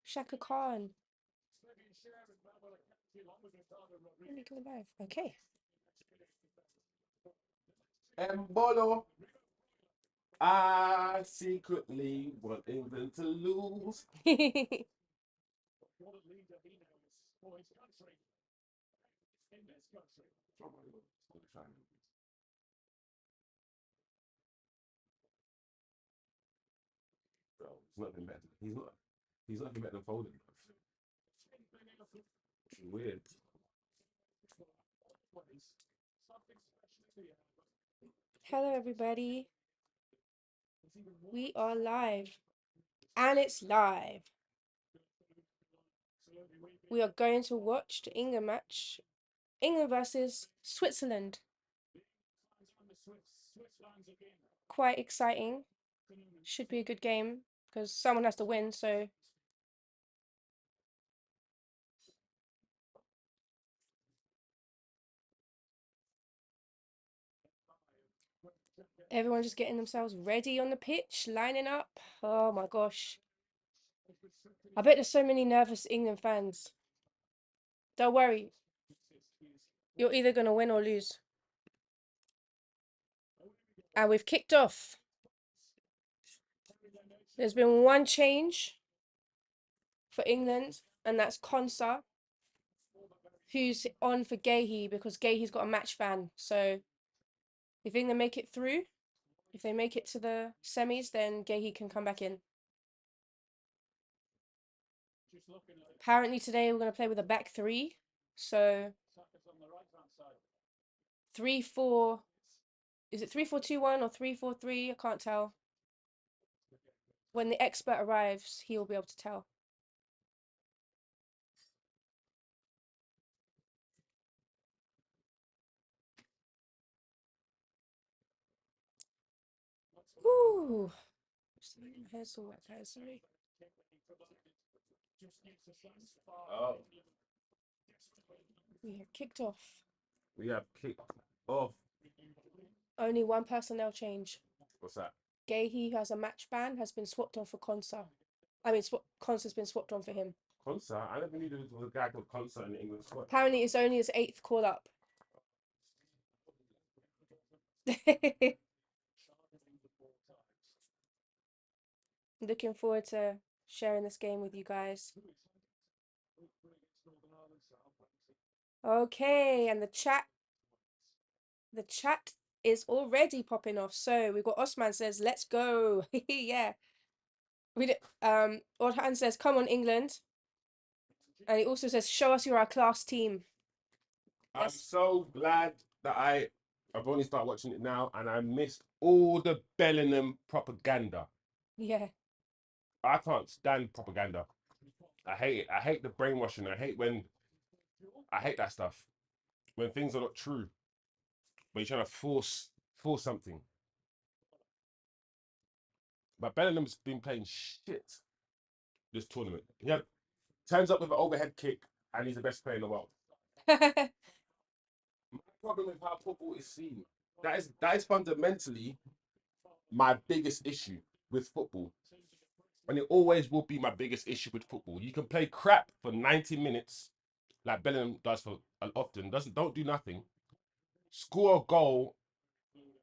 Shaka Khan. Let me go live. Okay. Embolo. I secretly want England to lose. Bro, he's not been better. He's not been better than Foden. Weird. Hello, everybody. We are live. And it's live. We are going to watch the England match. England versus Switzerland. Quite exciting. Should be a good game because someone has to win, so everyone just getting themselves ready on the pitch, lining up. Oh my gosh. I bet there's so many nervous England fans. Don't worry. You're either going to win or lose. And we've kicked off. There's been one change for England, and that's Konsa, who's on for Gahey because Gahey's got a match ban. So if England make it through, if they make it to the semis, then Gahey can come back in. Apparently today we're going to play with a back three. So 3-4. Is it 3-4-2-1 or 3-4-3? I can't tell. When the expert arrives, he will be able to tell. Ooh. Here's all wet, guys. Sorry. Oh. We have kicked off. We have kicked off. Only one personnel change. What's that? Gahey, who has a match ban, has been swapped on for Konsa. I mean, Konsa's been swapped on for him. Konsa? I never knew there was a guy called Konsa in the England squad. Apparently, it's only his 8th call up. Looking forward to sharing this game with you guys. Okay, and the chat is already popping off. So we've got Osman says, "Let's go." Yeah. Orhan says, "Come on, England." And he also says, "Show us you're our class team." I'm so glad that I've only started watching it now and I missed all the Bellingham propaganda. Yeah. I can't stand propaganda. I hate it. I hate the brainwashing. I hate that stuff. When things are not true. When you're trying to force something. But Bellingham's been playing shit this tournament. He turns up with an overhead kick and he's the best player in the world. My problem with how football is seen, that is fundamentally my biggest issue with football. And it always will be my biggest issue with football. You can play crap for 90 minutes, like Bellingham does for often, don't do nothing, score a goal,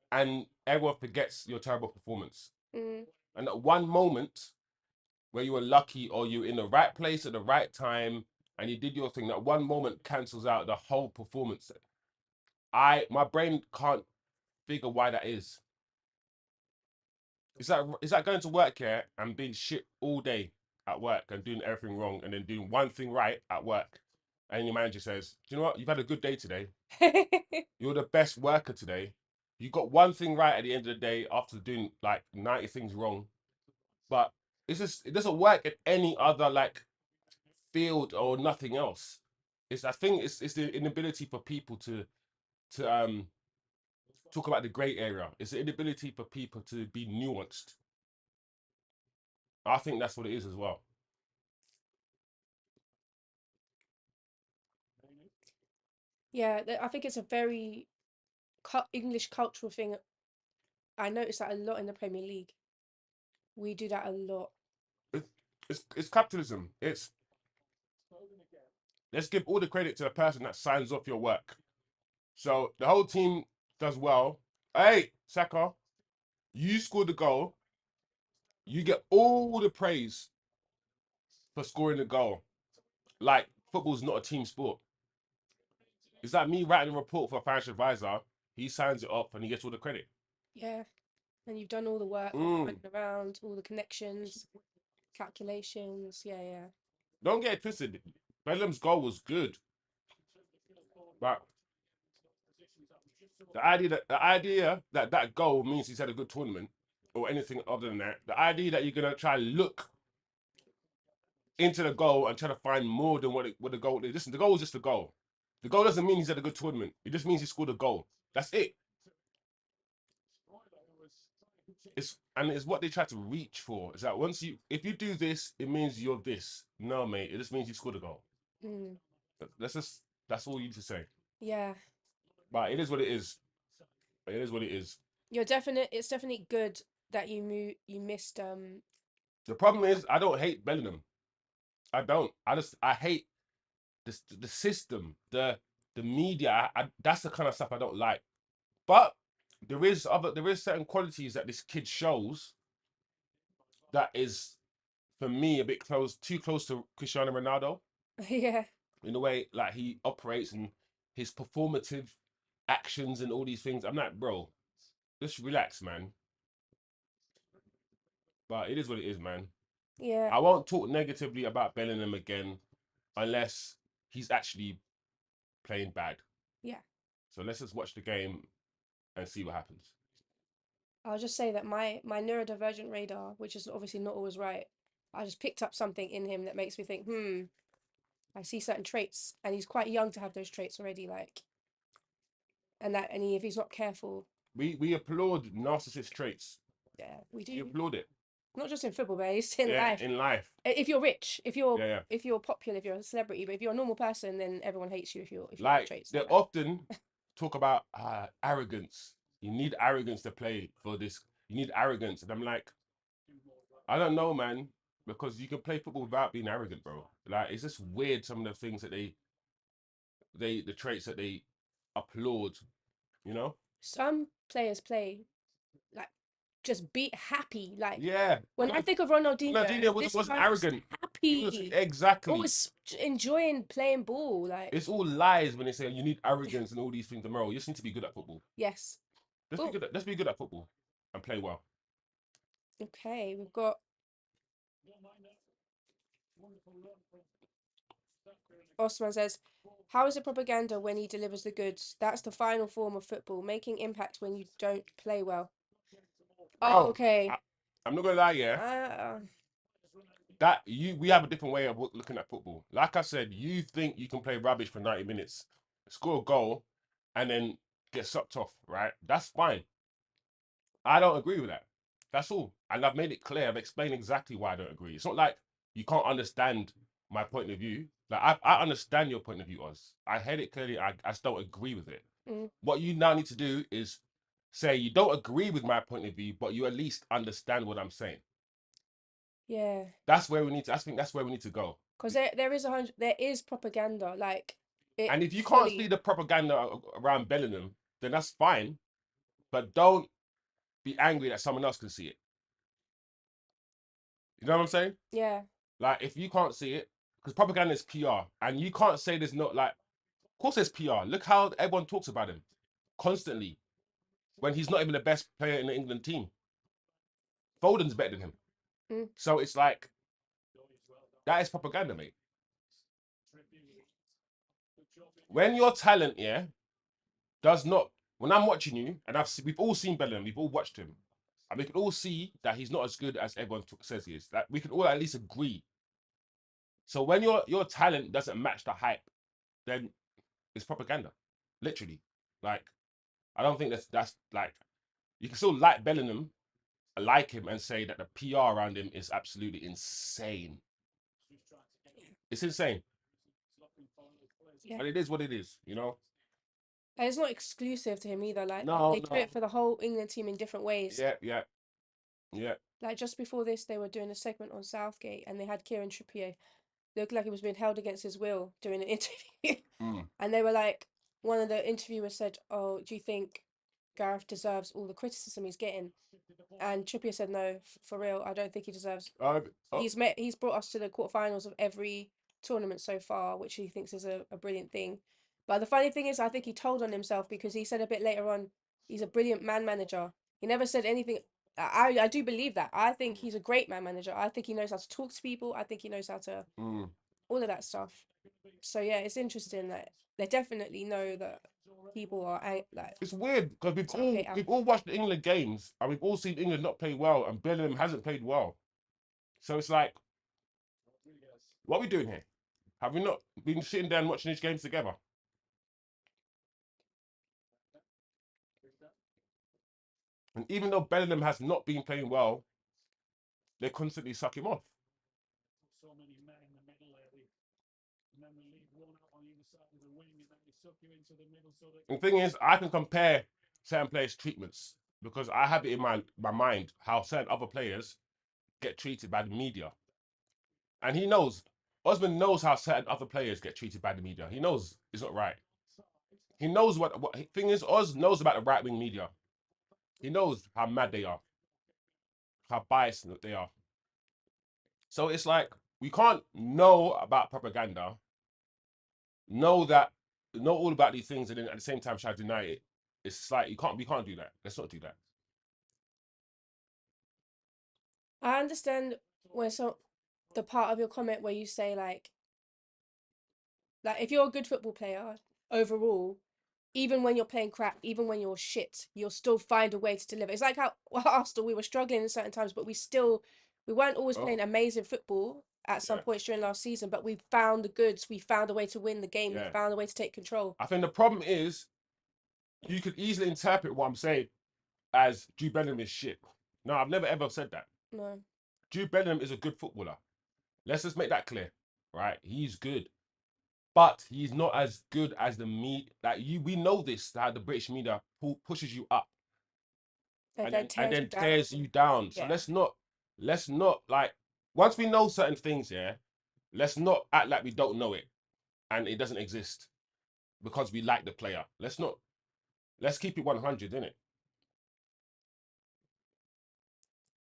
and everyone forgets your terrible performance. And at one moment where you were lucky or you're in the right place at the right time and you did your thing, that one moment cancels out the whole performance. My brain can't figure why that is. Is that going to work here and being shit all day at work and doing everything wrong and then doing one thing right at work? And your manager says, "Do you know what? You've had a good day today. You're the best worker today. You got one thing right at the end of the day after doing like 90 things wrong." But it doesn't work at any other like field or nothing else. I think it's the inability for people to talk about the grey area. It's the inability for people to be nuanced. I think that's what it is as well. Yeah, I think it's a very English cultural thing. I noticed that a lot in the Premier League. We do that a lot. It's, it's capitalism. It's let's give all the credit to the person that signs off your work. So the whole team does well. Hey, Saka, you scored the goal. You get all the praise for scoring the goal. Like football's not a team sport. It's like me writing a report for a financial advisor. He signs it off and he gets all the credit. Yeah, and you've done all the work, all the Mm. running around, all the connections, calculations. Yeah, yeah. Don't get it twisted. Bellham's goal was good, but the idea that that goal means he's had a good tournament or anything other than that, the idea that you're gonna try look into the goal and try to find more than what the goal is. Listen, the goal is just a goal. The goal doesn't mean he's had a good tournament. It just means he scored a goal. That's it. It's what they try to reach for. Is that if you do this, it means you're this. No, mate, it just means you scored a goal. Mm. That's all you need to say. Yeah. But it is what it is. It is what it is. It's definitely good that you missed The problem is I don't hate Bellingham. I don't. I hate the system, the media. That's the kind of stuff I don't like. But there is certain qualities that this kid shows that is for me a bit too close to Cristiano Ronaldo yeah. in the way like he operates and his performative actions and all these things. I'm like, bro, just relax, man. But it is what it is, man. Yeah. I won't talk negatively about Bellingham again unless he's actually playing bad. Yeah. So let's just watch the game and see what happens. I'll just say that my neurodivergent radar, which is obviously not always right, I just picked up something in him that makes me think, I see certain traits, and he's quite young to have those traits already, like, if he's not careful, We applaud narcissist traits. yeah, we We do. applaud it. Not just in football, but it's in Yeah, life. in life. If you're rich, Yeah, yeah. if you're popular, if you're a celebrity, but if you're a normal person, then everyone hates you if you've got Like traits they like that. often talk about arrogance. You need arrogance to play for this. You need arrogance, and I'm like, I don't know, man, because you can play football without being arrogant, bro. Like it's just weird some of the things that the traits that they applaud. You know? Some players play like just be happy. Like Yeah. when I think of Ronaldinho, Ronaldinho this wasn't guy was arrogant. He was happy, exactly. always enjoying playing ball. Like It's all lies when they say you need arrogance and all these things tomorrow. You just need to be good at football. yes. Let's be Oh, good. Let's be good at football and play well. okay. We've got Osman says, "How is it propaganda when he delivers the goods? That's the final form of football, making impact when you don't play well." Oh, Bro, okay. I'm not gonna lie, yeah. Uh, We have a different way of looking at football. Like I said, you think you can play rubbish for 90 minutes, score a goal, and then get sucked off, right? That's fine. I don't agree with that. That's all. And I've made it clear. I've explained exactly why I don't agree. It's not like you can't understand my point of view. Like I understand your point of view, Oz. I heard it clearly. I just don't agree with it. mm, What you now need to do is say you don't agree with my point of view, but you at least understand what I'm saying. yeah. That's where we need to. I think that's where we need to go. Because there is propaganda, like it And if you can't see fully. the propaganda around Bellingham, then that's fine. But don't be angry that someone else can see it. You know what I'm saying? Yeah. Like if you can't see it, because propaganda is PR, and you can't say there's not like. Of course, there's PR. Look how everyone talks about him constantly when he's not even the best player in the England team. Foden's better than him. Mm, So it's like that is propaganda, mate. When your talent, yeah, does not. When I'm watching you, and we've all seen Bellingham, we've all watched him, and we can all see that he's not as good as everyone says he is. That we can all at least agree. So when your talent doesn't match the hype, then it's propaganda, literally. Like I don't think that's like you can still like Bellingham, like him, and say that the PR around him is absolutely insane. It's insane, yeah. and it is what it is, you know. And it's not exclusive to him either. Like No, they do no. it for the whole England team in different ways. Yeah, yeah, yeah. Like just before this, they were doing a segment on Southgate, and they had Kieran Trippier. Looked like he was being held against his will during an interview. Mm. And they were like, one of the interviewers said, "Oh, do you think Gareth deserves all the criticism he's getting?" And Trippier said, "No, for real, I don't think he deserves. Oh, He's brought us to the quarterfinals of every tournament so far, which he thinks is a brilliant thing." But the funny thing is, I think he told on himself because he said a bit later on, he's a brilliant man manager. He never said anything. I do believe that. I think he's a great man manager. I think he knows how to talk to people. I think he knows how to mm. all of that stuff. So yeah, it's interesting that they definitely know that people are like It's weird because Southgate out. we've all watched the England games and we've all seen England not play well, and Bellingham hasn't played well. So it's like, what are we doing here? Have we not been sitting down watching these games together? And even though Bellingham has not been playing well, they constantly suck him off. The thing is, I can compare certain players' treatments because I have it in my mind how certain other players get treated by the media. And he knows, Osman knows how certain other players get treated by the media. He knows it's not right. He knows what thing is, Oz knows about the right wing media. He knows how mad they are, how biased they are. So it's like we can't know about propaganda, know all about these things, and then at the same time try to deny it. It's like we can't do that. Let's not do that. I understand where the part of your comment where you say like if you're a good football player overall, even when you're playing crap, even when you're shit, you'll still find a way to deliver. It's like how Arsenal, we were struggling in certain times, but we weren't always Oh, playing amazing football at some yeah, points during last season, but we found the goods. We found a way to win the game. We yeah. found a way to take control. I think the problem is you could easily interpret what I'm saying as Jude Bellingham is shit. No, I've never ever said that. No. Jude Bellingham is a good footballer. Let's just make that clear, right? He's good, but he's not as good as the media. Like we know this that the British media pushes you up And and then then tears you down. tears you down. So Yeah. let's not like once we know certain things, yeah, let's not act like we don't know it and it doesn't exist because we like the player. Let's keep it 100, innit?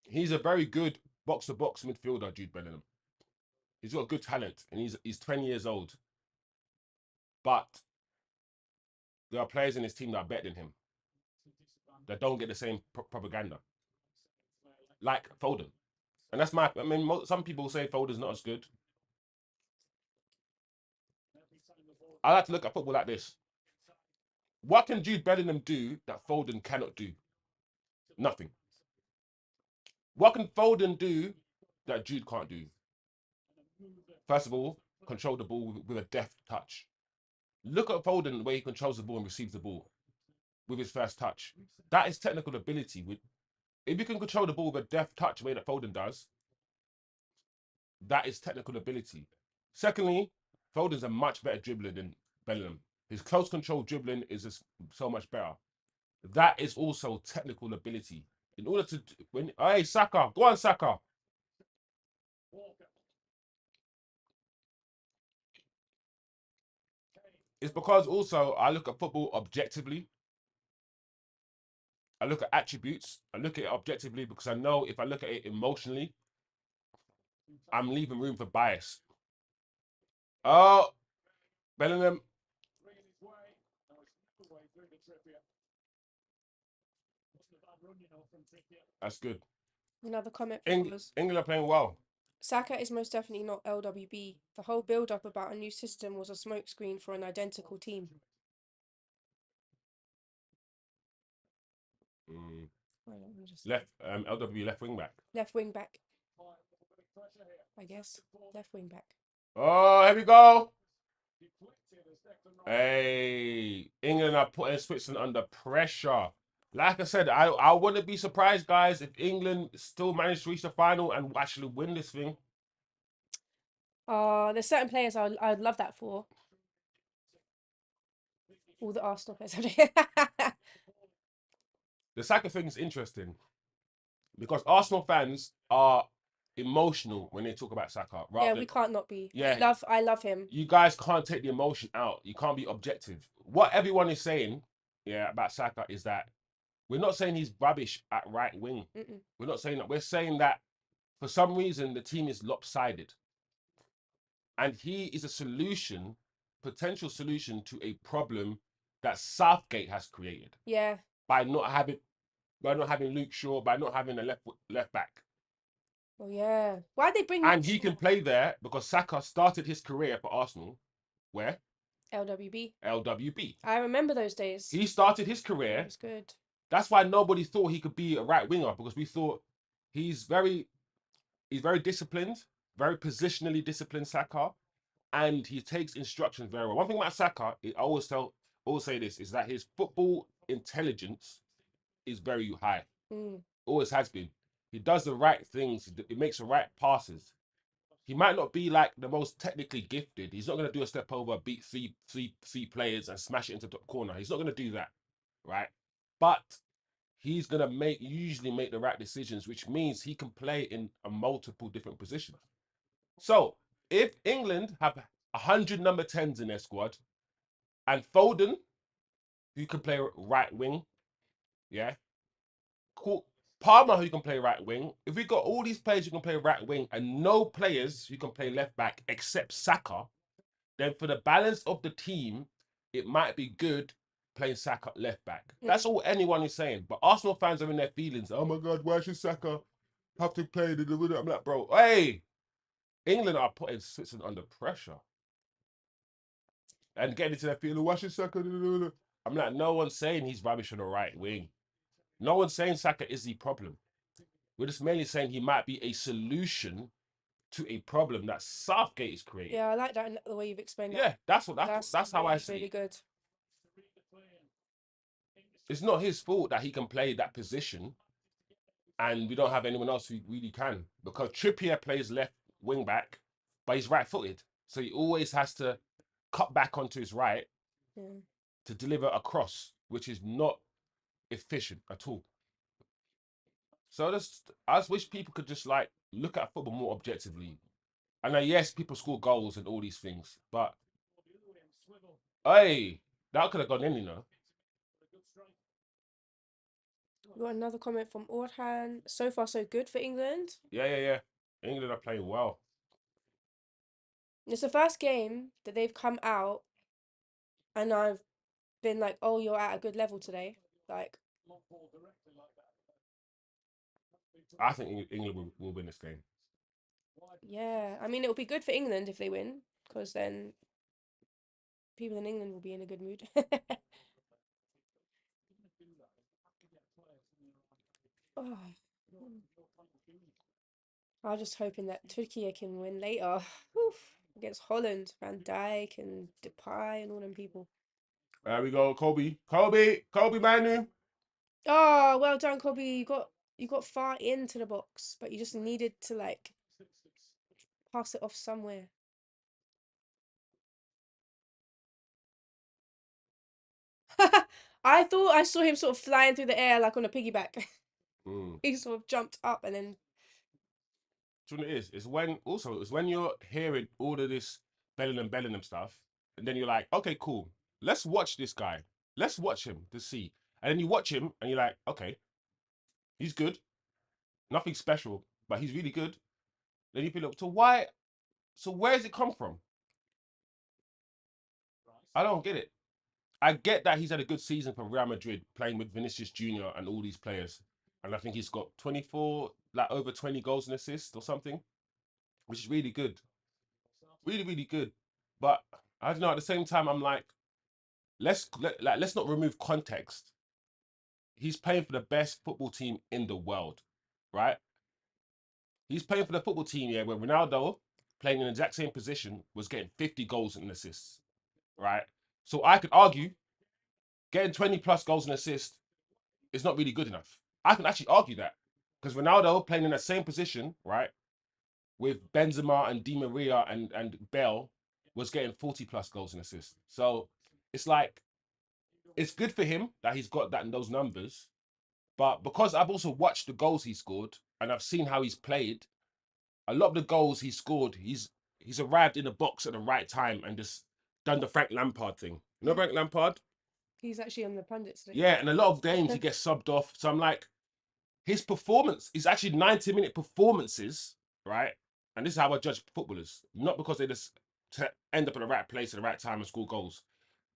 He's a very good box to box midfielder, Jude Bellingham. He's got good talent and he's 20 years old. But there are players in his team that are better than him that don't get the same propaganda, like Foden. And that's I mean, some people say Foden's not as good. I like to look at football like this. What can Jude Bellingham do that Foden cannot do? Nothing. What can Foden do that Jude can't do? First of all, control the ball with a deft touch. Look at Foden the way he controls the ball and receives the ball with his first touch. That is technical ability. If you can control the ball with a deft touch the way that Foden does, that is technical ability. Secondly, Foden's a much better dribbler than Bellingham. His close control dribbling is just so much better. That is also technical ability. In order to hey Saka, go on Saka. It's because also I look at football objectively. I look at attributes. I look at it objectively because I know if I look at it emotionally, I'm leaving room for bias. Oh, Bellingham. That's good. Another comment from was England are playing well. Saka is most definitely not LWB. The whole build up about a new system was a smokescreen for an identical team. Mm. Just Left LW left wing back. left wing back, I guess. Left wing back. Oh, here we go. Hey, England are putting Switzerland under pressure. Like I said, I wouldn't be surprised, guys, if England still managed to reach the final and actually win this thing. There's certain players I'd love that for. All the Arsenal players. The Saka thing is interesting because Arsenal fans are emotional when they talk about Saka. Yeah, Rather we than, can't not be. yeah, I love him. you guys can't take the emotion out. You can't be objective. What everyone is saying, yeah, about Saka is that we're not saying he's rubbish at right wing. Mm-mm. We're not saying that. We're saying that for some reason the team is lopsided, and he is a solution, potential solution to a problem that Southgate has created Yeah. by not having Luke Shaw, by not having a left back. Oh yeah. Why'd they bring And he can play there because Saka started his career for Arsenal where LWB? LWB. I remember those days. He started his It career. was good. That's why nobody thought he could be a right winger because we thought he's very disciplined, very positionally disciplined, Saka, and he takes instructions very well. One thing about Saka, I always say this, is that his football intelligence is very high. Mm. Always has been. He does the right things. He makes the right passes. He might not be like the most technically gifted. He's not going to do a step over, beat three players and smash it into the corner. He's not going to do that, right? But he's going to usually make the right decisions, which means he can play in a multiple different positions. So if England have 100 number 10s in their squad and Foden, who can play right wing, yeah, cool. Palmer, who can play right wing. If we got all these players who can play right wing and no players who can play left back except Saka, then for the balance of the team, it might be good playing Saka left back. That's all anyone is saying. But Arsenal fans are in their feelings. Oh my God, why should Saka have to play? I'm like, bro, hey, England are putting Switzerland under pressure and getting into their feeling. Why should Saka? I'm like, no one's saying he's rubbish on the right wing. No one's saying Saka is the problem. We're just mainly saying he might be a solution to a problem that Southgate is creating. Yeah, I like that the way you've explained that. Yeah, that's how I see really it. good. It's not his fault that he can play that position and we don't have anyone else who really can because Trippier plays left wing back, but he's right footed. So he always has to cut back onto his right to deliver a cross, which is not efficient at all. So I just wish people could just like look at football more objectively. And yes, people score goals and all these things, but hey, that could have gone in, you know. We got another comment from Orhan. So far, so good for England. Yeah. England are playing well. It's the first game that they've come out, and I've been like, "Oh, you're at a good level today." Like, I think England will win this game. yeah. I mean, it will be good for England if they win, because then people in England will be in a good mood. Oh. I'm just hoping that Turkey can win later. Oof. Against Holland, Van Dijk and Depay and all them people. There we go, Kobe, Manu. Oh, well done, Kobe. You got far into the box, but you just needed to like pass it off somewhere. I thought I saw him sort of flying through the air like on a piggyback. He sort of jumped up and then. Do you know what it is? It's when you're hearing all of this Bellingham stuff, and then you're like, okay, cool. Let's watch this guy. Let's watch him to see. And then you watch him, and you're like, okay, he's good. Nothing special, but he's really good. Then you feel, so why? So where does it come from? I don't get it. I get that he's had a good season for Real Madrid, playing with Vinicius Junior and all these players, and I think he's got 24, like over 20 goals and assists or something, which is really good, really good. But I don't know. At the same time, I'm like, let's not remove context. He's playing for the best football team in the world, right? He's playing for the football team, yeah, where Ronaldo, playing in the exact same position, was getting 50 goals and assists, right? So I could argue getting 20 plus goals and assists is not really good enough. I can actually argue that because Ronaldo playing in the same position, right, with Benzema and Di Maria and Bell was getting 40 plus goals and assists. So it's like it's good for him that he's got that in those numbers. But because I've also watched the goals he scored and I've seen how he's played, a lot of the goals he scored, he's arrived in the box at the right time and just done the Frank Lampard thing. You know Frank Lampard? He's actually on the pundits today. Yeah, and a lot of games he gets subbed off. So I'm like, his performance is actually 90-minute performances, right? And this is how I judge footballers, not because they just end up in the right place at the right time and score goals.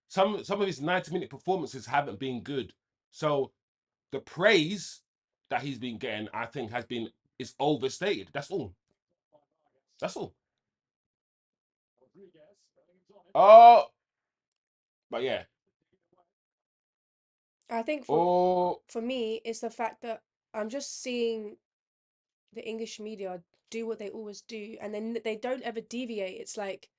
Some of his 90-minute performances haven't been good. So the praise that he's been getting, I think, is overstated. That's all. That's all. Oh, but yeah. I think Oh, for me, it's the fact that I'm just seeing the English media do what they always do, and then they don't ever deviate. It's like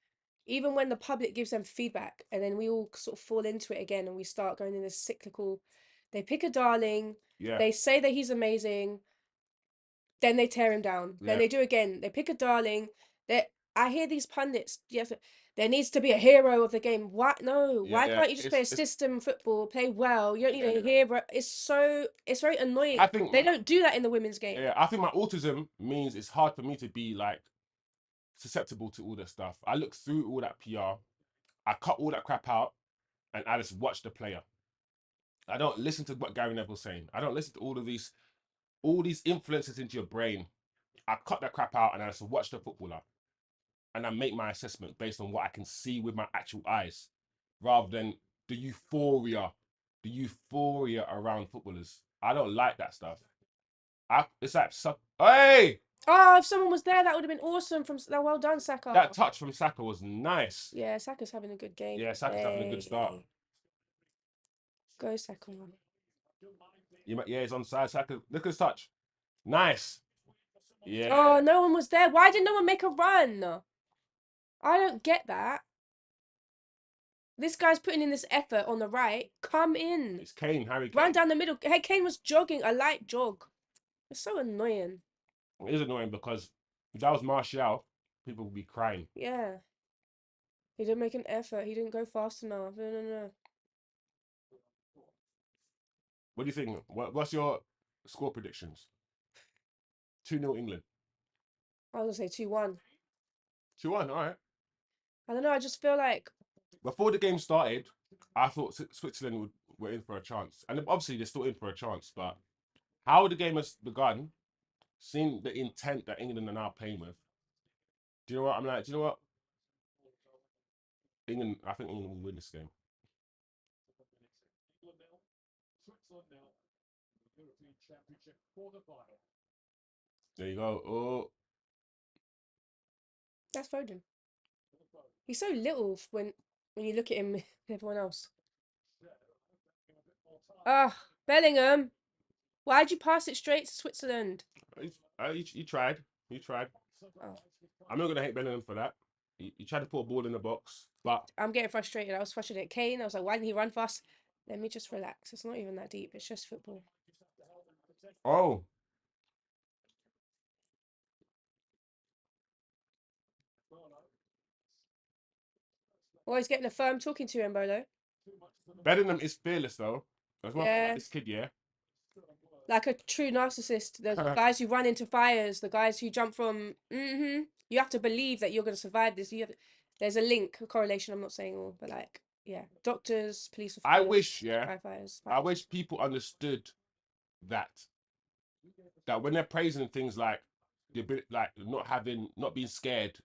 even when the public gives them feedback, and then we all sort of fall into it again, and we start going in this cyclical. They pick a darling, yeah, they say that he's amazing, then they tear him down. Then yeah, they do again. They pick a darling. I hear these pundits. Yes, there needs to be a hero of the game. Why no? yeah, Why yeah. can't you just play a It's system football? Play well. You don't need yeah. a hero. It's very annoying. I think They don't do that in the women's game. yeah, I think my autism means it's hard for me to be like susceptible to all that stuff. I look through all that PR, I cut all that crap out, and I just watch the player. I don't listen to what Gary Neville's saying. I don't listen to all these influences into your brain. I cut that crap out and I just watch the footballer, and I make my assessment based on what I can see with my actual eyes, rather than the euphoria around footballers. I don't like that stuff. It's like, hey, Oh, if someone was there, that would have been awesome. Well done, Saka. that touch from Saka was nice. Yeah, Saka's having a good game. Yeah, Saka's having a good start. Hey, go Saka. Yeah, he's on side. Saka, look at his touch. Nice. Yeah. Oh, no one was there. Why did no one make a run? I don't get that. This guy's putting in this effort on the right. Come in. It's Kane, Harry Run Kane. down the middle. Hey, Kane was jogging, a light jog. It's so annoying. It is annoying because if that was Martial, people would be crying. Yeah. He didn't make an effort. He didn't go fast enough. No, no, no. What do you think? What's your score predictions? 2-0 England. I was going to say 2-1. 2-1, all right. I don't know. I just feel like, Before the game started, I thought Switzerland were in for a chance. And obviously they're still in for a chance, but how the game has begun, seeing the intent that England are now playing with, do you know what? I'm like, do you know what? I think England will win this game. There you go. Oh, that's Foden. He's so little when you look at him with everyone else. Ah, Bellingham. Why'd you pass it straight to Switzerland? he tried. He tried. Oh, I'm not gonna hate Bellingham for that. He tried to put a ball in the box, but I'm getting frustrated. I was frustrated at Kane. I was like, why didn't he run fast? Let me just relax. It's not even that deep. It's just football. oh, Oh, he's getting a firm talking to him, Bolo. Bellingham is fearless though. That's one thing about Yeah, this kid, yeah. like a true narcissist. The guys who run into fires, the guys who jump from. You have to believe that you're going to survive this. There's a link, a correlation. I'm not saying all, but like, yeah, doctors, police I wish, officers, yeah, firefighters. I wish people understood that when they're praising things like the ability, like not being scared,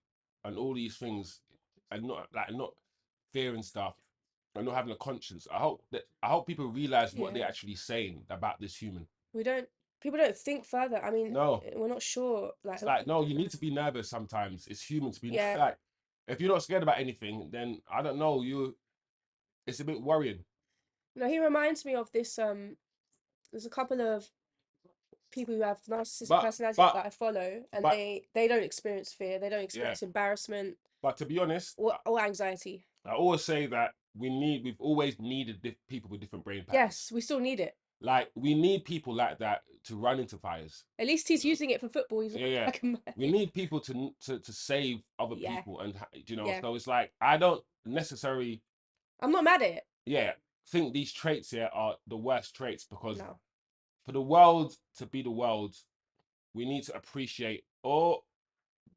and all these things, and not fearing stuff, and not having a conscience. I hope people realize what they're Yeah, actually saying about this human. we don't. People don't think further. I mean, No, we're not sure. Like, it's like no, you need to be nervous sometimes. It's human to be yeah. like. If you're not scared about anything, then I don't know. It's a bit worrying. No, he reminds me of this. There's a couple of people who have narcissistic But personalities but that I follow, and but they don't experience fear. They don't yeah. experience embarrassment But to be honest, or anxiety. I always say that we've always needed people with different brain patterns. Yes, we still need it. Like we need people like that to run into fires. At least he's using it for football. He's Yeah, yeah. like a We need people to save other yeah, people, and you know. yeah. So it's like I don't necessarily. I'm not mad at it. Yeah, think these traits here are the worst traits, because No. for the world to be the world, we need to appreciate all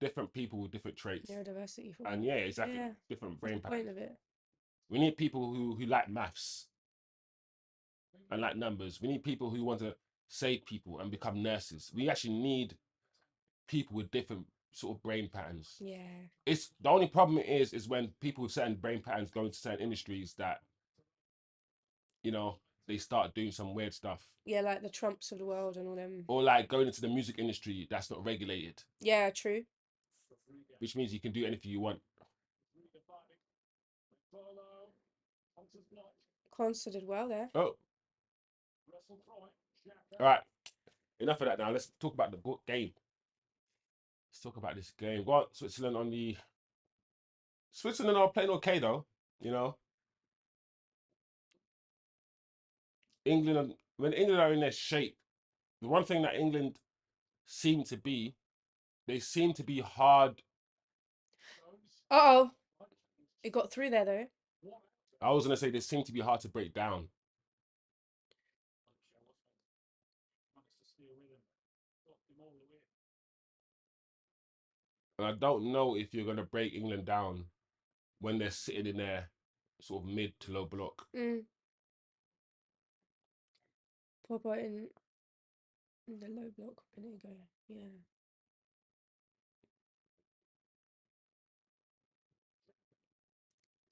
different people with different traits. Neurodiversity. And yeah, exactly. Yeah. Different What's brain the point patterns. of it? We need people who like maths and like numbers. We need people who want to save people and become nurses. We actually need people with different sort of brain patterns. Yeah. It's the only problem is when people with certain brain patterns go into certain industries that, you know, they start doing some weird stuff. Yeah, like the Trumps of the world and all them. Or like going into the music industry that's not regulated, Yeah, true. which means you can do anything you want. Consta did well there. Oh, all right. Enough of that now. Let's talk about the game. Let's talk about this game. Go on, Switzerland on the. Switzerland are playing okay though, you know. England, when England are in their shape, the one thing that England seem to be, they seem to be hard. Uh-oh. It got through there though. I was gonna say they seem to be hard to break down. And I don't know if you're gonna break England down when they're sitting in their sort of mid to low block. Proper in the low block. There you go. Yeah.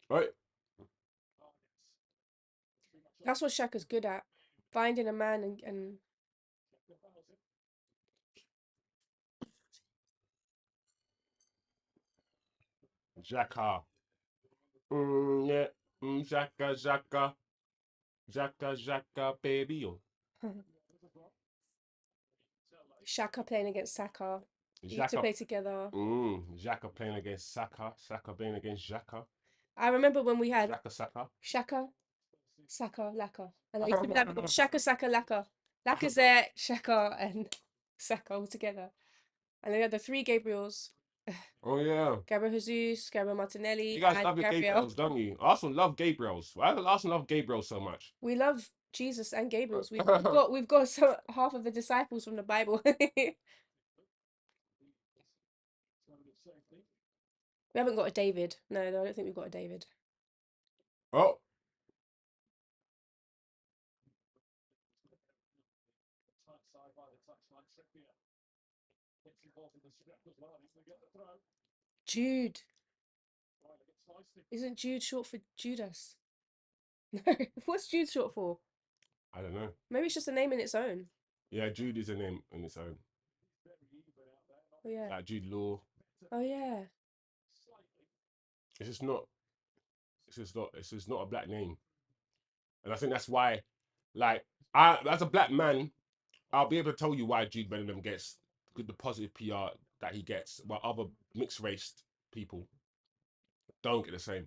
Right? That's what Shaka's good at. Finding a man and Xhaka. Yeah. Xhaka, Xhaka. Xhaka, Xhaka, baby. Shaka playing against Saka. They used to Xhaka. play together. Xhaka playing against Saka. Saka playing against Xhaka. I remember when we had Xhaka, Saka. Shaka, Saka, Laka. And I used to be like, Shaka, Saka, Laka. Laka's there, Shaka and Saka all together. And then we had the three Gabriels. Oh yeah. Gabriel Jesus, Gabriel Martinelli, You guys and love your Gabriel. Gabriels, don't you? Arsenal love Gabriels. Why does Arsenal love Gabriel so much? We love Jesus and Gabriels. We've got some half of the disciples from the Bible. We haven't got a David. No, I don't think we've got a David. Oh. Jude. Isn't Jude short for Judas? No. What's Jude short for? I don't know. Maybe it's just a name in its own. Yeah, Jude is a name on its own. Oh yeah. Like Jude Law. Oh yeah. It's just not. It's just not a black name. And I think that's why, like, I as a black man, I'll be able to tell you why Jude Bellingham gets the positive PR that he gets, while other mixed race people don't get the same.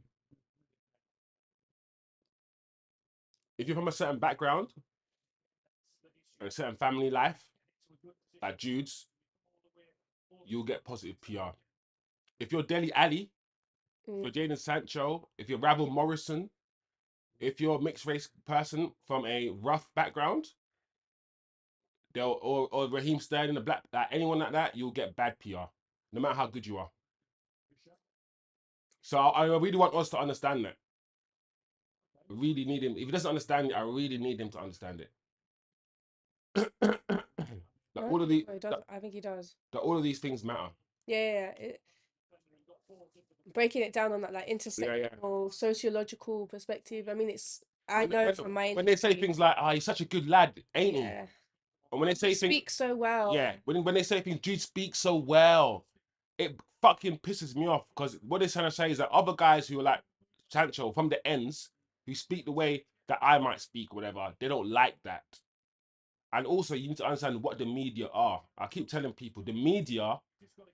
If you're from a certain background and a certain family life, like Jude's, you'll get positive PR. If you're Deli Ali, if you're Jaden Sancho, if you're Ravel Morrison, if you're a mixed race person from a rough background, or Raheem Sterling, the black, like anyone like that, you'll get bad PR, no matter how good you are. So I really want us to understand that. I really need him. If he doesn't understand it, I really need him to understand it. That all of the, I think he does. that all of these things matter. Yeah. Breaking it down on that like intersectional, sociological perspective. I mean, I know from my when they say things like, "Ah, he's such a good lad, ain't he?" yeah. And when they say He things, speaks so well. yeah, when they say things, Jude speaks so well, it fucking pisses me off, because what they're trying to say is that other guys who are like Sancho from the ends, who speak the way that I might speak, whatever, they don't like that. And also, you need to understand what the media are. I keep telling people the media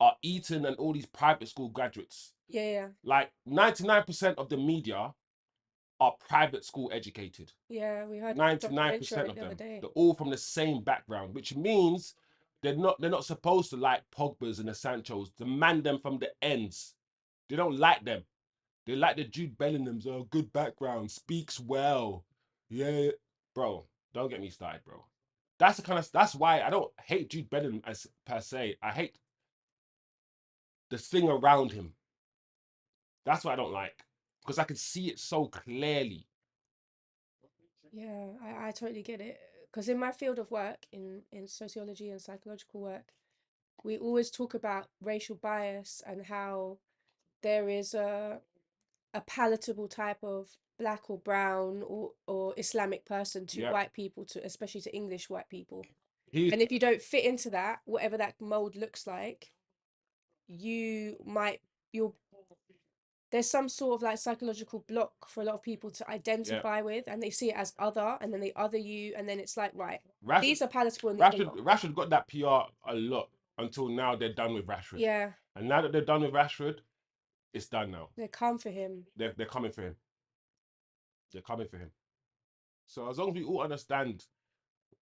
are Eton and all these private school graduates. Yeah. Like 99% of the media are private school educated. Yeah, we heard 99% of the other them. day. They're all from the same background, which means they're not supposed to like Pogba's and the Sanchos. Demand them from the ends. They don't like them. They like the Jude Bellinghams. Oh, good background, speaks well. Yeah, bro. Don't get me started, bro. That's the kind of that's why I don't hate Jude Bellingham as per se. I hate the thing around him. That's what I don't like because I can see it so clearly. Yeah, I totally get it. Because in my field of work, in sociology and psychological work, we always talk about racial bias and how there is a palatable type of black or brown or Islamic person to Yep. white people, to especially to English white people. He's And if you don't fit into that, whatever that mold looks like, you might you'll there's some sort of like psychological block for a lot of people to yeah. identify with, and they see it as other, and then they other you, and then it's like, right, Rashford these are palatable and these are Rashford not. Rashford got that PR a lot until now they're done with Rashford. Yeah, And now that they're done with Rashford, it's done now. they come for him. They're coming for him. They're coming for him. So as long as we all understand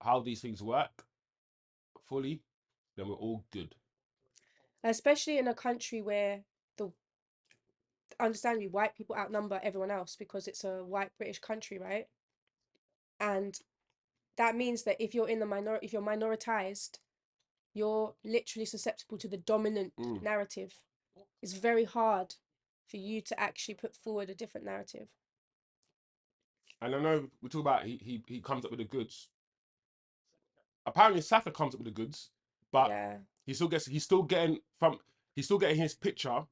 how these things work fully, then we're all good. Especially in a country where the understandably white people outnumber everyone else because it's a white British country, right? And that means that if you're in the minority, if you're minoritized, you're literally susceptible to the dominant Mm. narrative. It's very hard for you to actually put forward a different narrative. And I know we talk about he comes up with the goods. Apparently Saka comes up with the goods, but Yeah, he's still getting his picture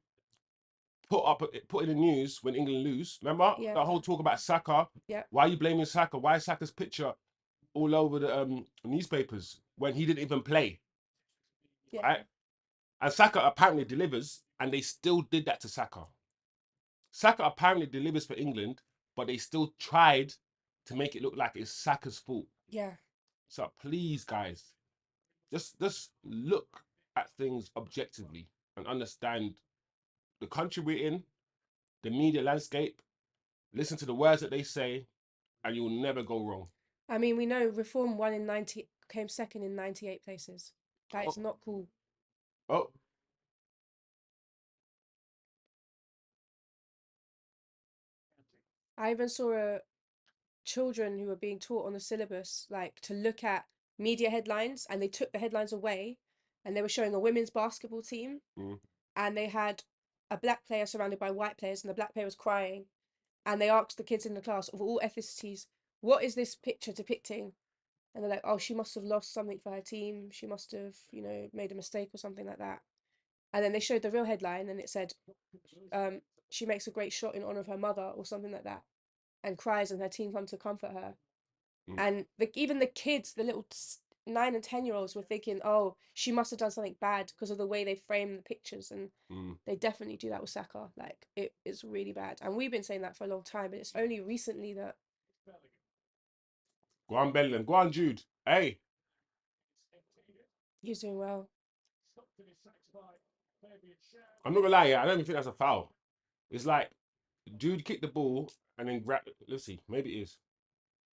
put in the news when England lose. Remember yeah, the whole talk about Saka? yeah, Why are you blaming Saka? Why is Saka's picture all over the newspapers when he didn't even play? yeah. Right? And Saka apparently delivers, and they still did that to Saka. Saka apparently delivers for England, but they still tried to make it look like it's Saka's fault. Yeah. So please, guys, just look at things objectively and understand the country we're in, the media landscape. Listen to the words that they say, and you'll never go wrong. I mean, we know Reform won in 90, came second in 98 places. That Oh, is not cool. oh, I even saw children who were being taught on the syllabus, like to look at media headlines, and they took the headlines away, and they were showing a women's basketball team, mm, and they had a black player surrounded by white players, and the black player was crying, and they asked the kids in the class of all ethnicities, what is this picture depicting? And they're like, oh, she must have lost something for her team. She must have, made a mistake or something like that. And then they showed the real headline, and it said, she makes a great shot in honor of her mother or something like that, and cries, and her team come to comfort her. mm, And even the kids, the little 9 and 10-year-olds, were thinking, oh, she must have done something bad because of the way they frame the pictures. And mm. they definitely do that with Saka. Like, it is really bad. And we've been saying that for a long time, but it's only recently that Go on, Bellingham. Go on, Jude. Hey, he's doing well. I'm not gonna lie, yeah, I don't even think that's a foul. It's like Jude kicked the ball and then grab. Let's see, maybe it is.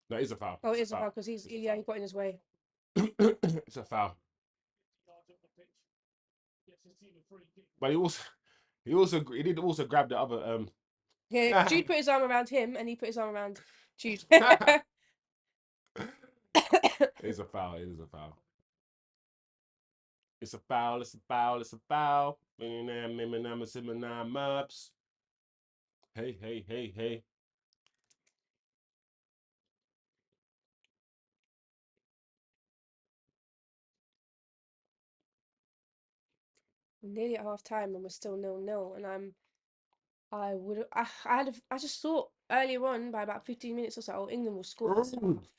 No, it is a foul. Oh, it It's a is a foul foul. because It's a he foul. got in his way. It's a foul. But he did also grab the other Yeah, Jude put his arm around him, and he put his arm around Jude. It's a foul. It is a foul. It's a foul. It's a foul. It's a foul. Maps. Hey, hey, hey, hey. Nearly at half time, and we're still 0-0. And I would, I had, I just thought earlier on by about 15 minutes or so, oh, England will score in the second Mm. half.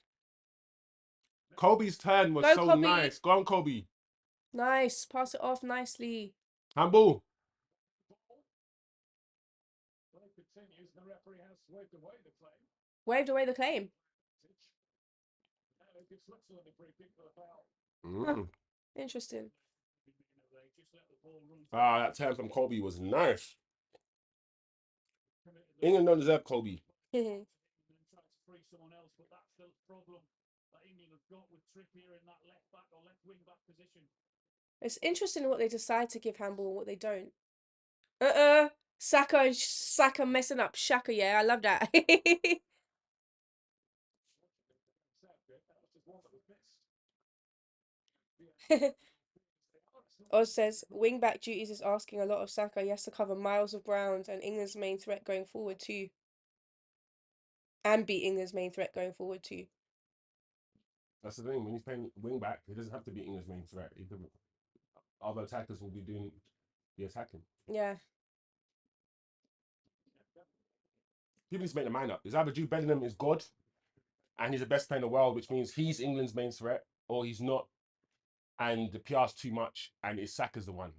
Kobe's turn was Go, so Kobe. nice. Go on, Kobe. Nice. Pass it off nicely. Handball. Waved away the claim. Huh. Mm. Interesting. Ah, that turn from Kobe was nice. England don't deserve Kobe. It's interesting what they decide to give handball and what they don't. Uh-uh. Saka messing up Shaka, yeah, I love that. Oz says wing back duties is asking a lot of Saka. He has to cover miles of ground and England's main threat going forward too. And be England's main threat going forward too. That's the thing. When he's playing wing back, he doesn't have to be England's main threat. Other attackers will be doing the attacking. Yeah. People need to make their mind up. It's either Jude Bellingham is God and he's the best player in the world, which means he's England's main threat, or he's not, and the PR's too much, and it's Saka's the one.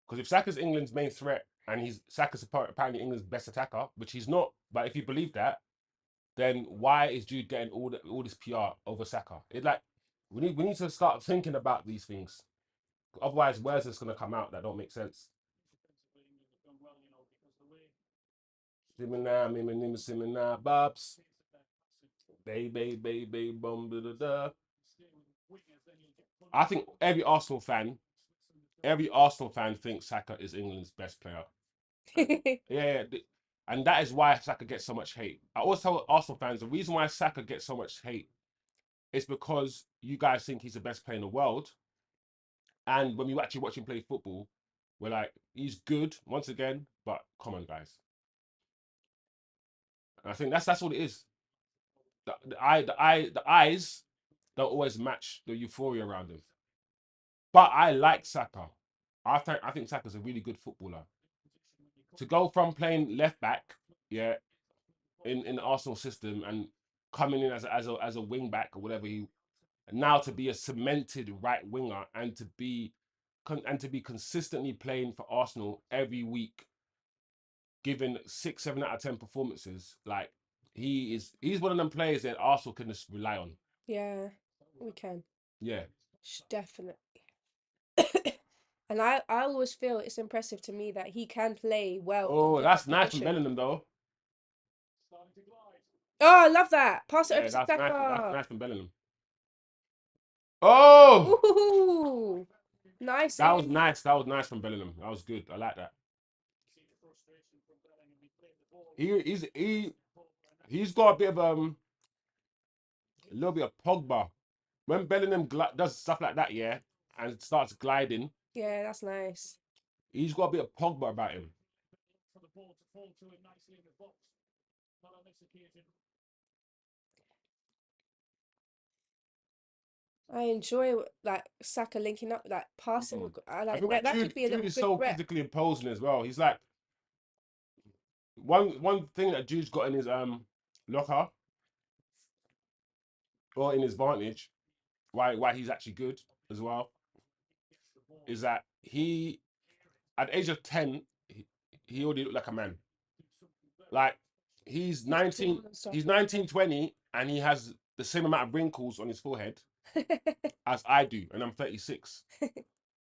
Because if Saka's England's main threat and Saka's apparently England's best attacker, which he's not, but if you believe that, then why is Jude getting all this PR over Saka? We need to start thinking about these things. Otherwise, where's this gonna come out that don't make sense? Simina, Babs. Baby, bum, da, da, da. I think every Arsenal fan thinks Saka is England's best player. Yeah, and that is why Saka gets so much hate. I always tell Arsenal fans the reason why Saka gets so much hate is because you guys think he's the best player in the world, and when we actually watch him play football, we're like, he's good once again, but come on, guys. And I think that's what it is. The eyes don't always match the euphoria around him. But I like Saka. I think Saka's a really good footballer. To go from playing left back, yeah, in the Arsenal system and coming in as a wing back or whatever and now to be a cemented right winger and to be consistently playing for Arsenal every week, giving 6, 7 out of 10 performances, like he's one of them players that Arsenal can just rely on. Yeah, we can. Yeah. Definitely. And I always feel it's impressive to me that he can play well in Oh, different that's nice from positions. Bellingham though. Oh, I love that. Pass it over Yeah, to that's nice. That's Saka. nice from Bellingham. Oh, Ooh, nice that was in. nice. That was nice from Bellingham. That was good. I like that. He's got a bit of a little bit of Pogba. When Bellingham does stuff like that, yeah, and starts gliding, Yeah, that's nice. he's got a bit of Pogba about him. I enjoy like Saka linking up, like passing. I I like think that. like That could be a Jude little is good so threat. physically imposing as well. He's like one thing that Jude's got in his locker or in his vantage, why he's actually good as well, is that he at the age of 10 he already looked like a man. Like he's He's 19, tall and stuff. he's 19, 20, and he has the same amount of wrinkles on his forehead as I do, and I'm 36.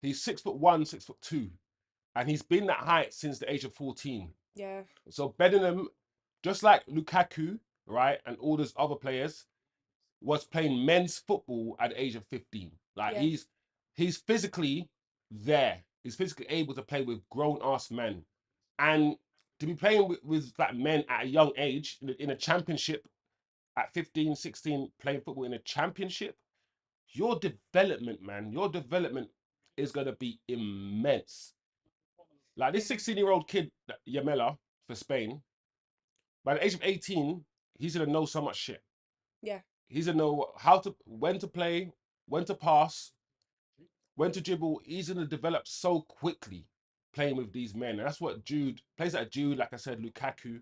He's 6'1", 6'2", and he's been that height since the age of 14. Yeah. So Bellingham, just like Lukaku, right, and all those other players, was playing men's football at the age of 15. Like Yeah. he's physically there. He's physically able to play with grown ass men, and to be playing with like men at a young age in a championship at 15, 16, playing football in a championship, your development, man, your development is gonna be immense. Like this Yeah. 16-year-old kid, Yamela for Spain, by the age of 18, he's gonna know so much shit. Yeah. He's gonna know when to play, when to pass, when to dribble. He's gonna develop so quickly playing with these men. And that's what Jude plays like Jude, like I said, Lukaku,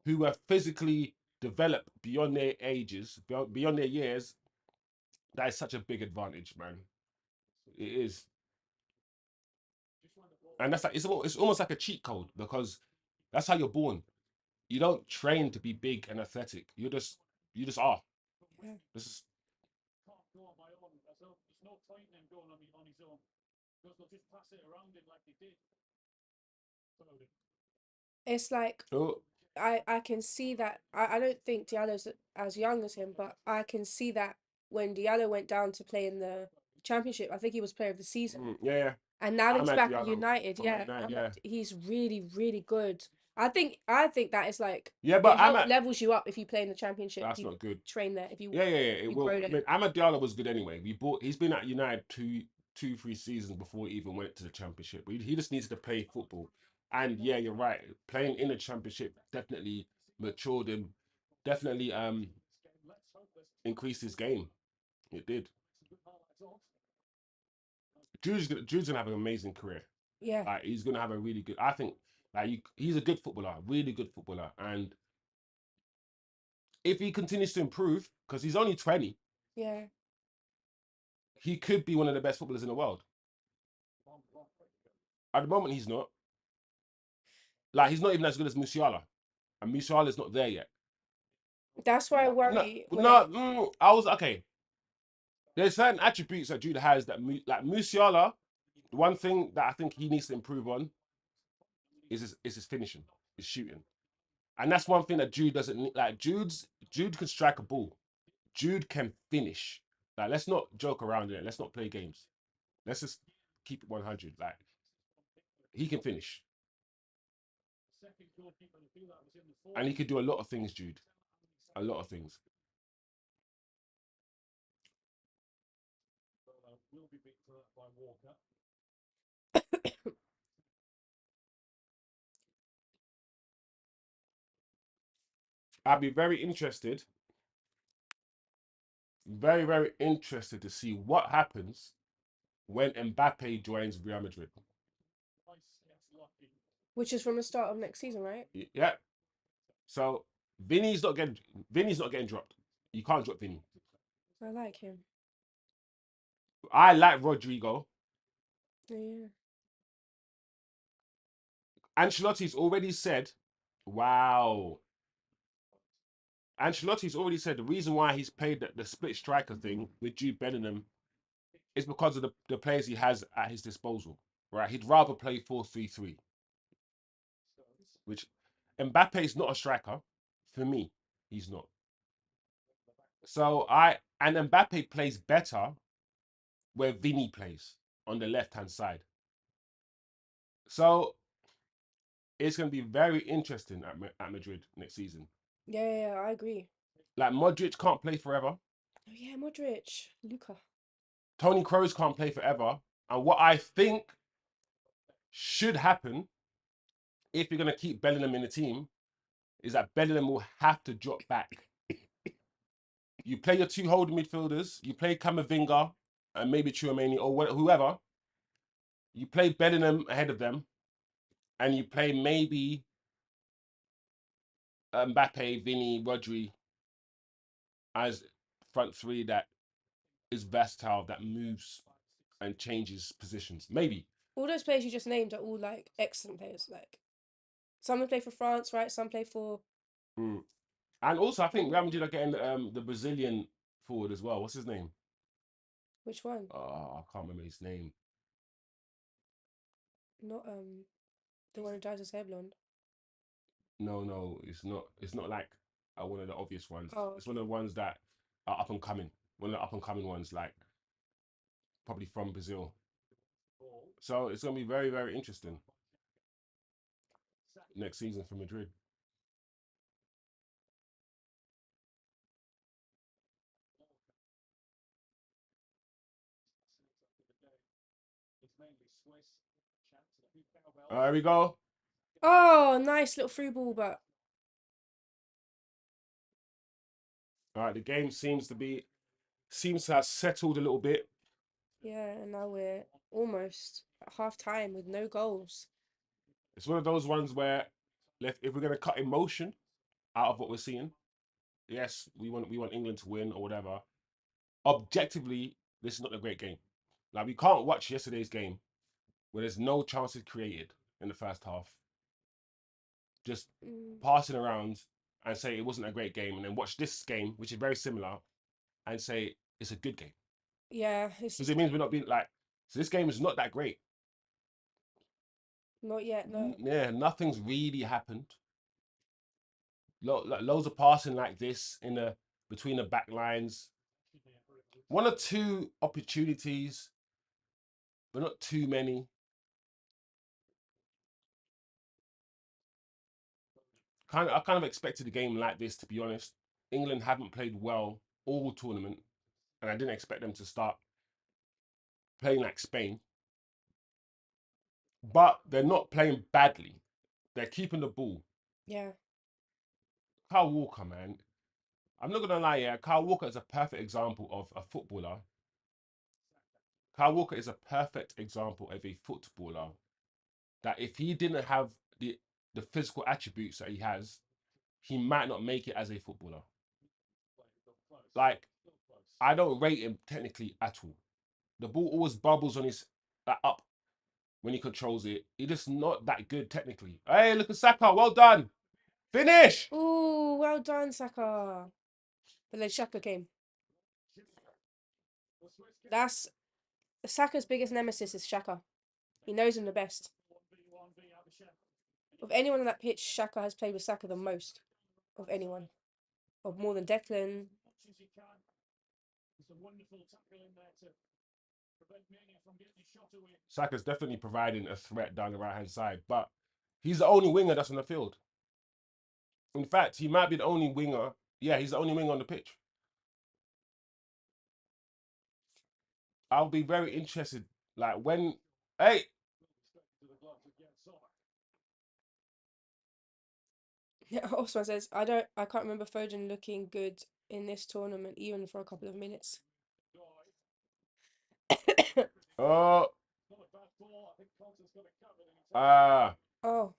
who are physically developed beyond their ages, beyond their years. That is such a big advantage, man. It is. And that's like it's almost like a cheat code because that's how you're born. You don't train to be big and athletic. You just are. Yeah. This is It's like oh, I can see that. I don't think Diallo's as young as him, but I can see that when Diallo went down to play in the championship, I think he was player of the season. yeah, yeah. And now that I'm he's at back at Diallo. United, I'm at yeah, that, yeah. he's really, really good. I think that is like Yeah, but levels you up if you play in the championship. If that's you not good. train there, if you Yeah, it you will. grow I there. mean, Amad Diallo was good anyway. He's been at United 3 seasons before he even went to the championship. But he just needs to play football. And yeah, you're right. Playing in the championship definitely matured him. Definitely increased his game. It did. Jude's gonna have an amazing career. Yeah, Like he's gonna have a really good. I think he's a good footballer, really good footballer. And if he continues to improve, because he's only 20, yeah. he could be one of the best footballers in the world. At the moment, he's not. Like he's not even as good as Musiala, and Musiala's not there yet. That's why I No, worry when it. no, I was okay. There's certain attributes that Jude has that, like Musiala. One thing that I think he needs to improve on is his finishing, his shooting, and that's one thing that Jude doesn't need. Like Jude can strike a ball. Jude can finish. Like let's not joke around it. Let's not play games. Let's just keep it 100. Like he can finish, and he could do a lot of things. Jude, a lot of things. I'd be very interested to see what happens when Mbappe joins Real Madrid. Which is from the start of next season, right? Yeah. So Vinny's not getting dropped. You can't drop Vinny. I like him. I like Rodrigo. Yeah. Ancelotti's already said, wow. Ancelotti's already said the reason why he's played the split striker thing with Jude Bellingham is because of the players he has at his disposal. Right? He'd rather play 4-3-3, which Mbappe is not a striker. For me, he's not. So Mbappe plays better where Vinny plays on the left hand side. So it's going to be very interesting at Madrid next season. Yeah, I agree. Like Modric can't play forever. Oh yeah, Modric, Luca. Tony Kroos can't play forever. And what I think should happen if you're going to keep Bellingham in the team is that Bellingham will have to drop back. You play your two holding midfielders. You play Camavinga and maybe Tchouameni or whoever. You play Bellingham ahead of them, and you play maybe Mbappe, Vinny, Rodri as front three that is versatile, that moves and changes positions. Maybe. All those players you just named are all like excellent players. Like some play for France, right? Some play for. Mm. And also, I think Real Madrid are getting the Brazilian forward as well. What's his name? Which one? Oh, I can't remember his name. Not the one who dyes his hair blonde. No, it's not. It's not like one of the obvious ones. Oh, It's one of the ones that are up and coming. One of the up and coming ones, like probably from Brazil. So it's gonna be very interesting next season for Madrid. There we go. oh, nice little through ball, but All right, the game seems to have settled a little bit. yeah, and now we're almost at half time with no goals. It's one of those ones where, if we're gonna cut emotion out of what we're seeing, yes, we want England to win or whatever. Objectively, this is not a great game. Like we can't watch yesterday's game where there's no chances created in the first half, just Mm, passing around and say it wasn't a great game, and then watch this game, which is very similar, and say it's a good game yeah, it's because it means we're not being like. So this game is not that great. not yet. No. Yeah, nothing's really happened. Loads of passing like this in the between the back lines. One or two opportunities, but not too many. I kind of expected a game like this, to be honest. England haven't played well all tournament, and I didn't expect them to start playing like Spain. But they're not playing badly. They're keeping the ball. Yeah. Kyle Walker, man. I'm not gonna lie, yeah. Kyle Walker is a perfect example of a footballer. Kyle Walker is a perfect example of a footballer that if he didn't have the physical attributes that he has, he might not make it as a footballer. Like, I don't rate him technically at all. The ball always bubbles on his up when he controls it. He's just not that good technically. Hey, look at Saka. Well done. Finish. Ooh, well done, Saka. But then Shaka came. That's Saka's biggest nemesis is Shaka. He knows him the best. Of anyone on that pitch, Shaka has played with Saka the most. Of anyone. Of more than Declan. Saka's definitely providing a threat down the right hand side, but he's the only winger that's on the field. In fact, he might be the only winger. Yeah, he's the only winger on the pitch. I'll be very interested. Like when, hey, Osman says, I can't remember Foden looking good in this tournament, even for a couple of minutes. oh, ah, Oh.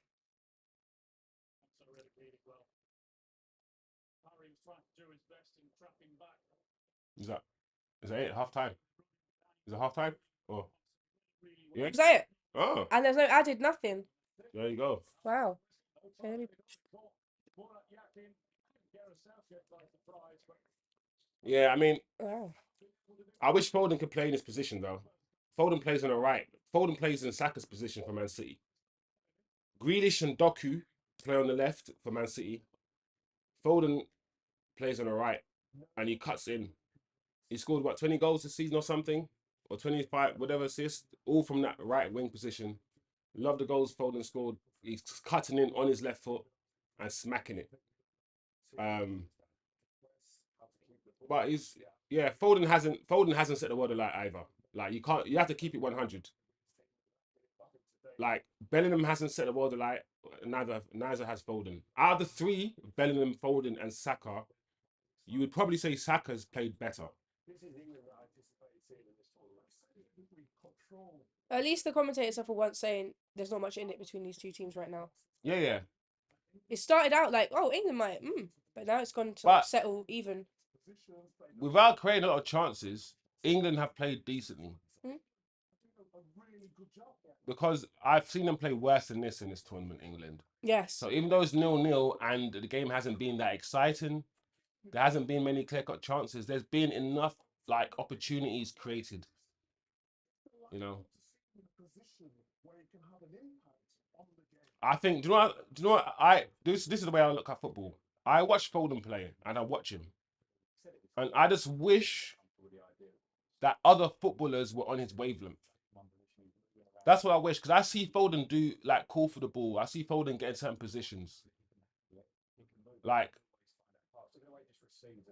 is that it? Half time? Is it half time? Oh, yeah. Was that it? Oh, And there's no added nothing. there you go. Wow. Okay, Yeah, I mean, wow. I wish Foden could play in his position though. Foden plays on the right. Foden plays in Saka's position for Man City. Grealish and Doku play on the left for Man City. Foden plays on the right, and he cuts in. He scored what 20 goals this season or something, or 25, whatever assists, all from that right wing position. Love the goals Foden scored. He's cutting in on his left foot and smacking it. But he's Foden hasn't set the world alight either. Like you have to keep it 100. Like Bellingham hasn't set the world alight. Neither has Foden. Out of the three, Bellingham, Foden, and Saka, you would probably say Saka's played better. At least the commentators are for once saying there's not much in it between these two teams right now. Yeah, yeah. It started out like, oh, England might, but now it's gone to settle even. Without creating a lot of chances, England have played decently. Because I've seen them play worse than this in this tournament, England. Yes. So even though it's 0-0 and the game hasn't been that exciting, there hasn't been many clear-cut chances. There's been enough like opportunities created. You know. I think. Do you know what? This is the way I look at football. I watch Foden play and I watch him, and I just wish that other footballers were on his wavelength. That's what I wish, because I see Foden do like call for the ball. I see Foden get in certain positions. Like,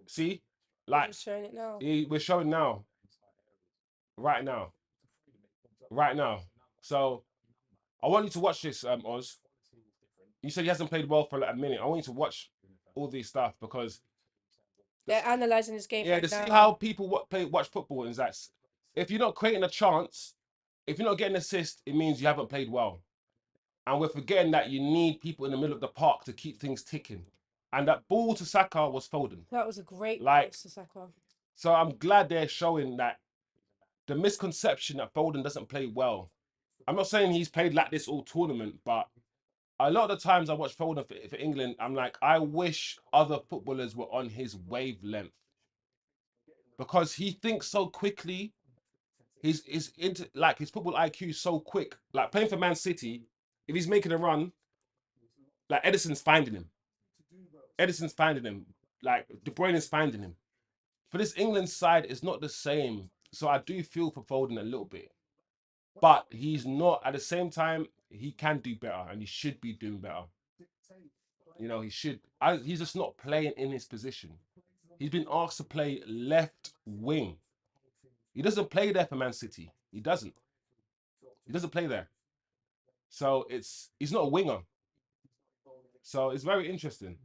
see, like we're showing it now. We're showing now, right now, right now. So I want you to watch this, Oz. You said he hasn't played well for like a minute. I want you to watch all this stuff because they're analysing this game. Yeah, right to now. see how people watch football is that if you're not creating a chance, if you're not getting an assist, it means you haven't played well. And we're forgetting that you need people in the middle of the park to keep things ticking. And that ball to Saka was Foden. That was a great pass to Saka. So I'm glad they're showing that the misconception that Foden doesn't play well. I'm not saying he's played like this all tournament, but a lot of the times I watch Foden for England, I'm like, I wish other footballers were on his wavelength. Because he thinks so quickly. His football IQ is so quick. Like playing for Man City, if he's making a run, like Edison's finding him. Like De Bruyne is finding him. For this England side, it's not the same. So I do feel for Foden a little bit. But he's not, at the same time, he can do better and he should be doing better. You know, he should. He's just not playing in his position. He's been asked to play left wing. He doesn't play there for Man City. He doesn't. He doesn't play there. So he's not a winger. So it's very interesting.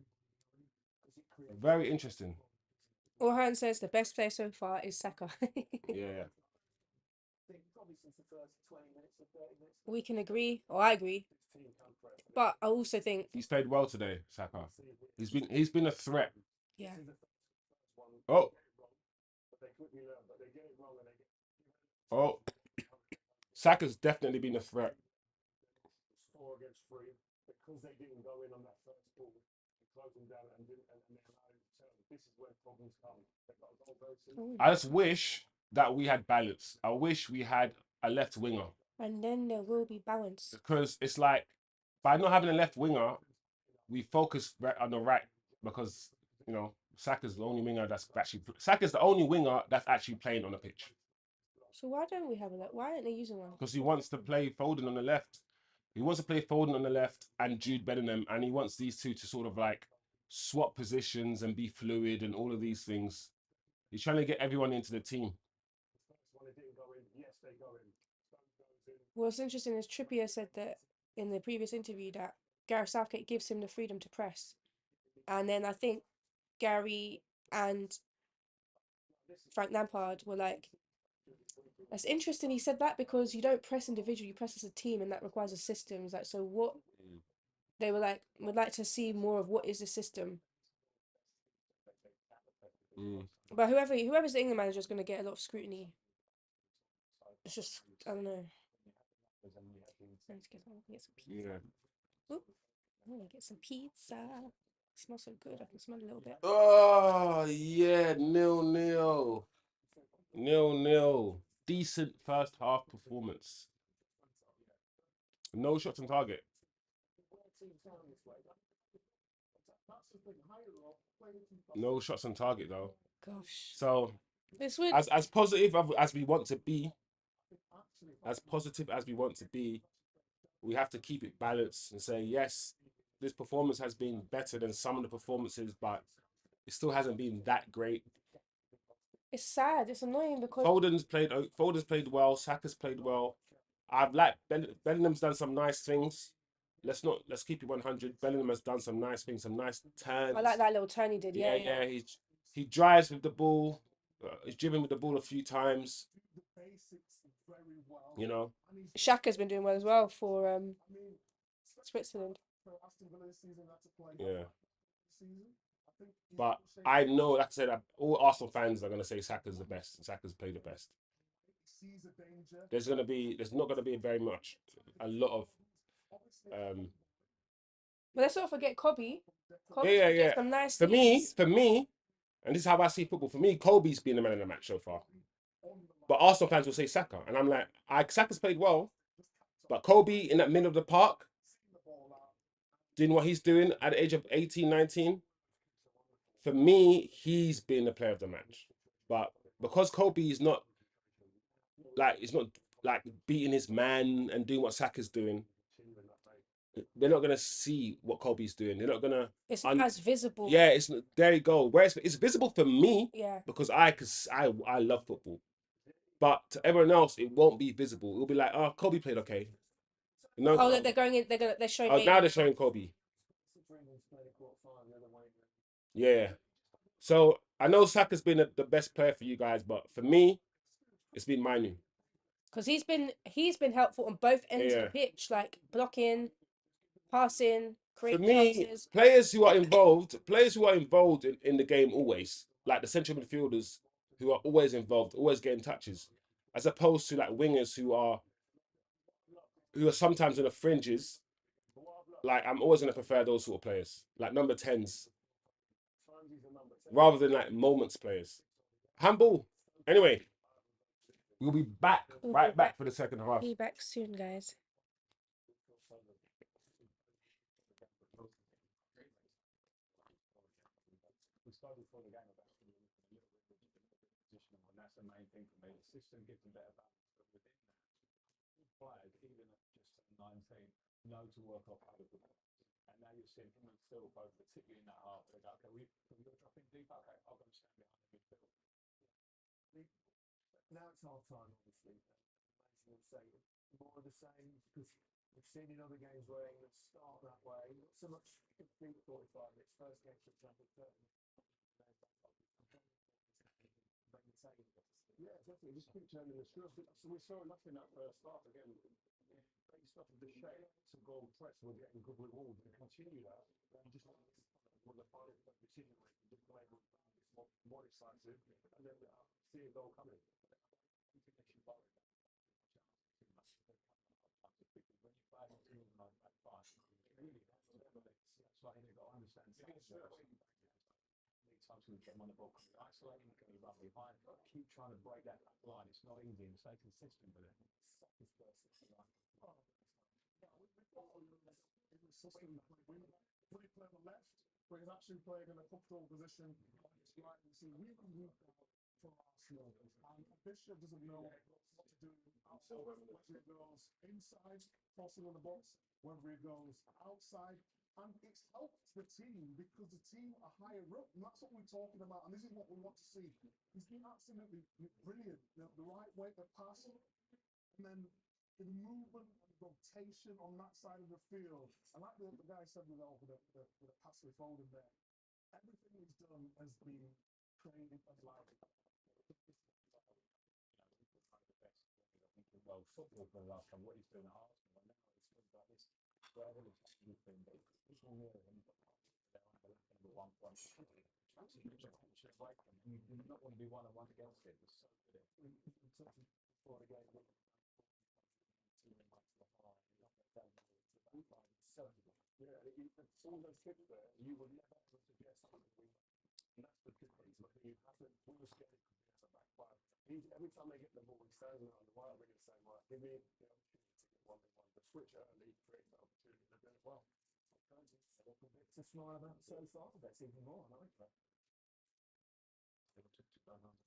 Very interesting. Orhan says the best player so far is Saka. Yeah. We can agree, or I agree. But I also think He's played well today, Saka. He's been a threat. yeah. Oh. Oh. Saka's definitely been a threat. I just wish that we had balance. I wish we had a left winger. And then there will be balance. Because it's like, by not having a left winger, we focus on the right because, you know, Saka's the only winger that's actually playing on the pitch. So why don't we have a why aren't they using one? Because he wants to play Foden on the left. He wants to play Foden on the left and Jude Bellingham, and he wants these two to sort of like swap positions and be fluid and all of these things. He's trying to get everyone into the team. What's interesting is Trippier said that in the previous interview that Gareth Southgate gives him the freedom to press. And then I think Gary and Frank Lampard were like, that's interesting he said that because you don't press individually, you press as a team, and that requires a system. It's like, so what? They were like, would like to see more of what is the system. But whoever's the England manager is going to get a lot of scrutiny. It's just, I don't know. Let's get some pizza. Yeah. Oop, I'm gonna get some pizza. It smells so good. I can smell it a little bit. Oh yeah, 0-0. 0-0. Decent first half performance. No shots on target. No shots on target though. Gosh. So This would as positive as we want to be, we have to keep it balanced and say yes, this performance has been better than some of the performances, but it still hasn't been that great. it's sad. It's annoying because Foden's played well. Saka's played well. I've liked Bellingham's done some nice things. Let's keep it 100. Bellingham has done some nice things, some nice turns. I like that little turn he did. Yeah. He drives with the ball. He's driven with the ball a few times. You know. Shaka's been doing well as well for Switzerland. Yeah. But I know, like I said, all Arsenal fans are going to say Saka's the best. Saka's played the best. There's not going to be a lot of. But let's not forget Kobe. Yeah. Some nice For me, and this is how I see football. For me, Kobe's been the man of the match so far. But Arsenal fans will say Saka, and I'm like, Saka's played well, but Kobe in that middle of the park, doing what he's doing at the age of 18, 19. For me, he's been the player of the match. But because Kobe is not like beating his man and doing what Saka's doing, they're not gonna see what Kobe's doing. They're not gonna. It's not as visible. Yeah, there you go. Whereas it's visible for me, yeah, because I love football, but to everyone else it won't be visible. It'll be like, oh, Kobe played okay. No, oh, they're going in. They're showing. Oh, now they're showing Kobe. Yeah. So I know Saka's been the best player for you guys, but for me, it's been Manu. Because he's been helpful on both ends of the pitch, like blocking, passing, creating chances. Players who are involved in the game always, like the central midfielders who are always involved, always getting touches, as opposed to like wingers who are sometimes on the fringes. Like I'm always gonna prefer those sort of players, like number 10s, rather than like moments players. Handball. Anyway, we'll be back back for the second half. Be back soon, guys. We started before the game about position, and that's the main thing for me. The system gives them better balance, but within that, players, even at just 19, know to work off other And now you're seeing him and Phil both, particularly in that half. They go, okay, we're dropping deep. Okay, I'll go and stand behind the midfield. Now it's half time, obviously. Amazing to say more of the same because we've seen in other games where England start that way. Not so much complete 45 minutes. First game, for example, 30 minutes. Yeah, definitely. Just keep turning the screw. So we saw enough in that first half again. Based off of the shape to goal press, we're getting good rewards and continue that. And just with the final decision making, just play more decisive, and then see a goal coming. I think they should worry about too much. Because when you play a team like that, really, that's why they've got to understand. Times we get them on the ball, isolating, can you run behind? Keep trying to break that back line. It's not easy and stay consistent with it. Second person, like, It was system when we play on the left, but he's actually playing in a comfortable position on his right. You see, we can move out for Arsenal, and Bishop doesn't know what to do outside. Whether it goes inside, crossing on the box, whether it goes outside. And it's helped the team because the team are higher up, and that's what we're talking about. And this is what we want to see. He's been absolutely brilliant. The right way to pass, and then the movement and rotation on that side of the field. I like the guy said with the pass with Foden there. Everything he's done has been trained and like. Well, football for the last time, what he's doing at Arsenal, and now it's things like this, wherever the technical thing, but people near him, they're overlapping with 1 point. Actually, you just push it away from him. You do not want to be one-on-one against it. It's so good. we talked before the game. Yeah, it's all those kids there. You would never ever suggest something. And that's the difference. I think you have to. We were scared it could be at the back five. Every time they get the ball, he stands on the wire, really saying, "Right, give me the opportunity to get 1v1, but switch early, create the opportunity." They're doing it well. To smile about so far, that's even more. I like that. They were to go on the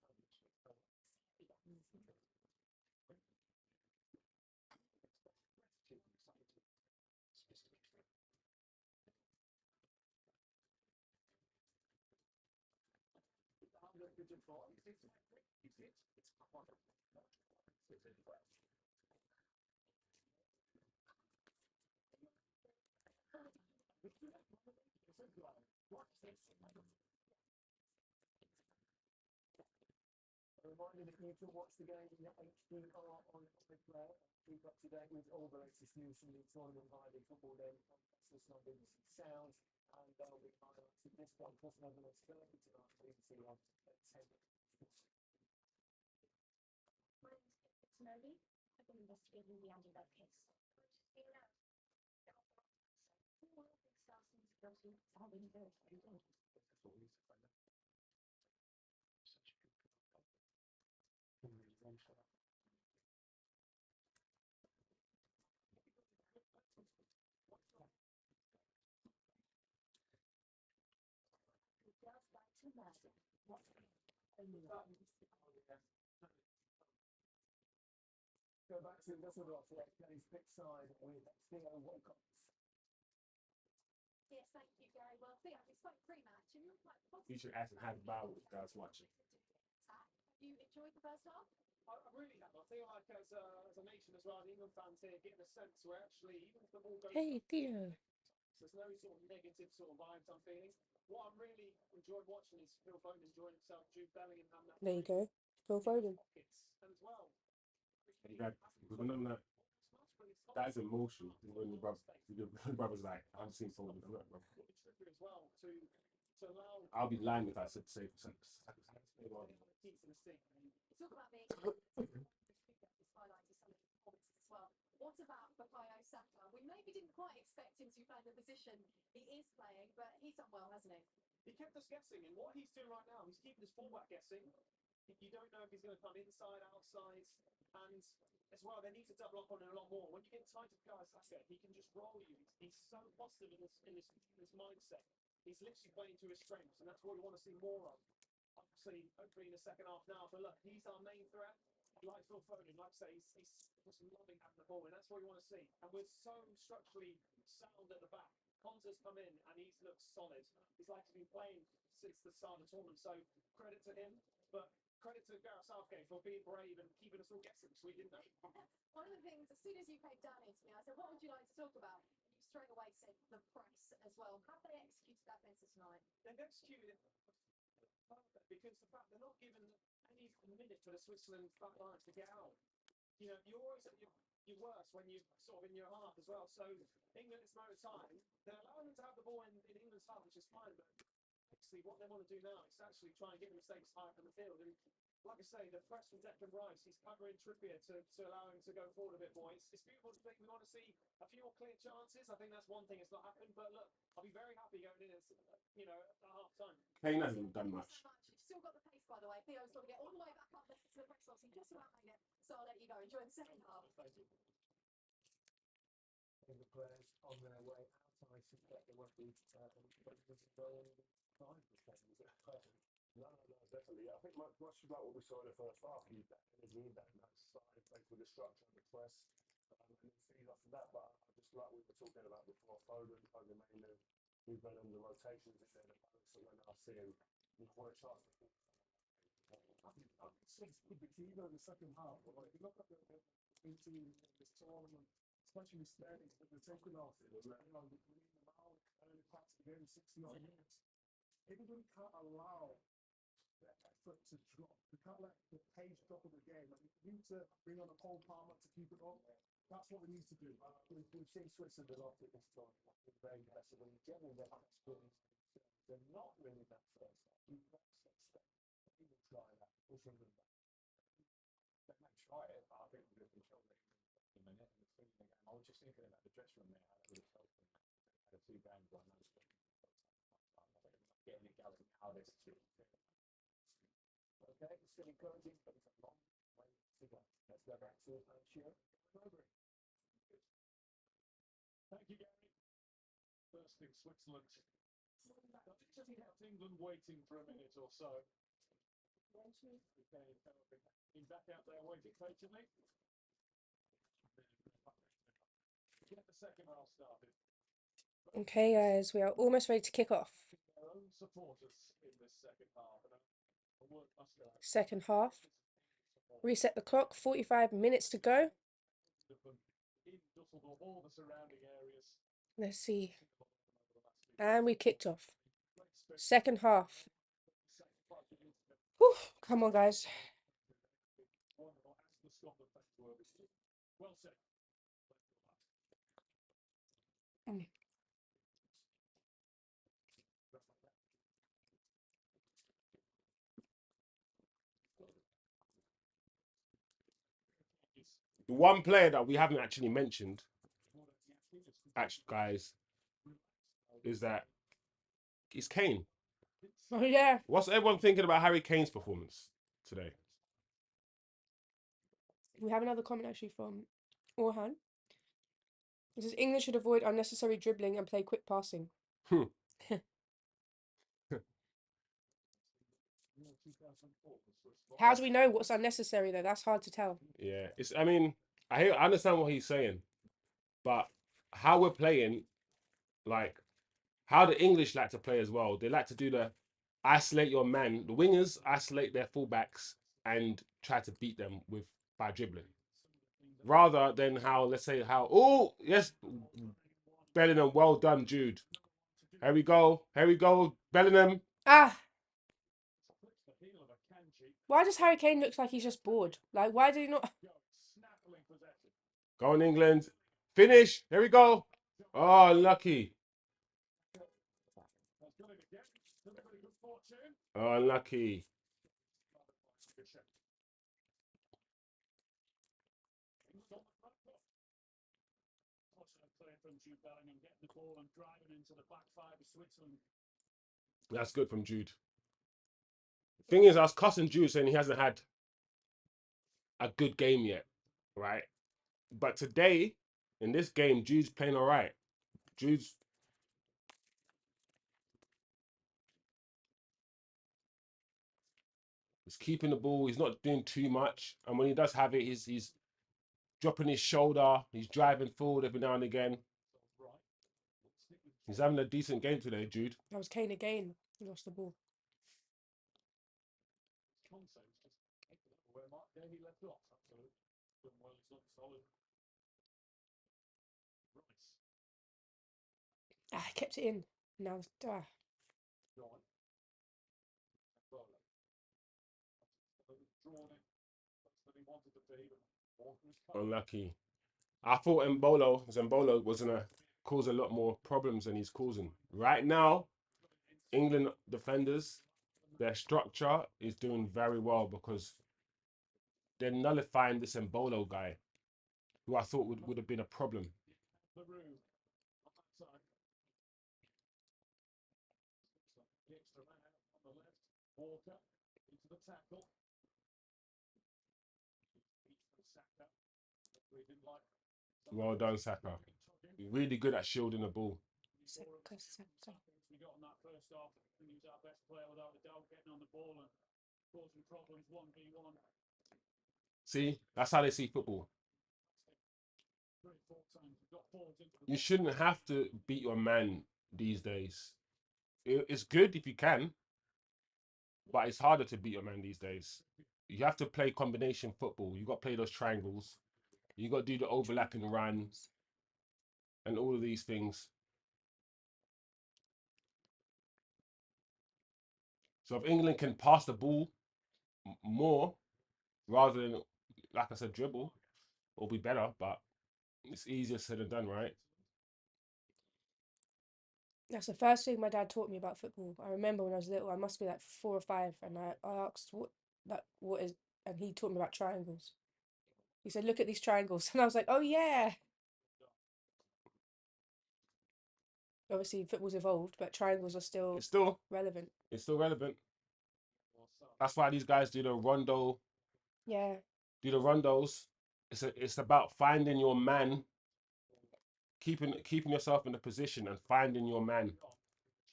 it's quite A reminder that you can watch the game in the HDR on Replay. Keep up to date with all the latest news from the tournament via the Football Day podcast, listen on BBC Sounds, and there'll be highlights of this one, plus another one's filmed tonight, BBC on at 10. My name is Snowdy. I've been investigating the antidote case. One of the assassins guilty of having very dangerous. such a good Who does back to murder. What? Go back to Düsseldorf, Kenny's pitch side with Theo Walcott. Yes, thank you, Gary. Well, Theo, we spoke pre-match and you're quite You positive. should ask him how about with guys watching. Have you enjoyed the first half? I really have. I feel like as a nation as well, the England fans here getting a sense where actually even if the ball goes. Hey, Theo. There's no sort of negative sort of vibes I'm feeling. What I'm really enjoying watching is Phil Foden enjoying himself, Jude Bellingham having that. There you go. Phil Foden. Pockets and as well. That is emotion. When your brother's like, I'm seeing Foden. I'm not, bro. As well to allow. I'll be lying if I said safe. You talk about being this highlighted some of the performances as well. What about Bukayo Saka? We maybe didn't quite expect him to play the position he is playing, but he's done well, hasn't he? He kept us guessing, and what he's doing right now, he's keeping his fullback guessing. You don't know if he's going to come inside, outside, and as well, they need to double up on it a lot more. When you get tight to Bukayo Saka, he can just roll you. He's so positive in this mindset. He's literally playing to his strengths, and that's what we want to see more of. Obviously, hopefully in the second half now, but look, he's our main threat. Like Phil Foden, like I say, he's just loving having the ball, and that's what we want to see. And we're so structurally sound at the back. Conte's come in and he's looked solid. He's like he's been playing since the start of the tournament, so credit to him. But credit to Gareth Southgate for being brave and keeping us all guessing because we didn't know. One of the things, as soon as you came down into me, I said, what would you like to talk about? You straight away said the press as well. Have they executed that better tonight? They've executed it perfect because the fact they're not given any minute for the Switzerland back line to get out. You know, you're always at your worst when you're sort of in your half as well. So England, at this moment of time, they're allowing them to have the ball in England's half, which is fine. But actually, what they want to do now is actually try and get the mistakes higher from the field. And like I say, the press from Declan Rice, he's covering Trippier to allow him to go forward a bit more. It's beautiful to think we want to see a few more clear chances. I think that's one thing that's not happened. But look, I'll be very happy going in, you know, at half time. Kane hasn't done Thank you much. so much. You've still got the pace, by the way. Theo's got to get all the way back up there to the press box. He just about made it. So I'll let you go. Enjoy the second half. Thank you. And the players on their way out, I suspect there won't be time for things. No, definitely. I think much like what we saw in the first half, you need that energy, that starting place with the structure and the press, and then feed off of that. But I just like we were talking about before, Foden Mainland, we've been in the rotations in there, the balance that we're now seeing. We've won a chance to I think six could be key though in the second half. But if you look at the team in this tournament, especially Sterling, that they're taking off, you know, we need them out early parts of the game, 60 minutes. England can't allow their effort to drop. They can't let the pace drop of the game. And we need to bring on a Cole Palmer to keep it up. That's what we need to do. We've seen Switzerland a lot at this tournament. They're very aggressive and generally they're they're not really that first half. You not expect they will try that, pushing them back. They may try it, but I think we're going to control it in a minute. I was just thinking about the dressing room there, how that would have felt when they had a 2 games on those. Getting it going, how this is. Okay, it's still encouraging, but it's a long way to go. Let's go back to Shearer. Thank you, Gary. First thing, Switzerland. Just kept England waiting for a minute or so. He's back out there waiting patiently. Get the second half started. Okay, guys, we are almost ready to kick off. Their own supporters in this second half. And work must go. Second half. Reset the clock. 45 minutes to go. In Dusseldorf, all the surrounding areas. Let's see. And we kicked off. Second half. Whew, come on, guys. Well said. The one player that we haven't actually mentioned, guys, is Kane. Oh, yeah. What's everyone thinking about Harry Kane's performance today? We have another comment actually from Orhan. It says England should avoid unnecessary dribbling and play quick passing. How do we know what's unnecessary though? That's hard to tell. Yeah, I mean, I understand what he's saying, but how we're playing, like how the English like to play as well. They like to do the isolate your man. The wingers isolate their fullbacks and try to beat them by dribbling, rather than oh yes, Bellingham, well done, Jude. Here we go, Bellingham. Ah. Why does Harry Kane look like he's just bored? Like, why do you not? Go on, England. Finish. Here we go. Oh, lucky. Oh, lucky. That's good from Jude. Thing is, I was cussing Jude saying he hasn't had a good game yet, right? But today, in this game, Jude's playing all right. He's keeping the ball. He's not doing too much. And when he does have it, he's dropping his shoulder. He's driving forward every now and again. He's having a decent game today, Jude. That was Kane again. He lost the ball. Concept just where Mark Gahey left off. Absolutely. Done well, he's looked solid. Rice. I kept it in. Now, Gone. Embolo. Drawn in. That's what he wanted to be, but Walker was cut. Unlucky. I thought Zembolo was gonna cause a lot more problems than he's causing. Right now, England defenders, their structure is doing very well because they're nullifying this Embolo guy, who I thought would have been a problem. The room on that side. The extra man out on the left. Walker into the tackle. Saka. We didn't like. Well done, Saka. Really good at shielding the ball. Saka. We got on that first half. He was our best player without a doubt, getting on the ball and causing problems 1v1. See, that's how they see football. 3 or 4 times. We got forwards into the You shouldn't have to beat your man these days. It's good if you can, but it's harder to beat your man these days. You have to play combination football. You got to play those triangles. You got to do the overlapping runs and all of these things. So if England can pass the ball more rather than, like I said, dribble, it'll be better. But it's easier said than done, right? That's the first thing my dad taught me about football. I remember when I was little, I must be like 4 or 5, and I asked what is, and he taught me about triangles. He said, "Look at these triangles," and I was like, "Oh yeah." Obviously, football's evolved, but triangles are still relevant. It's still relevant. That's why these guys do the rondo. Yeah. Do the rondos. It's about finding your man, keeping yourself in the position and finding your man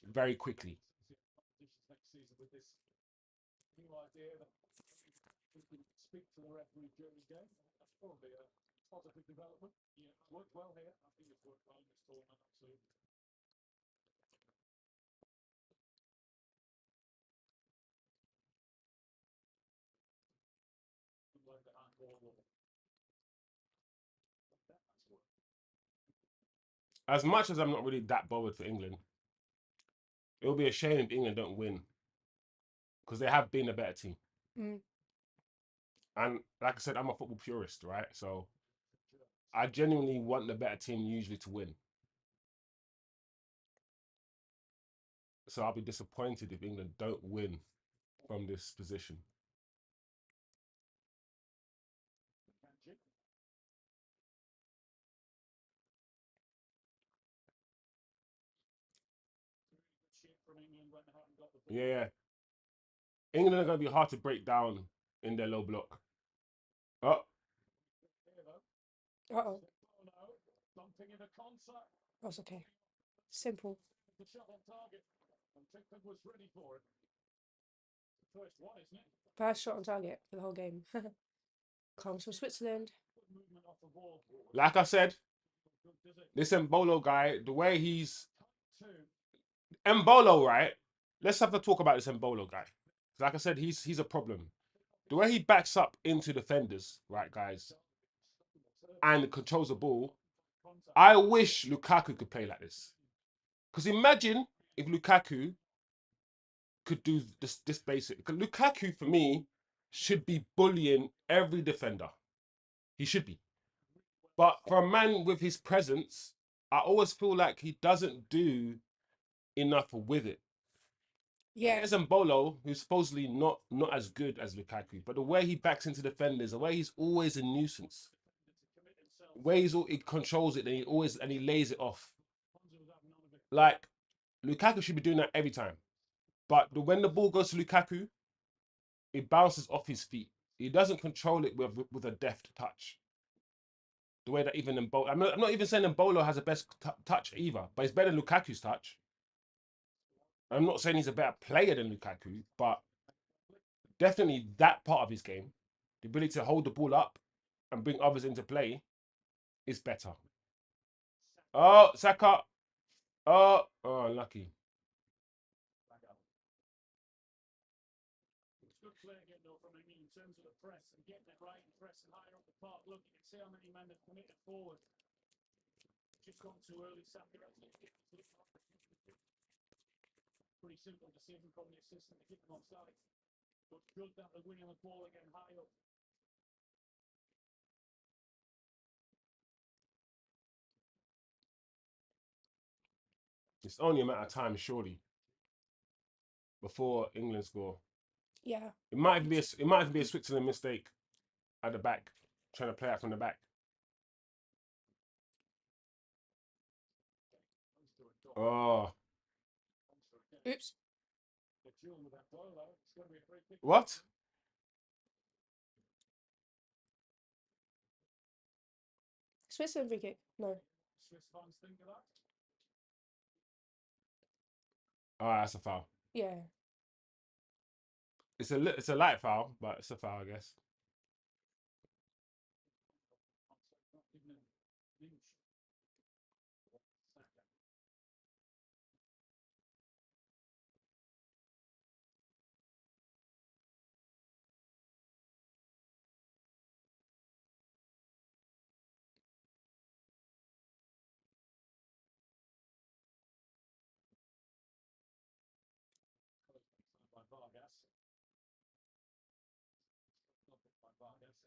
very quickly. next season with this new idea that we can speak to the referee during the game. That's probably a positive development. Yeah, it worked well here. I think it's worked well in this tournament, absolutely. Like the handball or that's worked. As much as I'm not really that bothered for England, it will be a shame if England don't win because they have been a better team. Mm. And like I said, I'm a football purist, right? So I genuinely want the better team usually to win. So I'll be disappointed if England don't win from this position. Yeah. England are going to be hard to break down in their low block. Oh. Uh-oh. That's okay. Simple. The shot on target. And Pickford was ready for it. First one, isn't it? First shot on target for the whole game. Comes from Switzerland. Like I said, this Embolo guy, the way he's... Embolo, right? Let's have a talk about this Embolo guy. Like I said, he's a problem. The way he backs up into defenders, right, guys, and controls the ball, I wish Lukaku could play like this. Because imagine if Lukaku could do this basic. Lukaku, for me, should be bullying every defender. He should be. But for a man with his presence, I always feel like he doesn't do enough with it. Yeah. There's Embolo, who's supposedly not as good as Lukaku, but the way he backs into defenders, the way he's always a nuisance. The way he controls it, and he lays it off. Like, Lukaku should be doing that every time. But when the ball goes to Lukaku, it bounces off his feet. He doesn't control it with a deft touch. The way that even Embolo... I'm not even saying Embolo has the best touch either, but it's better than Lukaku's touch. I'm not saying he's a better player than Lukaku, but definitely that part of his game, the ability to hold the ball up and bring others into play, is better. Oh, Saka. Oh, lucky. It's good play again, though, from him in terms of the press and getting it right and pressing higher up the park. Look, you can see how many men have committed forward. Just gone too early, Southgate. Pretty simple decision from the assistant to keep them offside. But good that they're winning the ball again high up. It's only a matter of time, surely, before England score. Yeah. It might even be a Switzerland mistake at the back, trying to play out from the back. Oh. Oops. What? Switzerland free kick? No. Swiss fans think of that. Oh, that's a foul. Yeah. It's a light foul, but it's a foul, I guess.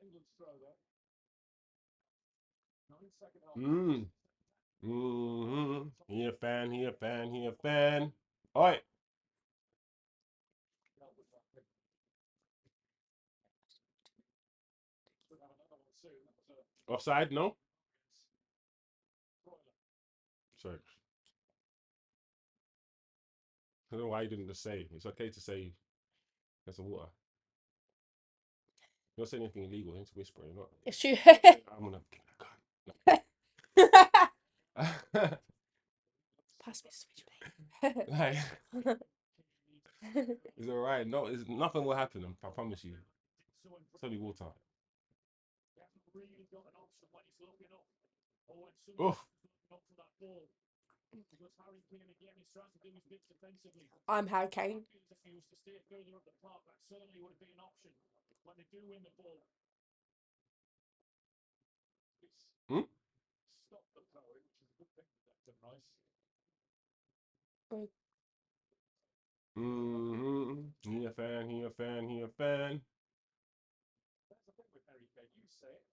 England's throw though. He a fan, he a fan, he a fan. Oi. Offside, no? Sorry. I don't know why you didn't just say. It's okay to say there's some water. You're not saying anything illegal, you need to whisper. You're not. It's true. I'm gonna. Pass me switchblade. Like, it's alright. No, nothing will happen. I promise you. It's only water. Really got an option when he's looking up, or when Oof. someone's looking up for that ball. Because Harry Kane again is trying to do his bits defensively. I'm Harry Kane. If he was to stay further up the park, that certainly would be an option when they do win the ball. Stop the throwing, which is a good thing for Declan Rice. He a fan, he a fan, he a fan. That's the thing with Harry Kane. You say it.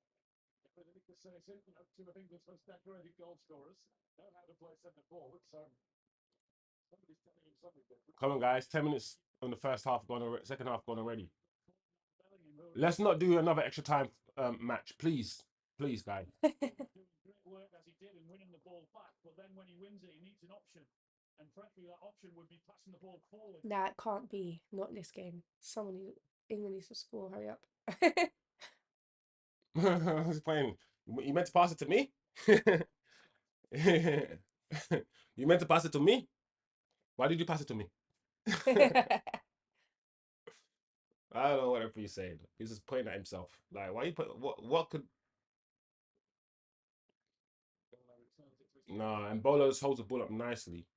Everything to say is, you know, two of England's most decorated goal scorers know how to play centre forward, so somebody's telling him something different. Come on, guys. 10 minutes on the first half gone already. Second half gone already. Let's not do another extra time match, please. Please, guys. Doing great work as he did in winning the ball back, but then when he wins it, he needs an option. And frankly, that option would be passing the ball forward. Nah, it can't be. Not this game. England needs to score. Hurry up. Who's playing? You meant to pass it to me? You meant to pass it to me? Why did you pass it to me? I don't know what he's saying. He's just pointing at himself. Like, why you put what could? Nah, and Bolos holds the ball up nicely.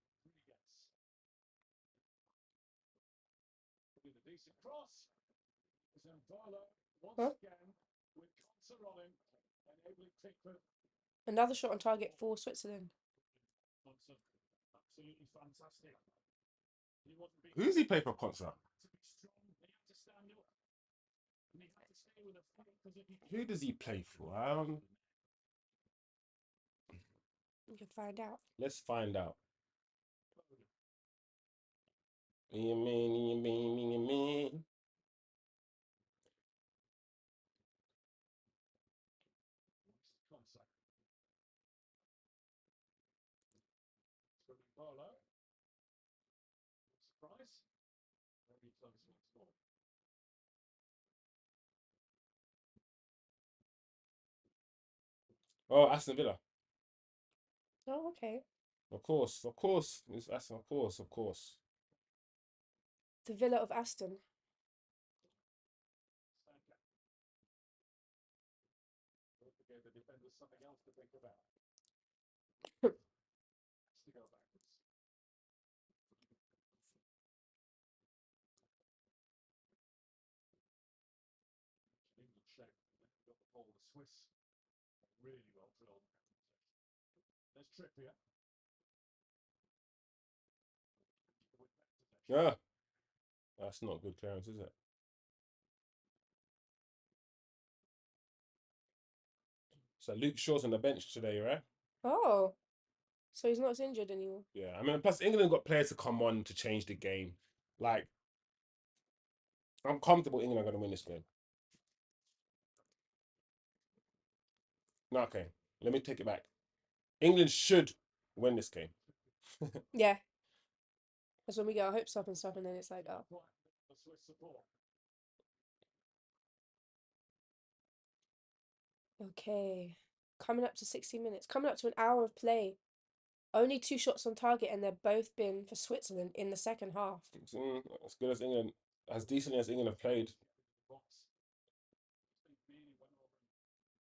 Huh? Another shot on target for Switzerland. Absolutely fantastic. Who does he play for concert? Who does he play for? You can find out. Let's find out. Surprise. Very close to score. Oh, Aston Villa. Oh, okay. Of course. It's Aston. Of course. The Villa of Aston. Don't forget the defender's something else to think about. To go backwards. Oh, the Swiss really well drilled. There's Trippier. Yeah. That's not good clearance, is it? So Luke Shaw's on the bench today, right? Oh, so he's not as injured anymore. Yeah. I mean, plus England got players to come on to change the game. Like, I'm comfortable England are going to win this game. No, okay. Let me take it back. England should win this game. Yeah. That's when we get our hopes up and stuff, and then it's like, oh. The Swiss support. Okay. Coming up to 60 minutes. Coming up to an hour of play. Only 2 shots on target, and they've both been for Switzerland in the second half. It's, as good as England, as decently as England have played. Box. They really went over and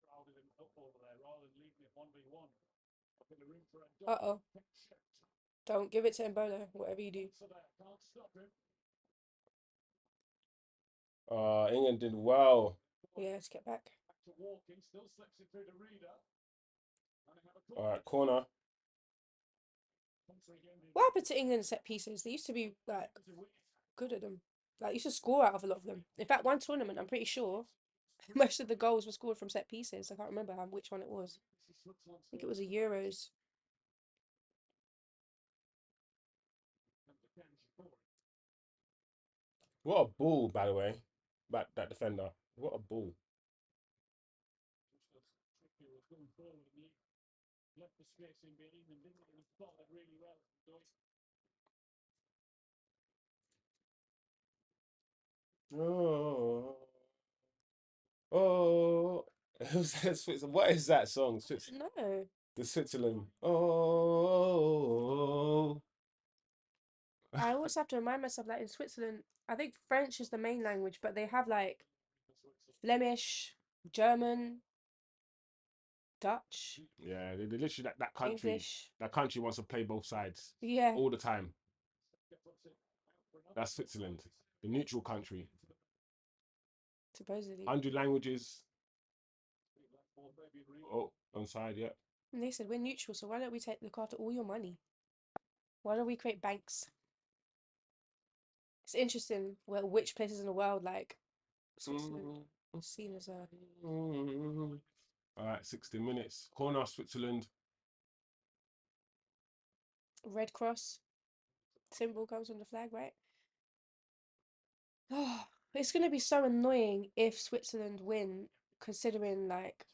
crowded him up over there rather than leaving it 1v1. Up in the room for a dog. Uh-oh. Don't give it to Embolo, whatever you do. So there, can't stop him. England did well. Yeah, let's get back. Back to walking, still slips it through the reader. And they have a All right, corner. What happened to England set pieces? They used to be, like, good at them. Like, used to score out of a lot of them. In fact, one tournament, I'm pretty sure, most of the goals were scored from set pieces. I can't remember which one it was. I think it was a Euros. What a ball, by the way. That defender. What a ball. Left the space in behind and didn't spot it really well. Oh, oh. What is that song? No. The Switzerland. Oh. I always have to remind myself that in Switzerland, I think French is the main language, but they have, like, Flemish, German, Dutch, Yeah, they literally that country. English. That country wants to play both sides Yeah. all the time. That's Switzerland, the neutral country. Supposedly. 100 languages. Oh, on side, yeah. And they said, we're neutral, so why don't we look after all your money? Why don't we create banks? It's interesting which places in the world, like, Switzerland is seen as a... All right, 60 minutes. Corner, Switzerland. Red Cross symbol comes from the flag, right? Oh, it's going to be so annoying if Switzerland win, considering, like,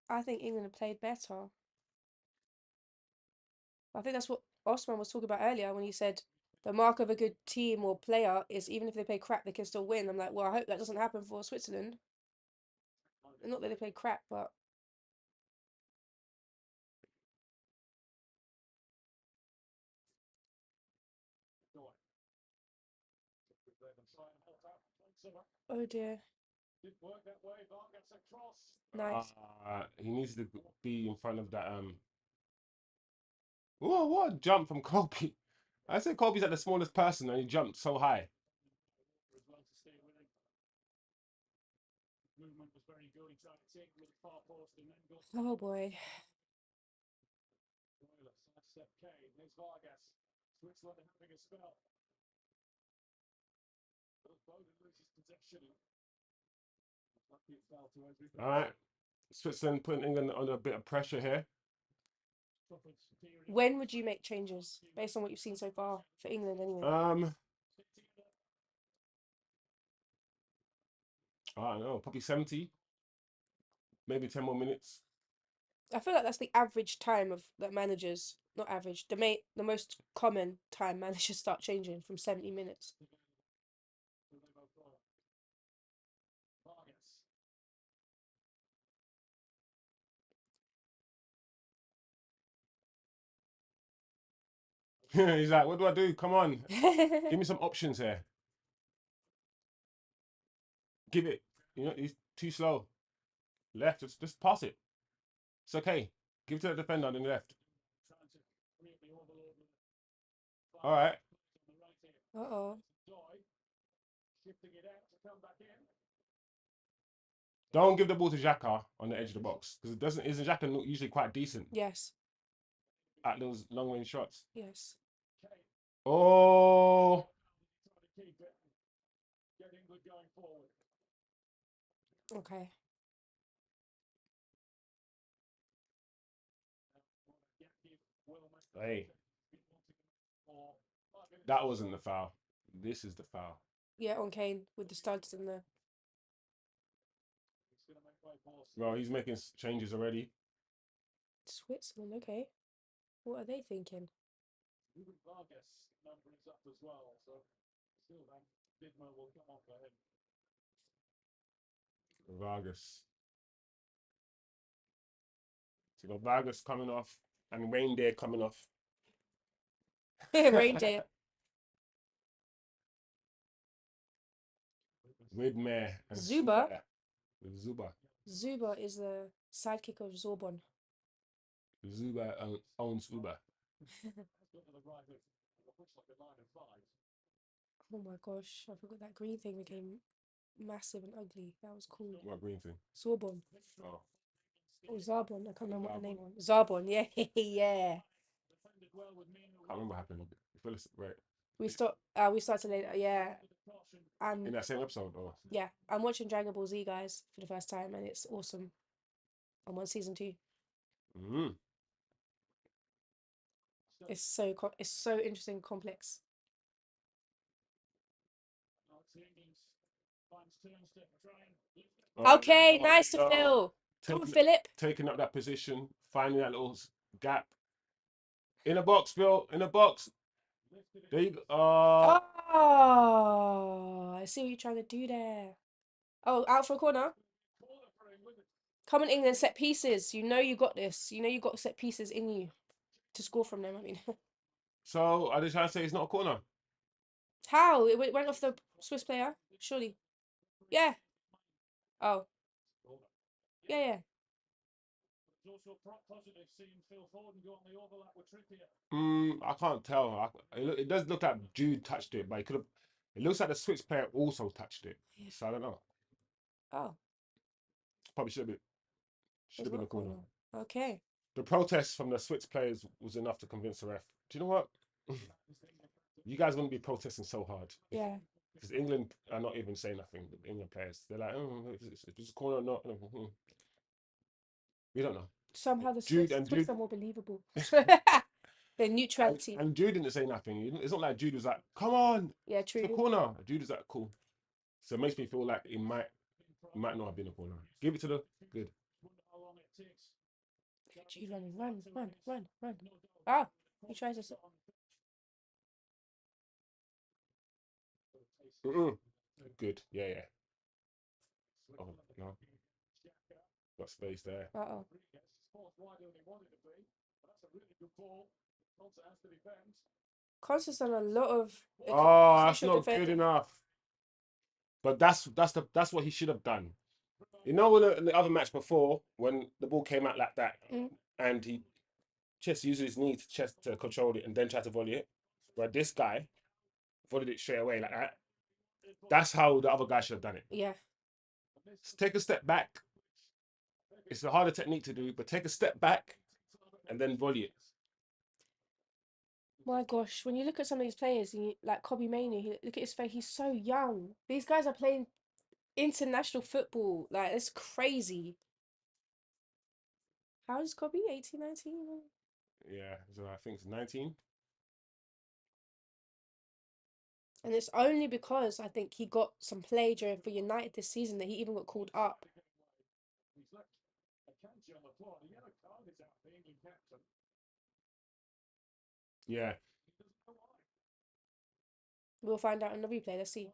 I think England have played better. I think that's what Osman was talking about earlier when he said the mark of a good team or player is even if they play crap, they can still win. I'm like, well, I hope that doesn't happen for Switzerland. Not that they play crap, but... Oh dear. Nice. He needs to be in front of that. Whoa, what a jump from Kobe. I said Kobe's like the smallest person and he jumped so high. Oh boy. All right. Switzerland putting England under a bit of pressure here. When would you make changes based on what you've seen so far for England anyway? I don't know, probably 70, maybe 10 more minutes. I feel like that's the average time of that managers, not average, the most common time managers start changing from 70 minutes. He's like, what do I do? Come on. Give me some options here. Give it. You know, he's too slow. Left, just pass it. It's okay. Give it to the defender on the left. All right. Uh-oh. Don't give the ball to Xhaka on the edge of the box because it doesn't. Isn't Xhaka usually quite decent Yes. at those long range shots? Yes. Oh, Trying to keep it. Get England going forward. Okay. hey, that wasn't the foul. This is the foul. Yeah, on Kane with the studs in there. Well, he's making changes already. Switzerland, okay. What are they thinking? Vargas number is up as well, so still that Bidmer will come off for him. Vargas. So you got Vargas coming off and Wayne there coming off. Reindeer. Widmer and Zuba? Zuba. Zuba is the sidekick of Zorbon. Zuba owns Uber. Oh my gosh, I forgot that green thing became massive and ugly. That was cool. What green thing? Zorbon. Oh. Or Zarbon, I can't remember what the name was. Zarbon, yeah, yeah. I can't remember what happened. Right. We started later, yeah. In that same episode, oh. Yeah, I'm watching Dragon Ball Z, guys, for the first time, and it's awesome. I'm on season 2. Mm. It's so interesting, complex. Okay, nice to Phil. Come on, Philip. Taking up that position, finding that little gap. In a box, Phil. In a box. There you go. Oh, I see what you're trying to do there. Oh, out for a corner. Come on, England, set pieces. You know you got this. You know you got set pieces in you to score from them, I mean. So, are they trying to say it's not a corner? How? It went off the Swiss player? Surely. Yeah. Oh. Yeah. I can't tell. It does look like Jude touched it, but it looks like the Swiss player also touched it. So I don't know. Oh. Probably should have been a corner. Okay. The protest from the Swiss players was enough to convince the ref. Do you know what? You guys wouldn't be protesting so hard. Yeah. Because England are not even saying nothing. The England players, they're like, oh, if it's a corner or not. We don't know. Somehow the Jude Swiss are more believable. Their neutrality. And Jude didn't say nothing. It's not like Jude was like, come on. Yeah, It's true. a corner. Jude was like, cool. So it makes me feel like it might not have been a corner. Give it to the good. Jude running, run. Ah, he tries to. Good. Yeah. Oh, no. Got space there. Uh-oh. Constance done a lot of. Oh, that's not defending. good enough. But that's what he should have done. You know, in the other match before, when the ball came out like that, and he just used his knee to control it and then tried to volley it. But this guy volleyed it straight away like that. That's how the other guy should have done it. Yeah. Just take a step back. It's a harder technique to do, but take a step back and then volley it. My gosh, when you look at some of these players, like Kobe Mainoo, look at his face, he's so young. These guys are playing international football. Like, it's crazy. How old is Kobe? 18, 19? Yeah, so I think it's 19. And it's only because I think he got some play for United this season that he even got called up. Yeah. We'll find out in the replay. Let's see.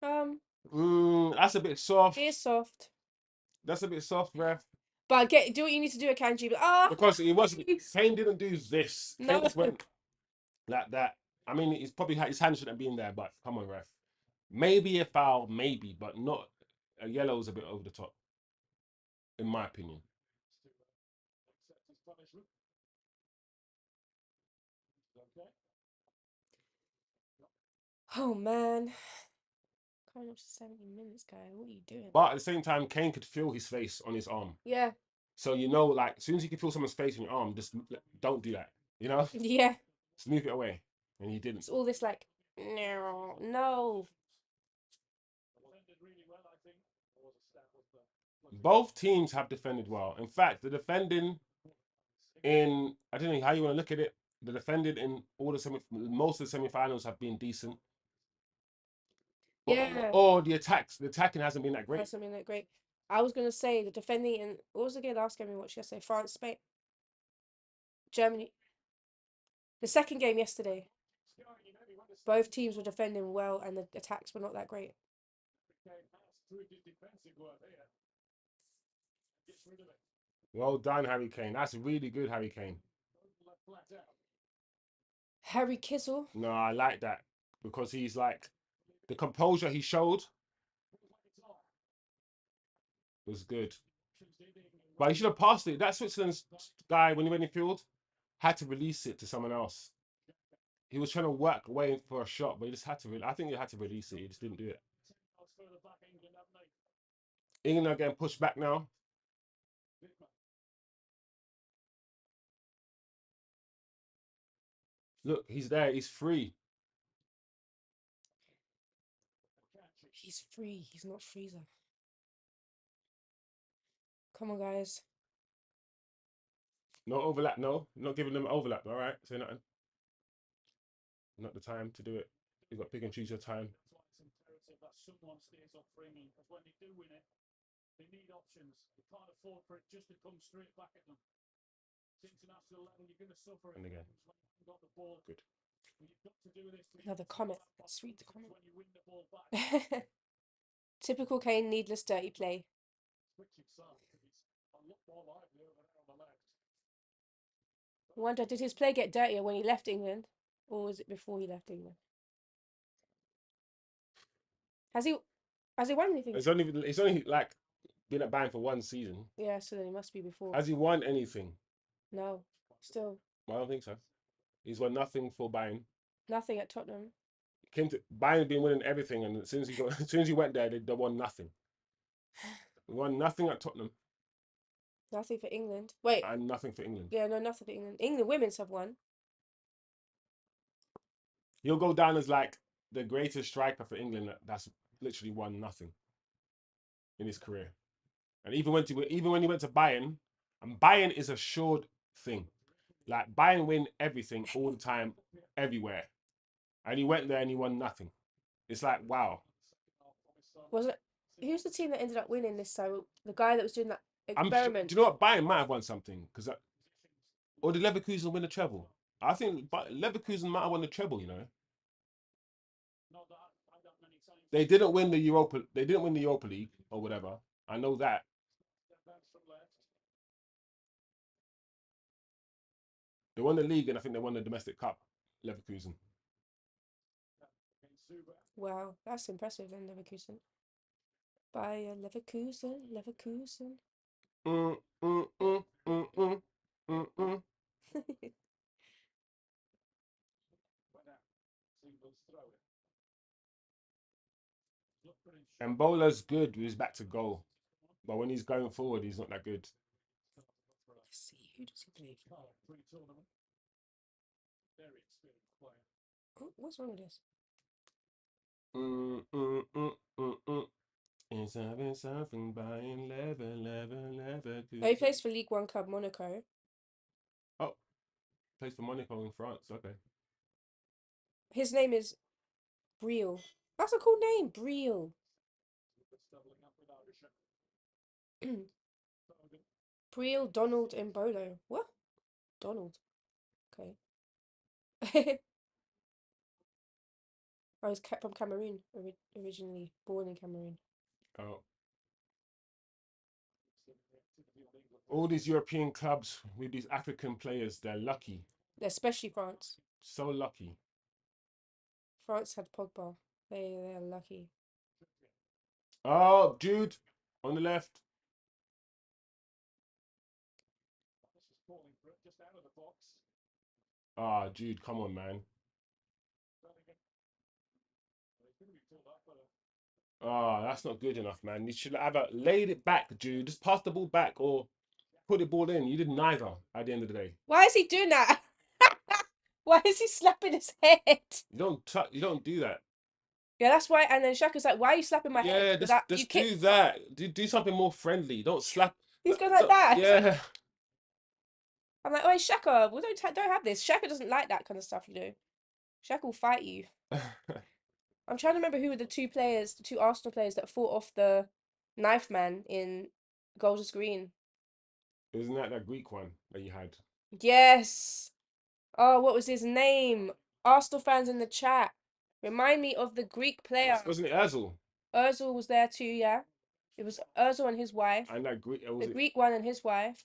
That's a bit soft. It is soft. That's a bit soft, ref. But do what you need to do, Akanji. Because it wasn't. Kane didn't do this. No. Kane just went like that. I mean, he's probably his hand shouldn't have been there, but come on, ref. Maybe a foul, maybe, but not a yellow is a bit over the top, in my opinion. Oh man. Coming up to 70 minutes, guy. What are you doing? But at the same time, Kane could feel his face on his arm. Yeah. So you know, like as soon as you can feel someone's face on your arm, just don't do that. You know, Yeah. just move it away. And he didn't. It's all this like, no. Both teams have defended well. In fact, the defending in I don't know how you want to look at it. The defending in all the most of the semi-finals have been decent. Yeah. Or the attacking hasn't been that great. That's something that great. I was gonna say the defending in what was the game last game we watched yesterday? France, Spain, Germany. The second game yesterday. Both teams were defending well and the attacks were not that great. Well done, Harry Kane. That's really good, Harry Kane. Harry Kizzle. No, I like that because he's like the composure he showed was good. But he should have passed it. That Switzerland's guy, when he went in field, had to release it to someone else. He was trying to work away for a shot, but he just had to. I think he had to release it. He just didn't do it. England are getting pushed back now. Look, he's there. He's free. He's free. He's not Freezer. Come on, guys. No overlap. No, not giving them overlap. All right, say nothing. Not the time to do it. You've got to pick and choose your time. Someone stays up for England because when they do win it, they need options. They can't afford for it just to come straight back at them. It's international level. You're going to suffer And again, when you've got the ball. good. You've got to do this. Another comment. Let's read the comment. When you win the ball back, Typical Kane, needless dirty play. switching sides. It's a lot more lively over there on the left. I wonder, did his play get dirtier when he left England, or was it before he left England? Has he won anything? It's only like been at Bayern for one season. Yeah, so then he must be before. Has he won anything? No, still I don't think so. He's won nothing for Bayern. nothing at Tottenham. Came to Bayern, been winning everything, and as soon as he went there, they won nothing. He won nothing at Tottenham. Nothing for England. Wait. And nothing for England. Yeah, no, nothing for England. England women's have won. He'll go down as like the greatest striker for England that's literally won nothing in his career. And even when he went to Bayern, and Bayern is a assured thing. Like Bayern win everything all the time, everywhere. And he went there and he won nothing. It's like, wow. Was it? Who's the team that ended up winning this time? The guy that was doing that Sure, experiment. do you know what? Bayern might have won something because, or did Leverkusen win the treble? I think Leverkusen might have won the treble. You know, they didn't win the Europa. They didn't win the Europa League or whatever. I know that. They won the league and I think they won the domestic cup. Leverkusen. Wow, that's impressive then, Leverkusen. Bayer Leverkusen. And Bowler's good when he's back to goal. But when he's going forward, he's not that good. Let's see, who does he play? Oh, what's wrong with this? It's having something buying leather. Oh, he plays for League One club Monaco. Oh, plays for Monaco in France. Okay. His name is Briel. That's a cool name, Briel. Briel, Donald, and Bolo. What? Donald. Okay. I was from Cameroon, originally born in Cameroon. Oh. All these European clubs with these African players, they're lucky. Especially France. So lucky. France had Pogba. They're lucky. Oh, Jude on the left. Ah, Jude, come on, man. Oh, that's not good enough, man. You should have laid it back, Jude. Just pass the ball back or put the ball in. You did neither at the end of the day. Why is he doing that? Why is he slapping his head? You don't do that. Yeah, that's why. And then Shaka's like, "Why are you slapping my head?" Yeah, Because you just do kicked. that. Do something more friendly. Don't slap. He's going like that. Yeah. I'm like, "Oh, Shaka, we don't have this. Shaka doesn't like that kind of stuff, you know. Shaka will fight you." I'm trying to remember who were the two Arsenal players that fought off the knife man in Golders Green. Isn't that Greek one that you had? Yes. Oh, what was his name? Arsenal fans in the chat. Remind me of the Greek player. Wasn't it Özil? Özil was there too, yeah. It was Özil and his wife. And that Greek, The Greek one and his wife.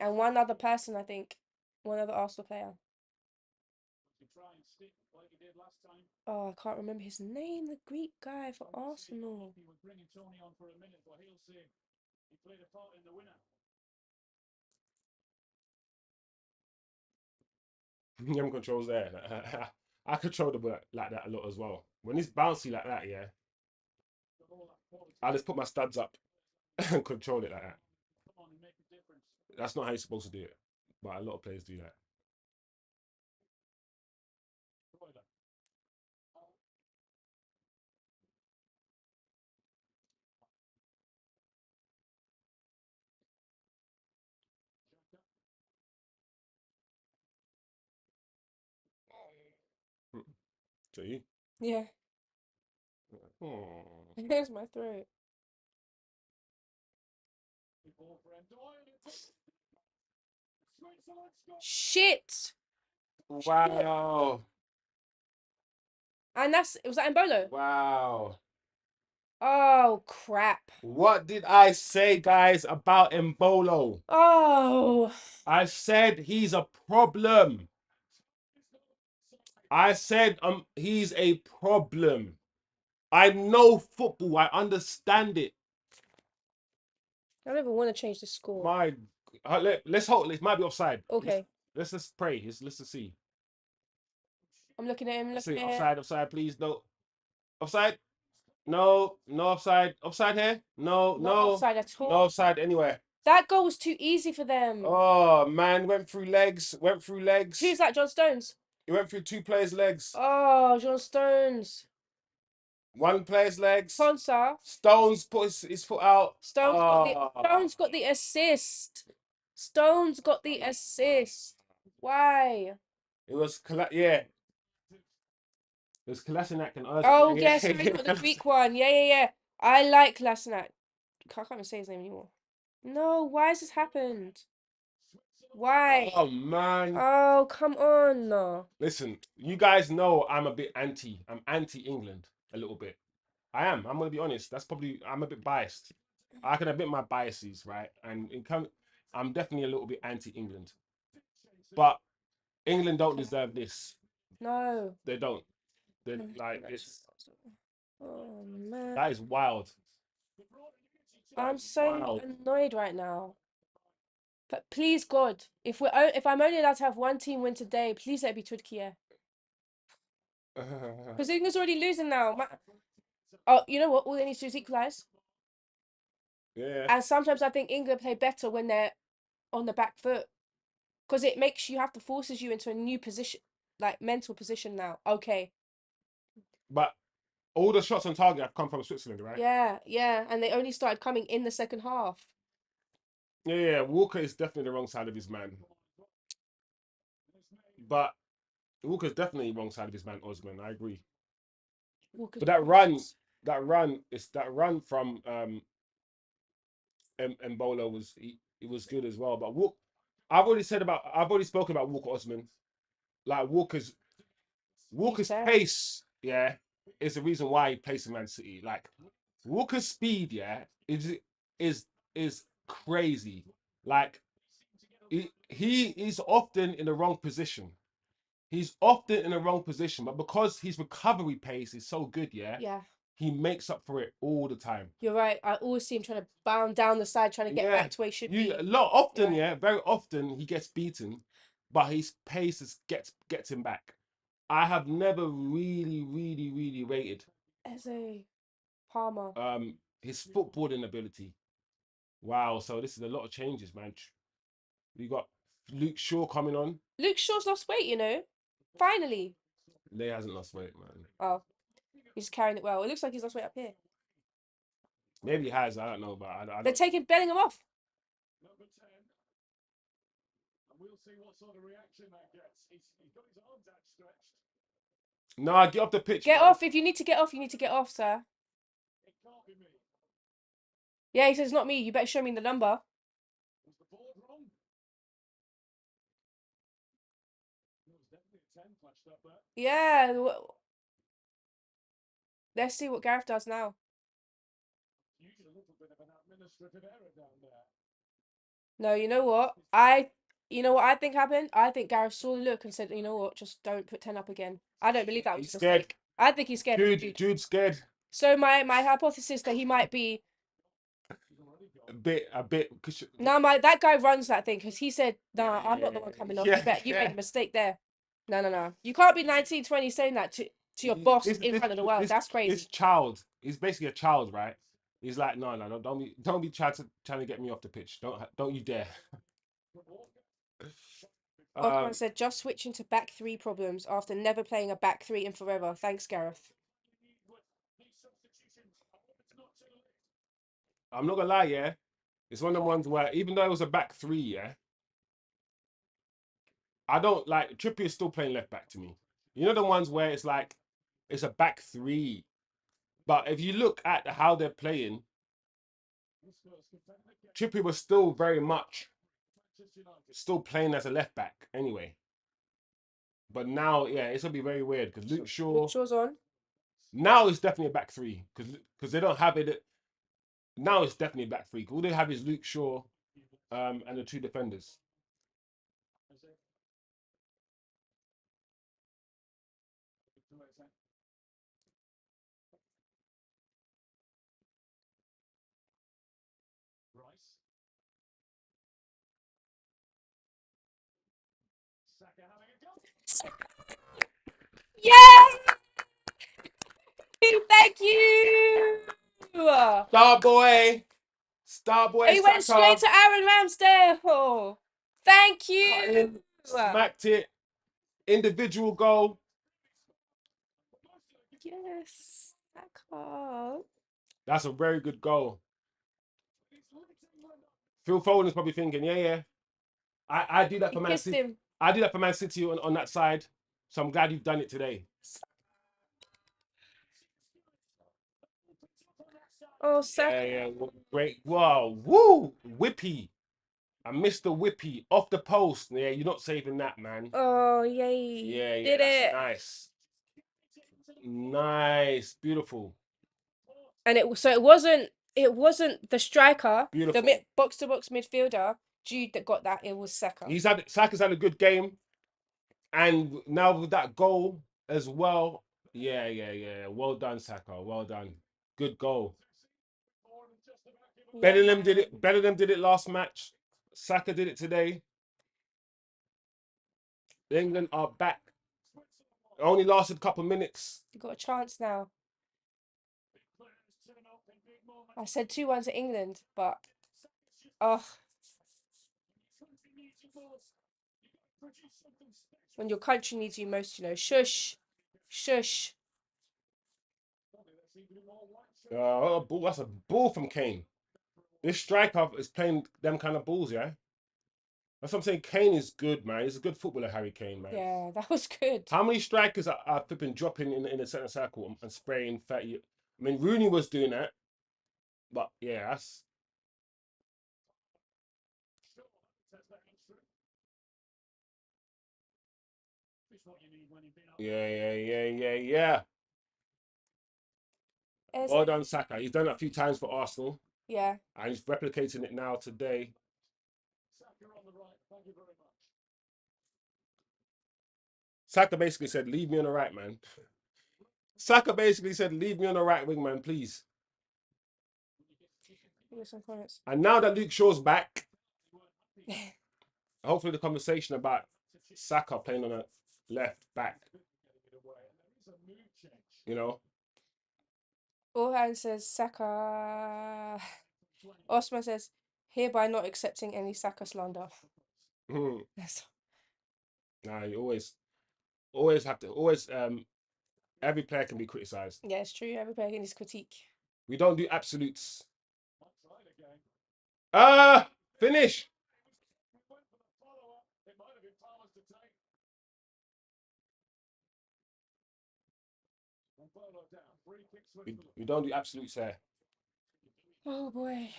And one other person, I think. One other Arsenal player. Oh, I can't remember his name. The Greek guy for Arsenal. Yam controls there. I control the ball like that a lot as well. When it's bouncy like that, yeah, I just put my studs up and control it like that. That's not how you're supposed to do it, but a lot of players do that. So you? Yeah. Oh. There's my throat. Shit! Wow. And was that Mbolo? Wow. Oh, crap. What did I say, guys, about Mbolo? Oh. I said he's a problem. I said he's a problem. I know football. I understand it. I don't even want to change the score. Let's hope it might be offside. Okay. Let's just pray. Let's just see. I'm looking at him. Looking at Offside, offside, please. No. Offside? No, no offside. Offside here? No, Not no. offside at all. No offside anywhere. That goal was too easy for them. Oh man, went through legs. Went through legs. Who's that? John Stones. He went through two players' legs. Oh, John Stones. One player's legs. Sponsor. Stones put his foot out. Stones got the assist. Stones got the assist. Why? It was yeah. It was Kolasinac and Ozil. Oh yes, sorry, not the Greek one. Yeah. I like Kolasinac. I can't even say his name anymore. No, why has this happened? Why? Oh man. Oh, come on. No. Listen, you guys know I'm anti-England a little bit. I am. I'm gonna be honest. I'm a bit biased. I can admit my biases, right? And I'm definitely a little bit anti-England. But England don't deserve this. No. They don't. They're like it's. Oh man. That is wild. I'm so annoyed right now. But please God, if I'm only allowed to have one team win today, please let it be Turkey. Because England's already losing now. Oh, you know what? All they need to do is equalise. Yeah. And sometimes I think England play better when they're on the back foot. Because it forces you into a new position, like mental position now. Okay. But all the shots on target have come from Switzerland, right? Yeah. And they only started coming in the second half. Yeah. Walker is definitely the wrong side of his man. But Walker's definitely wrong side of his man, Osman. I agree. But that run from Mbolo was good as well. But I've already spoken about Walker Osman. Like Walker's pace, yeah, is the reason why he plays in Man City. Like Walker's speed, yeah, is crazy. Like he is often in the wrong position. He's often in the wrong position, but because his recovery pace is so good, yeah, he makes up for it all the time. You're right. I always see him trying to bound down the side, trying to get back to where he should be. Very often he gets beaten, but his pace gets him back. I have never really rated Eze. Palmer. His footballing ability. Wow, so this is a lot of changes, man. We got Luke Shaw coming on. Luke Shaw's lost weight, you know. Finally. Lay hasn't lost weight, man. Oh, he's carrying it well. It looks like he's lost weight up here. Maybe he has. I don't know, but I They're don't. taking Bellingham off. Number 10. And we'll see what sort of reaction that gets. He's got his arms outstretched. No, get off the pitch. Get bro. off. If you need to get off, you need to get off, sir. It can't be me. Yeah, he says not me. You better show me the number. Was the board wrong? There was definitely a 10 flashed up there. Yeah. Let's see what Gareth does now. Usually a little bit of an administrative error down there. No, you know what? You know what I think happened? I think Gareth saw the look and said, you know what, just don't put 10 up again. I don't believe that was He's a scared. mistake. I think he's scared of Jude. Jude's scared. So my hypothesis that he might be A bit. no, that guy runs that thing because he said, "Nah, I'm not the one coming off. You made a mistake there. No. You can't be 19, 20 saying that to your boss in front of the world. That's crazy." This child, he's basically a child, right? He's like, no, don't be trying to get me off the pitch. Don't you dare. Ogman said, "Just switching to back three problems after never playing a back three in forever. Thanks, Gareth." I'm not gonna lie, yeah. It's one of the ones where even though it was a back three, yeah, I don't like Trippier is still playing left back to me. You know the ones where it's like it's a back three. But if you look at how they're playing, Trippier was still very much still playing as a left back anyway. But now, yeah, it's gonna be very weird because Luke Shaw's on. Now it's definitely a back three because they don't have it. Now it's definitely a back three. All they have is Luke Shaw, and the two defenders. Rice. Saka having a go. Yeah! Thank you! Starboy He went straight to Aaron Ramsdale. Thank you! Smacked it. Individual goal. Yes, Saka. That's a very good goal. Phil Foden's probably thinking, yeah. I do that for Man City. I do that for Man City on that side. So I'm glad you've done it today. Oh, Saka. Yeah. Great. Wow. Woo. Whippy. I missed the whippy off the post. Yeah, you're not saving that, man. Oh, yay. Yeah. Did it. Nice. Beautiful. And it wasn't the striker, Beautiful. the box-to-box midfielder, Jude, that got that. It was Saka. Saka's had a good game. And now with that goal as well. Yeah. Well done, Saka. Well done. Good goal. Yeah. Bellingham did it. Bellingham did it last match. Saka did it today. England are back. It only lasted a couple of minutes. You got a chance now. I said 2-1 to England, but when your country needs you most, shush. That's a ball from Kane. This striker is playing them kind of balls, yeah. That's what I'm saying. Kane is good, man. He's a good footballer, Harry Kane, man. Yeah, that was good. How many strikers are flipping dropping in the centre circle and spraying 30? I mean, Rooney was doing that, but yeah, that's. Yeah. Well done, Saka. He's done it a few times for Arsenal. Yeah. And he's replicating it now today. Saka on the right. Thank you very much. Saka basically said, leave me on the right, man. Saka basically said, leave me on the right wing, man, please. And now that Luke Shaw's back, hopefully the conversation about Saka playing on a left back, Orhan says Saka. Osman says hereby not accepting any Saka slander. Hmm. That's- Nah, you have to every player can be criticised. yeah, it's true. Every player needs critique. We don't do absolutes. Might try it again. Finish. We went for the follow-up. It might have been Palmer's to take. And Bolo down. Free kick Switzerland. We don't do absolutes there. Oh boy.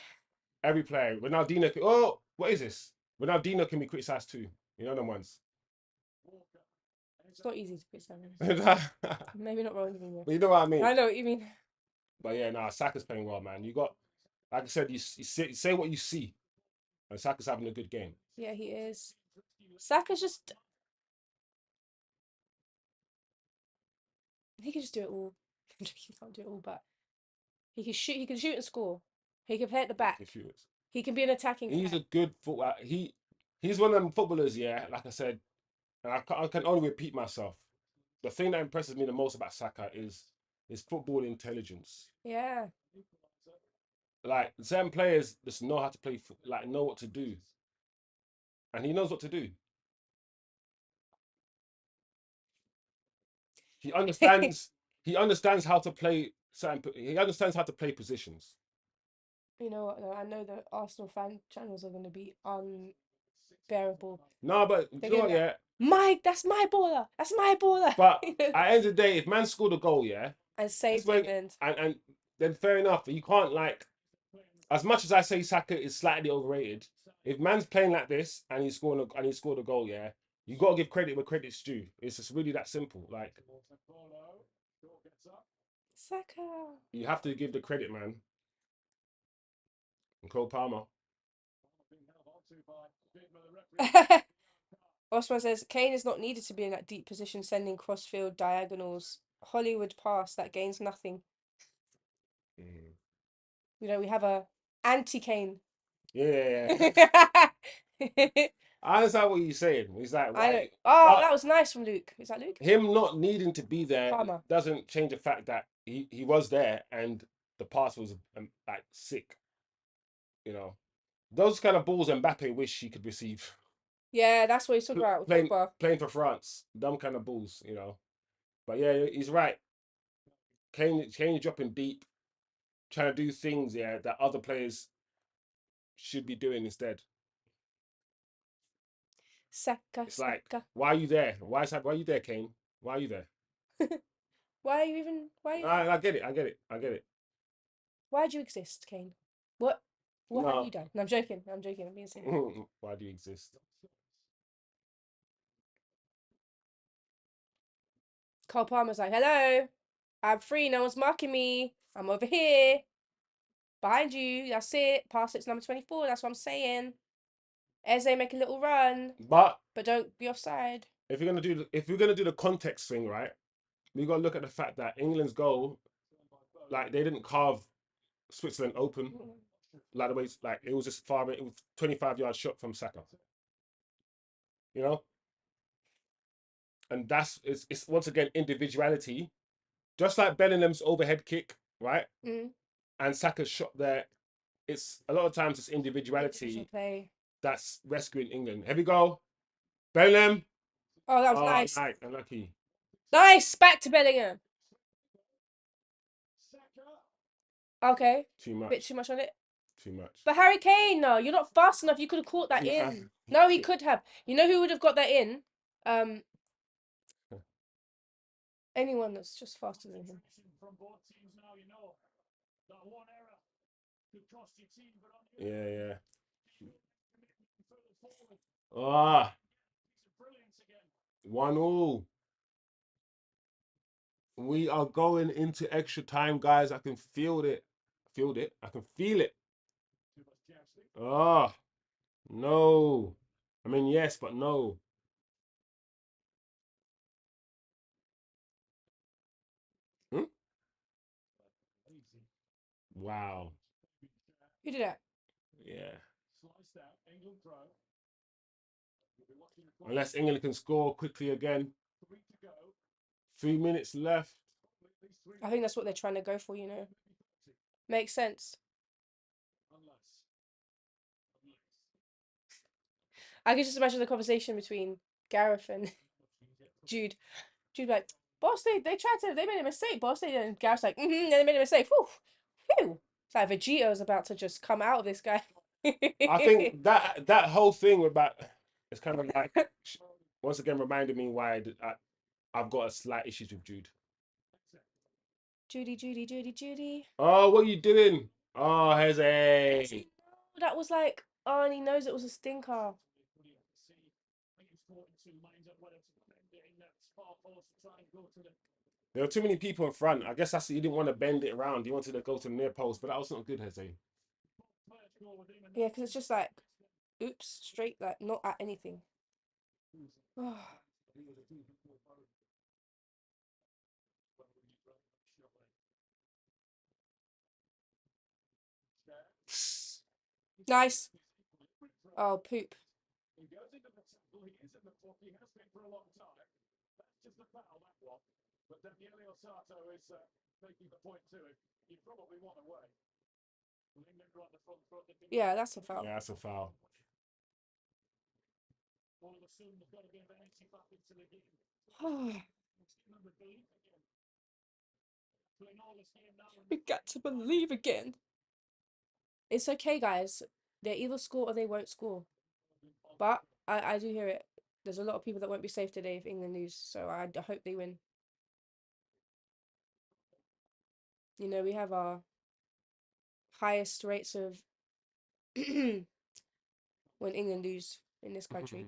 Every player. Ronaldinho. Oh, what is this? Ronaldinho can be criticised too. You know them ones. Walker. It's not easy to criticize. But Maybe not wrong with you. you know what I mean. I know what you mean. But yeah, nah, Saka's playing well, man. You got, like I said, you say what you see, and Saka's having a good game. Yeah, he is. Saka's just. He can just do it all. I'm joking, he can't do it all, but he can shoot. He can shoot and score. He can play at the back. He can be an attacking. He's threat. a good footballer. He's one of them footballers, yeah. Like I said, and I can only repeat myself. The thing that impresses me the most about Saka is his football intelligence. Yeah. Like certain players just know how to play, like know what to do, and he knows what to do. He understands. He understands how to play certain. He understands how to play positions. You know what? Though? I know the Arsenal fan channels are going to be unbearable. No, but you know what? Yeah, Mike, that's my baller. That's my baller. but at the end of the day, if man scored a goal, yeah, and saved when, England. and then fair enough. You can't like, as much as I say Saka is slightly overrated. If man's playing like this and he scored a goal, yeah, you got to give credit where credit's due. It's just really that simple. Like Saka. you have to give the credit, man. And Cole Palmer. Osman says Kane is not needed to be in that deep position, sending crossfield diagonals. Hollywood pass that gains nothing. You know, we have a anti-Kane. Yeah. I understand what you're saying. He's like, I know. why? Oh, that was nice from Luke. Is that Luke? Him not needing to be there Palmer. doesn't change the fact that he was there and the pass was like sick. You know, those kind of balls Mbappe wish he could receive. Yeah, that's what he's talking about. Playing for France, dumb kind of balls, you know. But yeah, he's right. Kane dropping deep, trying to do things, yeah, that other players should be doing instead. Saka. It's like, why are you there? Why are you there, Kane? Why are you there? Why are you even? Why? I get it. Why do you exist, Kane? What No. have you done? No, I'm joking. I'm being serious. Why do you exist? Cole Palmer's like, hello, I'm free. No one's marking me. I'm over here. Behind you. That's it. Pass it to number 24. That's what I'm saying. Eze make a little run. But don't be offside. If we're gonna do the context thing, right? We gotta look at the fact that England's goal, like they didn't carve Switzerland open. Like the way, like it was just far. It was 25-yard shot from Saka. You know, and it's once again individuality, just like Bellingham's overhead kick, right? And Saka's shot there. It's a lot of times it's individuality that's rescuing England. Here we go, Bellingham. Oh, that was nice. Right, unlucky. Nice, back to Bellingham. Okay. Too much. Bit too much on it. Too much. But Harry Kane, no, you're not fast enough. You could have caught that in. No, he could have. You know who would have got that in? Anyone that's just faster than him. Yeah. Ah. 1-1. We are going into extra time, guys. I can feel it. I can feel it. Ah. No. I mean, yes, but no. Wow. Who did that? Yeah. Unless England can score quickly again. 3 minutes left. I think that's what they're trying to go for, you know. Makes sense. I can just imagine the conversation between Gareth and Jude. Jude like, boss, they made a mistake, boss. And Gareth's like, they made a mistake. Whew, phew. It's like Vegeto's about to just come out of this guy. I think that whole thing about it's kind of like once again reminded me why I've got a slight issues with Jude. Judy. Oh, what are you doing? Oh, Does Jose. he know that was like, oh, and he knows it was a stinker. There were too many people in front. I guess that's he didn't want to bend it around. He wanted to go to the near post, but that was not good, Jose. Yeah, because it's just like, oops, straight, like, not at anything. Nice. Oh, poop. He goes into the tackle. He is in the book. He has been for a long time. That's just a foul, that one. But Daniele Osato is making the point to him. You probably want away. Yeah, that's a foul. Yeah, that's a foul. All of a sudden, they've got a bit of energy back into the game. We got to believe again. It's okay, guys. They either score or they won't score. But I do hear it. There's a lot of people that won't be safe today if England lose, so I hope they win. You know, we have our highest rates of when England lose in this country.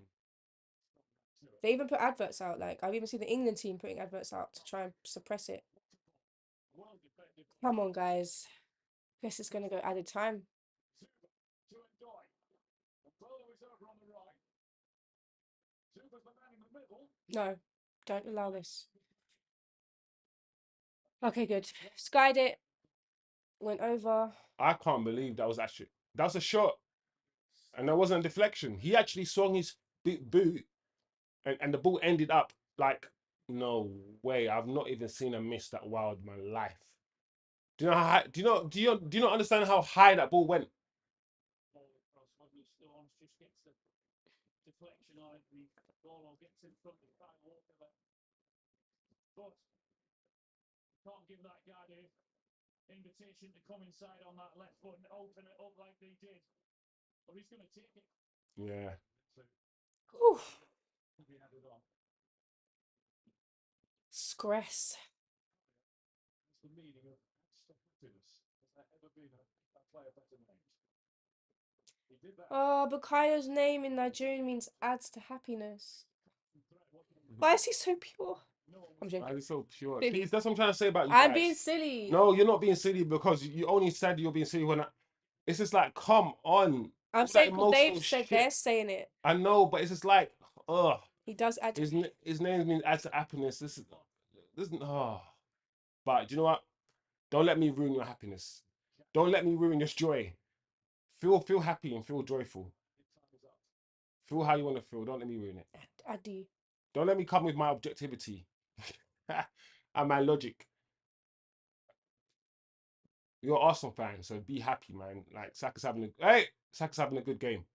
They even put adverts out. Like, I've even seen the England team putting adverts out to try and suppress it. Come on, guys. Guess it's going to go added time. No, don't allow this. Okay, good. Skied it. Went over. I can't believe that was a shot. And that wasn't a deflection. He actually swung his boot and the ball ended up like, no way. I've not even seen a miss that wild in my life. Do you know how high, do you not understand how high that ball went? Can't give that guy the invitation to come inside on that left foot and open it up like they did. Or he's going to take it. Yeah. Oof. Scress. That's the meaning of happiness. Has there ever been a player better named? He did that. Oh, Bukayo's name in Nigerian means adds to happiness. Why is he so pure? I'm joking. Why is he so pure? Silly. Please, that's what I'm trying to say about you I'm guys. being silly. No, you're not being silly because you only said you're being silly when it's just like, come on. I'm All that saying because they've emotional said shit. they're saying it. I know, but it's just like, ugh. He does add. His name means adds to happiness. This is But do you know what? Don't let me ruin your happiness. Don't let me ruin your joy. Feel happy and feel joyful. Feel how you want to feel. Don't let me ruin it. I do. Don't let me come with my objectivity and my logic. You're an Arsenal fan, so be happy, man. Like Saka's having a good game.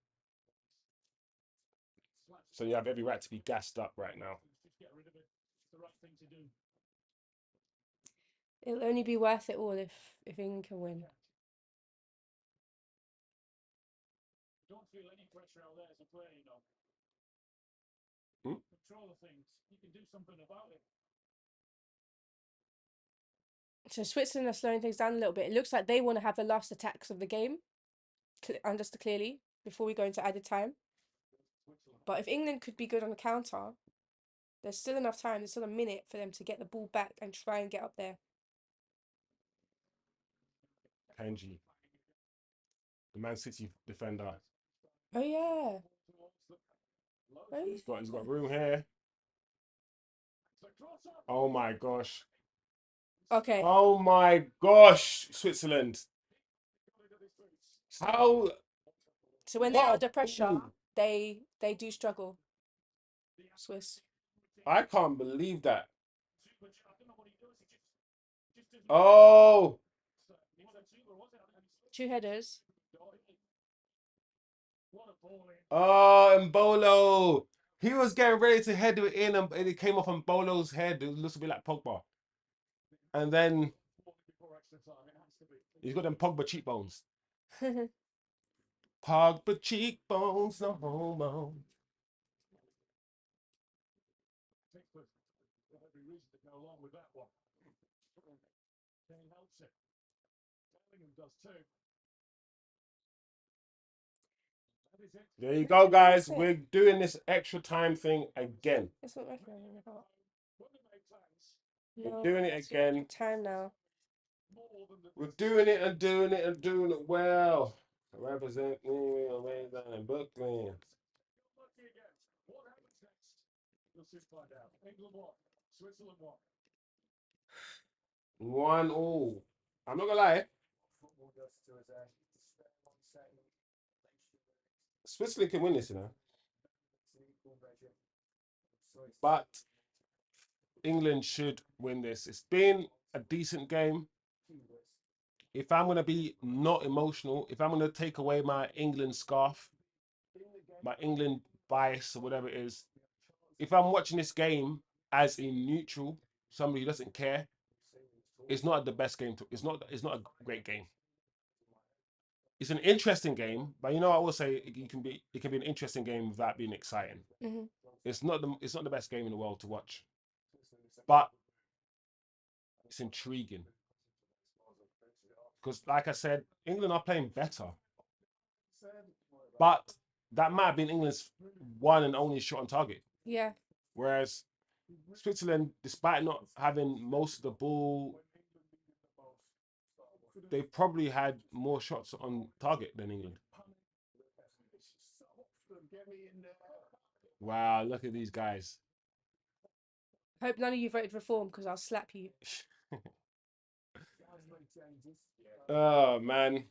So you have every right to be gassed up right now. It'll only be worth it all if England can win. Don't feel any pressure out there as a player, you know. Hmm? Control the things. You can do something about it. So Switzerland are slowing things down a little bit. It looks like they want to have the last attacks of the game, understood clearly, before we go into added time. But if England could be good on the counter, there's still enough time. There's still a minute for them to get the ball back and try and get up there. Kenji, the Man City defender. Oh yeah. He's got room here. Oh my gosh. Okay. Oh my gosh, Switzerland. How? So when they're under pressure, they do struggle. Swiss. I can't believe that. Oh. 2 headers. What a ball in. Oh, Mbolo. He was getting ready to head it in and it came off on Mbolo's head. It looks a bit like Pogba. And then Before extra time, it has to be. he's got them Pogba cheekbones. Pogba cheekbones, no homo. Pickford got every reason to go along with that one. Kane helps it. Bellingham does too. That is it. There you Who go, did guys. miss it? We're doing this extra time thing again. It's not working on the part. When they make plans, We're doing it it's again. Time now. more than the We're doing it and doing it and doing it well. Represent me away down in Brooklyn. lucky again. What happens next? We'll soon find out. England won. Switzerland won. 1-1. I'm not gonna lie. Football does to us, despair 1 second, Switzerland can win this, you know. it's an equal measure. Sorry, But England should win this. It's been a decent game. keywords. If I'm gonna be not emotional, if I'm gonna take away my England scarf, my England bias or whatever it is, if I'm watching this game as a neutral, somebody who doesn't care, it's not the best game. It's not a great game. It's an interesting game, but you know I will say it can be an interesting game without being exciting. Mhm. It's not the best game in the world to watch, but it's intriguing because, like I said, England are playing better, but that might have been England's one and only shot on target. Yeah. Whereas Switzerland, despite not having most of the ball, they've probably had more shots on target than England. Wow, look at these guys. Hope none of you voted reform because I'll slap you. Oh man,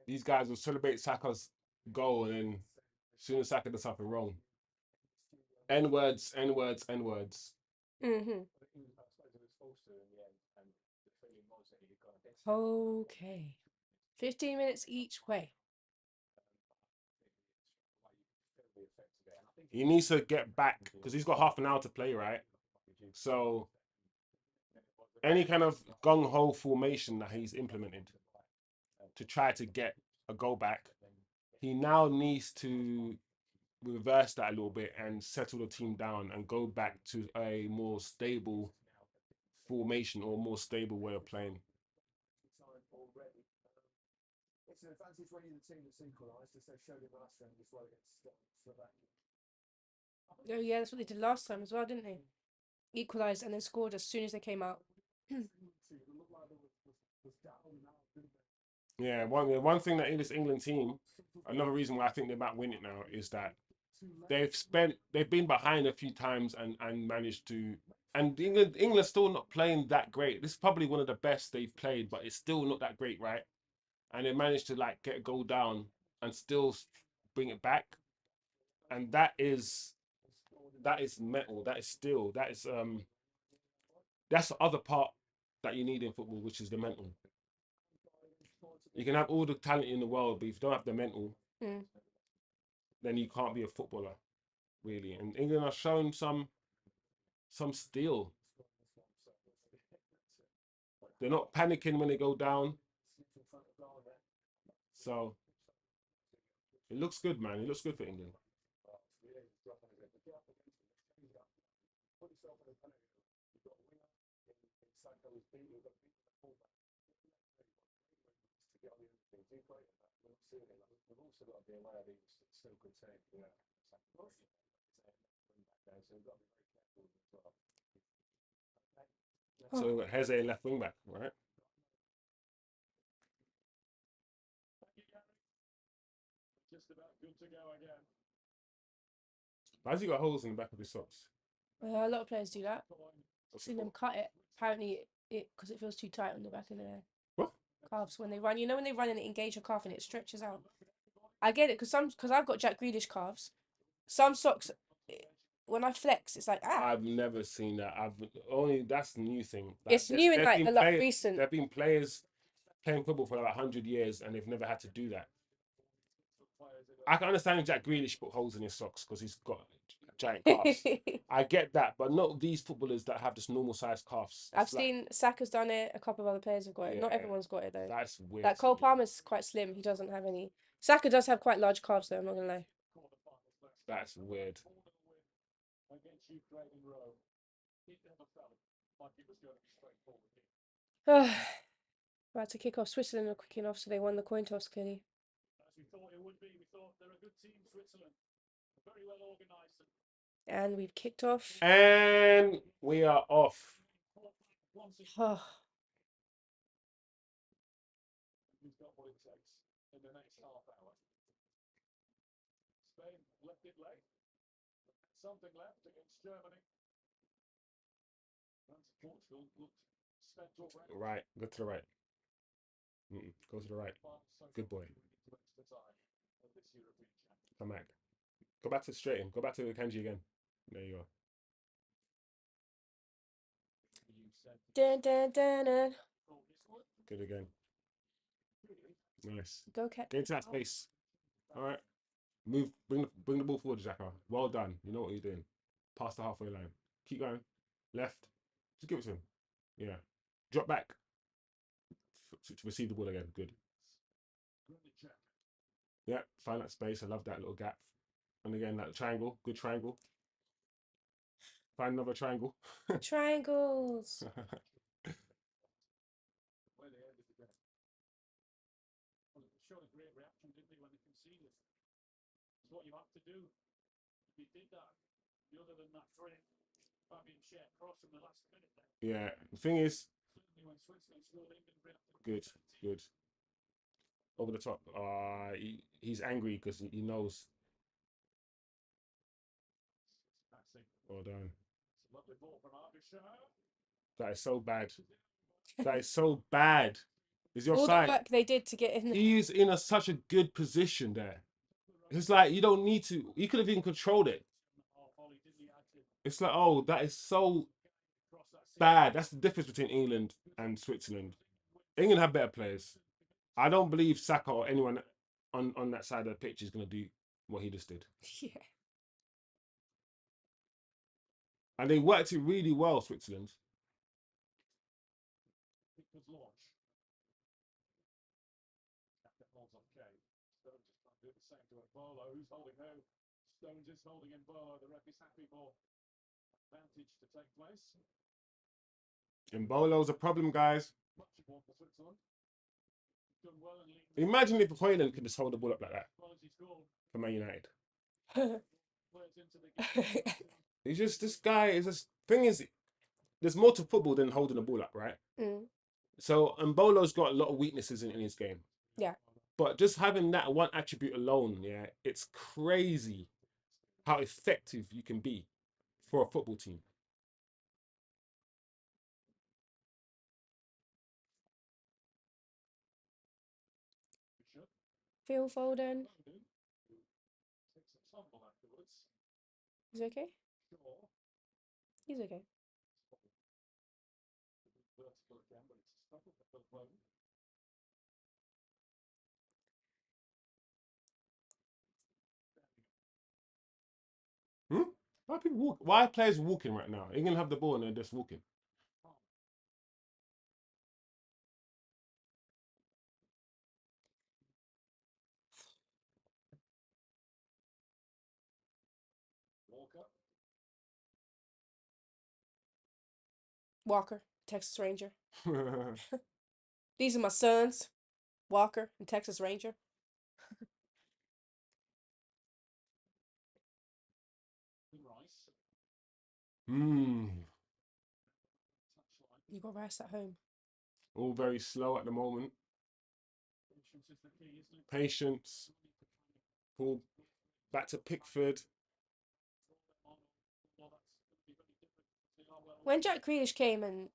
these guys will celebrate Saka's goal, and then as soon as Saka does something wrong, N words, N words, N words. Okay. 15 minutes each way. He needs to get back because he's got half an hour to play, right? So any kind of gung ho formation that he's implemented to try to get a goal back, he now needs to reverse that a little bit and settle the team down and go back to a more stable formation or more stable way of playing. It's an advantage when you're the team that's equalised, as they showed it last round as well against Slovakia. Oh yeah, that's what they did last time as well, didn't they? Equalised and then scored as soon as they came out. Yeah, one thing that in this England team, another reason why I think they might win it now is that they've been behind a few times and managed to, and England's still not playing that great. This is probably one of the best they've played, but it's still not that great, right? And they managed to like get a goal down and still bring it back, and that is metal. That is steel. That's the other part that you need in football, which is the mental. You can have all the talent in the world, but if you don't have the mental, then you can't be a footballer, really. And England are showing some steel. They're not panicking when they go down. So it looks good, man. It looks good for England. So Heze left wing back, right? Just about good to go again. Why's he got holes in the back of his socks? A lot of players do that. I've seen them cut it. Apparently, it because it feels too tight on the back of their calves when they run. You know when they run and it engages your calf and it stretches out. I get it because I've got Jack Grealish calves. Some socks, when I flex, it's like I've never seen that. That's a new thing. It's new in like the recent. There've been players playing football for like 100 years and they've never had to do that. I can understand Jack Grealish put holes in his socks because he's got giant calves. I get that, but not these footballers that have just normal sized calves. I've seen Saka's done it. A couple of other players have got it. Not Yeah, everyone's got it though. That's weird. Like Cole Palmer's quite slim. He doesn't have any. Saka does have quite large calves though. I'm not gonna lie. That's weird. Against Ukraine in Rome, it never felt like it was going to be straightforward. Right, to kick off. Switzerland are kicking off, so they won the coin toss clearly. As we thought it would be, we thought they're a good team, Switzerland. Very well organised. And we've kicked off. And we are off. Oh, Who's got what it takes in the next half hour? Spain left it late. Something left against Germany. And Portugal looked spent already. Right, go to the right. Go to the right. Good boy. Come back. Go back to straight in. Go back to Kanji again. There you go. dun, dun, dun, dun. Good again. Nice. Go cat. Get into that space. All right. Move. Bring the ball forward, Xhaka. Well done. You know what you're doing. Past the halfway line. Keep going. Left. Just give it to him. Yeah. Drop back. To receive the ball again. Good. Yeah. Find that space. I love that little gap. And again, that triangle. Good triangle. Find another triangle. Triangles. Showed a great reaction, didn't they, when they conceded? It's what you have to do. If you did that, other than that great Fabian Schär cross in the last minute there. Yeah. The thing is, Certainly when Switzerland scored, England reacted. good. Good. Over the top. He's angry because he knows. Well done. It's a lovely ball from Schär. That is so bad. That is so bad. Is your All the side? work they did to get in. He's in such a good position there. It's like you don't need to. He could have even controlled it. It's like, oh, that is so bad. That's the difference between England and Switzerland. England have better players. I don't believe Saka or anyone on that side of the pitch is going to do what he just did. Yeah. And they worked it really well, Switzerland. It was launch. Captain holds on Kane. Stones is trying to do the same to Embolo. Who's holding who? Stones is holding Embolo. The ref is happy for advantage to take place. Embolo's a problem, guys. Much of one for Switzerland. Done well and leading. Imagine if Hoyland could just hold the ball up like that Quality score. for Man United. Players into the game. He's just, this guy is just, thing is, there's more to football than holding the ball up, right? So Mbolo's got a lot of weaknesses in his game. Yeah. But just having that one attribute alone, yeah, it's crazy how effective you can be for a football team. Phil Foden. Takes a tumble afterwards. He's okay? Sure. He's okay. Vertical again, but it's a struggle for Phil Foden. Why are people walk? Why are players walking right now? England have the ball and they're just walking. Walker. Walker, Texas Ranger. These are my sons, Walker and Texas Ranger. Rice. You got Rice at home. All very slow at the moment. Patience is the key, isn't it? Patience. Pull back to Pickford. When Jack Grealish came and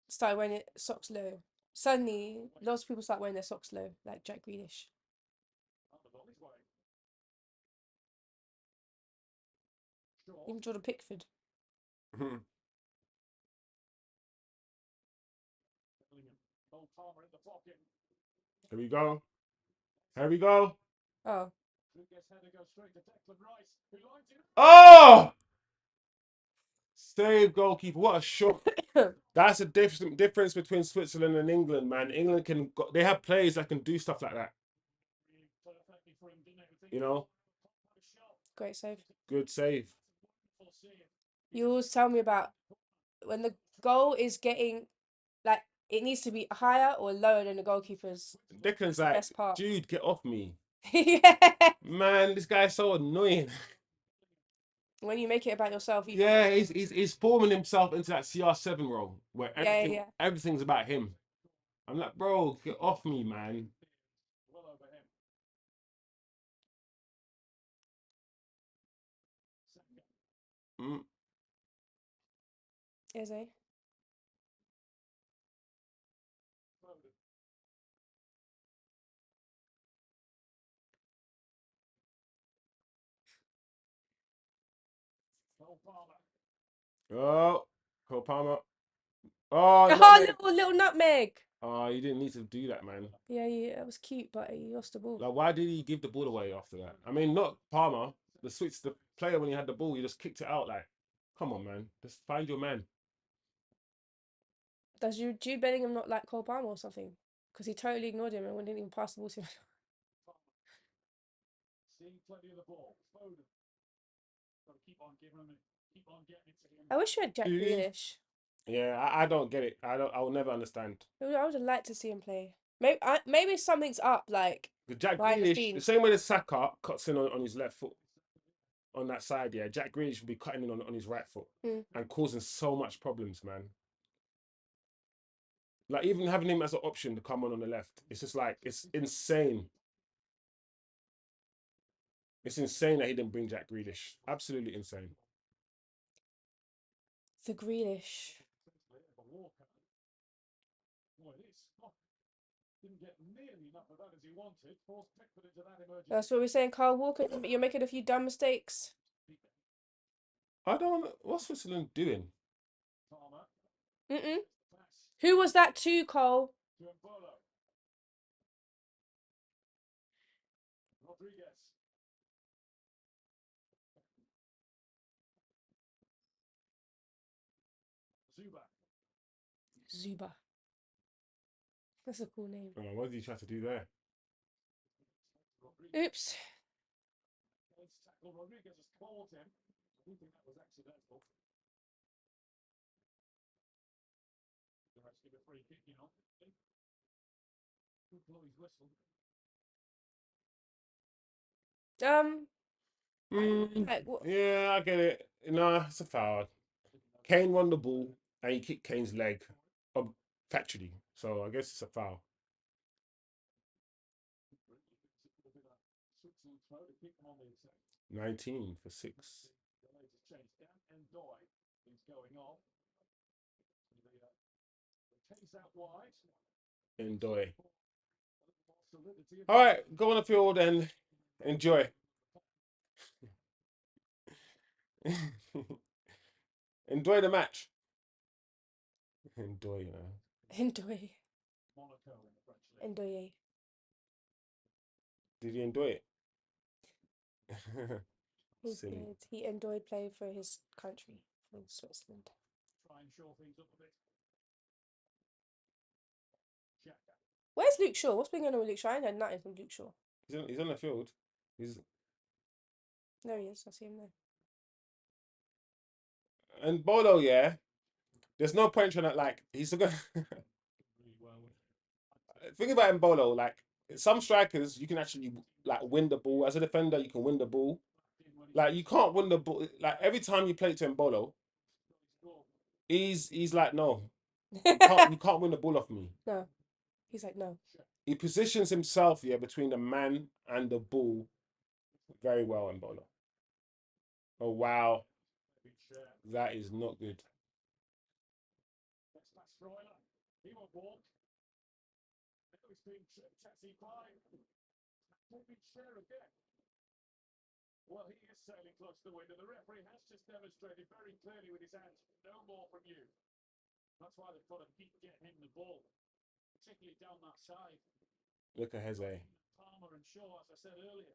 started wearing socks low, suddenly lots of people start wearing their socks low, like Jack Grealish. Even Jordan Pickford. Bellingham. Cole Palmer in the pocket. Here we go. Here we go. Oh. Oh! Save goalkeeper. What a shot. That's a difference between Switzerland and England, man. England can go, they have players that can do stuff like that. You know? Great save. Good save. You always tell me about when the goal is getting, like, it needs to be higher or lower than the goalkeeper's. Declan's the like, best part. dude, get off me. Yeah. Man, this guy's so annoying. When you make it about yourself, you Yeah, he's forming himself into that CR7 role where Yeah. everything's about him. I'm like, bro, get off me, man. Mm. Eze. Oh, Cole Palmer. Oh, Oh, nutmeg. little nutmeg. Oh, you didn't need to do that, man. Yeah, that was cute, but he lost the ball. Like, why did he give the ball away after that? I mean, not Palmer. The player when he had the ball, he just kicked it out. Like, come on, man. Just find your man. Does Jude Bellingham not like Cole Palmer or something? Because he totally ignored him and didn't even pass the ball to him. I wish we had Jack Grealish. Yeah, I don't get it. I will never understand. I would have liked to see him play. Maybe something's up, like The Jack behind the Grealish, the scenes. same way the Saka cuts in on his left foot on that side, yeah, Jack Grealish will be cutting in on his right foot and causing so much problems, man. Like, even having him as an option to come on the left, it's just like, it's insane. It's insane that he didn't bring Jack Grealish. Absolutely insane. The Grealish. That's what we're saying, Carl Walker. You're making a few dumb mistakes. I don't. What's Switzerland doing? Who was that to, Cole? Zuba. That's a cool name. Oh, what did he try to do there? Oops. Yeah, I get it. No, it's a foul. Kane won the ball and he kicked Kane's leg, factually. So I guess it's a foul. 19 for 6. Enjoy. All right, go on the field and enjoy. Enjoy the match. Enjoy, you know. Enjoy. Enjoy. Did you enjoy it? He Silly. did. He enjoyed playing for his country, for Switzerland. Where's Luke Shaw? What's been going on with Luke Shaw? I ain't heard nothing from Luke Shaw. He's on the field. There he is. I see him there. And Bolo, yeah. There's no point trying to, like, he's gonna. Think about Mbolo, like, some strikers you can actually like win the ball. As a defender, you can win the ball. Like, you can't win the ball. Like, every time you play to Mbolo, he's like, no, you can't win the ball off me. No. He's like, no. He positions himself, yeah, between the man and the ball very well, Mbolo. Oh wow. That is not good. Well, he is sailing close to the wind, and the referee has just demonstrated very clearly with his hands, no more from you. That's why they've got to keep getting him the ball, particularly down that side. Look at Jose. Palmer and Shaw, as I said earlier.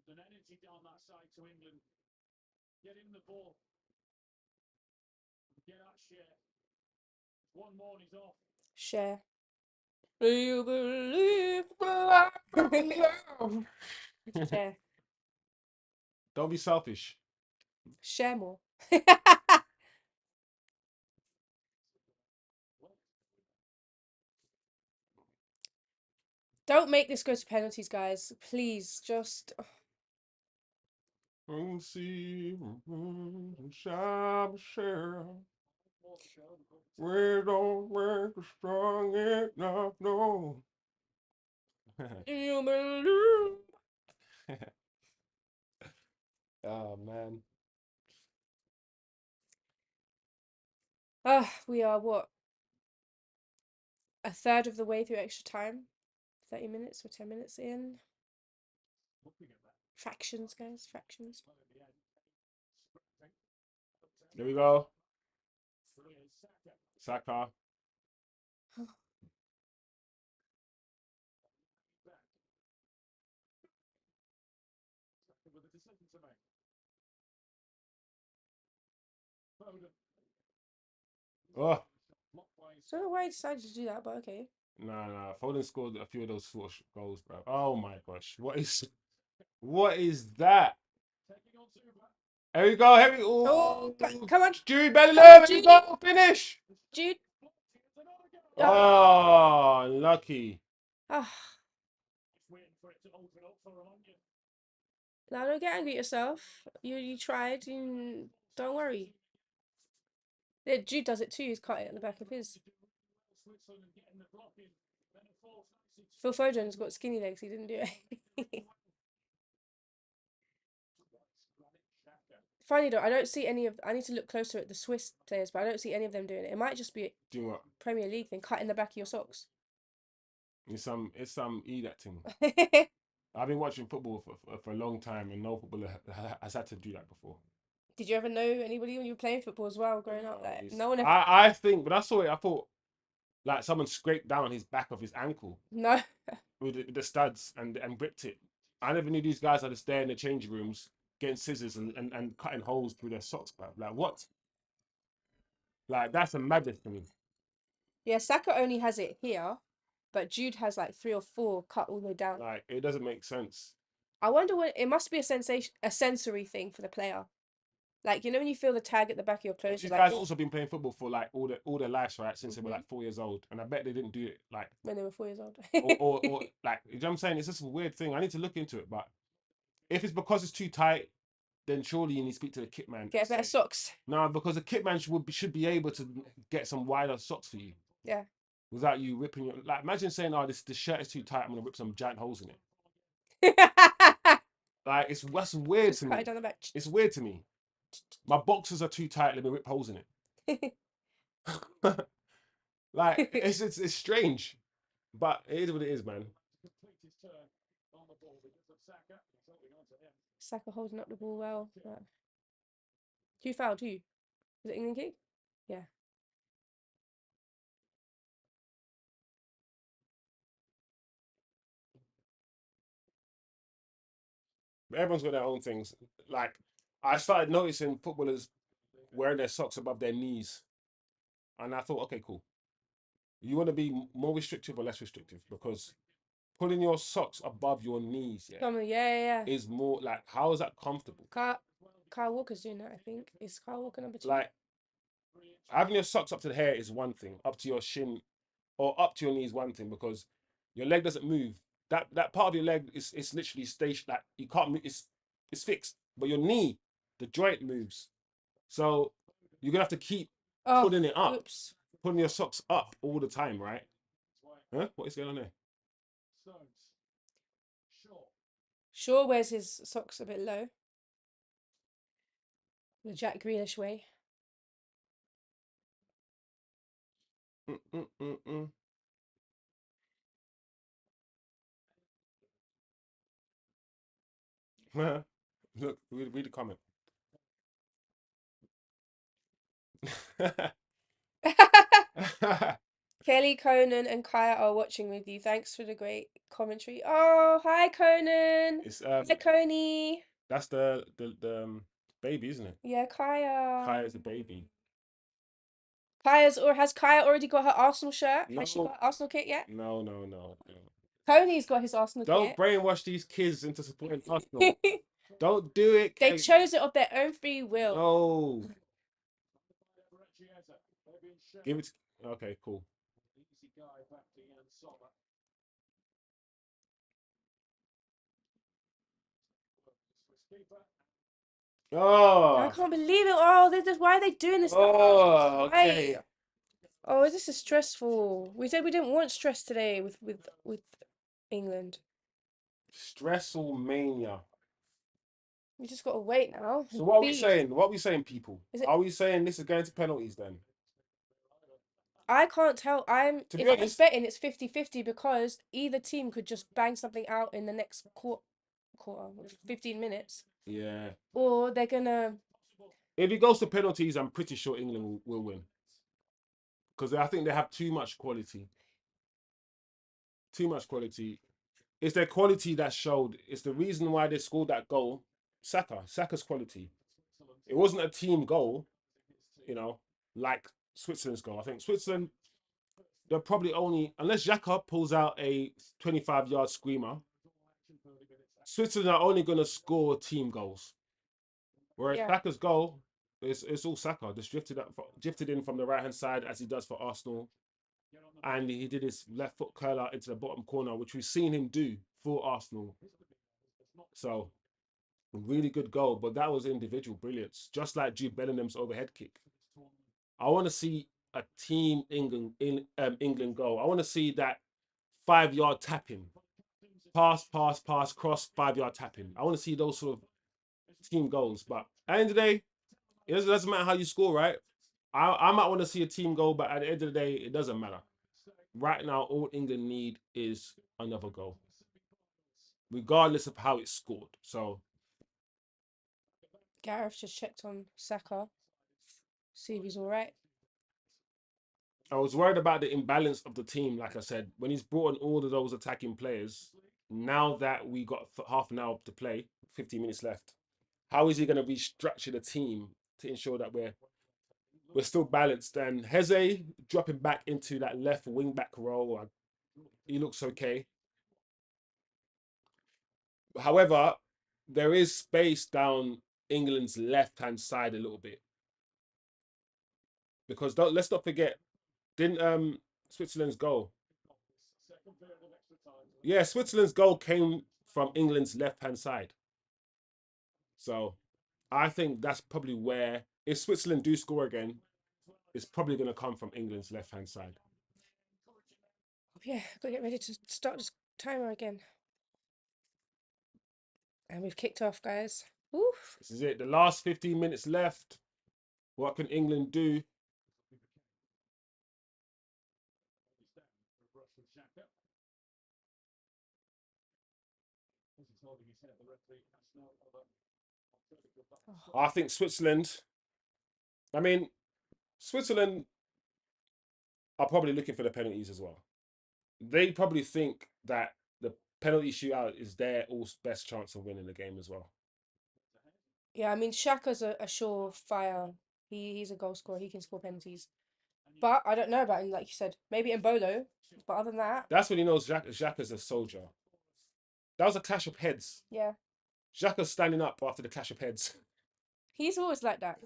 There's an energy down that side to England. Get him the ball. Get that share. One more and he's off. Share. Do you believe love? Share. Don't be selfish. Share more. Don't make this go to penalties, guys. Please, just. See, share. We don't work strong enough, no. Do you believe? Oh man. We are what? A third of the way through extra time? 30 minutes or 10 minutes in? Fractions, guys, fractions. There we go. Saka. With a decision to make. Oh. Don't know why I decided to do that, but okay. Nah. Foden scored a few of those sort of goals, bro. Oh my gosh. What is that? Here we go. Here we go. Oh, come on. Jude Bellingham. Here we go. Finish. Jude. Oh, unlucky. Ah. Now don't get angry at yourself. You tried. Don't worry. Yeah, Jude does it too. He's cut it at the back of his. Phil Foden's got skinny legs. He didn't do it. Funny though, I don't see any of. I need to look closer at the Swiss players, but I don't see any of them doing it. It might just be Do what? Premier League thing, cutting the back of your socks. It's some that thing. I've been watching football for a long time, and no footballer has had to do that before. Did you ever know anybody when you were playing football as well, growing up? Like no one ever. I think, but I saw it. I thought like someone scraped down his back of his ankle. No. with the studs and gripped it. I never knew these guys had to stay in the changing rooms getting scissors and cutting holes through their socks, bro. Like what? Like that's a madness to me. Yeah, Saka only has it here, but Jude has like 3 or 4 cut all the way down. Like it doesn't make sense. I wonder what it must be a sensory thing for the player. Like you know when you feel the tag at the back of your clothes. These like, guys also been playing football for like all their lives, right? Since they were like 4 years old, and I bet they didn't do it like when they were 4 years old. or like you know what I'm saying. It's just a weird thing. I need to look into it, but if it's because it's too tight, then surely you need to speak to the kit man. Get better socks. No, because the kit man should be able to get some wider socks for you. Yeah. Without you ripping your like, imagine saying, "Oh, this shirt is too tight. I'm gonna rip some giant holes in it." Like that's weird Just to cut me. it down the back. It's weird to me. My boxers are too tight. Let me rip holes in it. Like it's strange, but it is what it is, man. Saka holding up the ball well. But... Who fouled who? Was it England kick? Yeah. But everyone's got their own things. Like I started noticing footballers wearing their socks above their knees, and I thought, okay, cool. You want to be more restrictive or less restrictive? Because putting your socks above your knees, Yeah. is more like, how is that comfortable? Kyle Walker's doing that, I think. Is Kyle Walker number 2? Like having your socks up to the hair is one thing, up to your shin or up to your knee is one thing, because your leg doesn't move. That part of your leg is literally stationed. Like you can't move. It's fixed, but your knee, the joint moves. So you're gonna have to keep putting it up, putting your socks up all the time, right? Huh? What is going on there? Shaw wears his socks a bit low. The Jack Grealish way. Look, read the comment. Kelly, Conan, and Kaya are watching with you. Thanks for the great commentary. Oh, hi, Conan. It's Hi, Coney. that's the baby, isn't it? Yeah, Kaya. Kaya's a baby. Has Kaya already got her Arsenal shirt? Has she No. got Arsenal kit yet? No. Coney's got his Arsenal Don't kit. brainwash these kids into supporting Arsenal. Don't do it, They Kelly. chose it of their own free will. No. Give it. Okay, cool. Easy guy back to Jan Sommer. Swiss keeper. I Oh. can't believe it. Oh, why are they doing this? Oh. Why? Okay. Oh, this is stressful. We said we didn't want stress today with England. Stressful mania. We just gotta wait now. So what are we Beat. saying? What are we saying, people? Is it- Are we saying this is going to penalties then? I can't tell. To be If I'm honest, betting, it's 50-50 because either team could just bang something out in the next quarter, 15 minutes, yeah. or they're gonna. If it goes to penalties, I'm pretty sure England will win. Because I think they have too much quality. Too much quality. It's their quality that showed. It's the reason why they scored that goal. Saka's quality. It wasn't a team goal, like Switzerland's goal. I think Switzerland, they're probably only, unless Xhaka pulls out a 25-yard screamer, Switzerland are only going to score team goals. Whereas Yeah. Saka's goal, it's all Saka. Just drifted in from the right-hand side as he does for Arsenal. And he did his left foot curl out into the bottom corner, which we've seen him do for Arsenal. So, really good goal, but that was individual brilliance, just like Jude Bellingham's overhead kick. I want to see a team England goal. I want to see that 5-yard tapping, pass, cross, 5-yard tapping. I want to see those sort of team goals. But at the end of the day, it doesn't matter how you score, right? I might want to see a team goal, but at the end of the day, it doesn't matter. Right now, all England need is another goal, regardless of how it's scored. So Gareth just checked on Saka. See if he's all right. I was worried about the imbalance of the team. Like I said, when he's brought in all of those attacking players, now that we got half an hour to play, 15 minutes left, how is he going to restructure the team to ensure that we're still balanced? And Heze dropping back into that left wing back role, he looks okay. However, there is space down England's left-hand side a little bit, because let's not forget, didn't Switzerland's goal? Yeah, Switzerland's goal came from England's left-hand side. So I think that's probably where, if Switzerland do score again, it's probably going to come from England's left-hand side. Yeah, gotta get ready to start this timer again. And we've kicked off, guys. Oof. This is it. The last 15 minutes left. What can England do? I think Switzerland. I mean, Switzerland are probably looking for the penalties as well. They probably think that the penalty shootout is their best chance of winning the game as well. Yeah, I mean, Shaka's a surefire. He's a goal scorer. He can score penalties. But I don't know about him, like you said. Maybe Mbolo. But other than that, That's when he knows Xhaka's a soldier. That was a clash of heads. yeah, Xhaka's standing up after the clash of heads. he's always like that.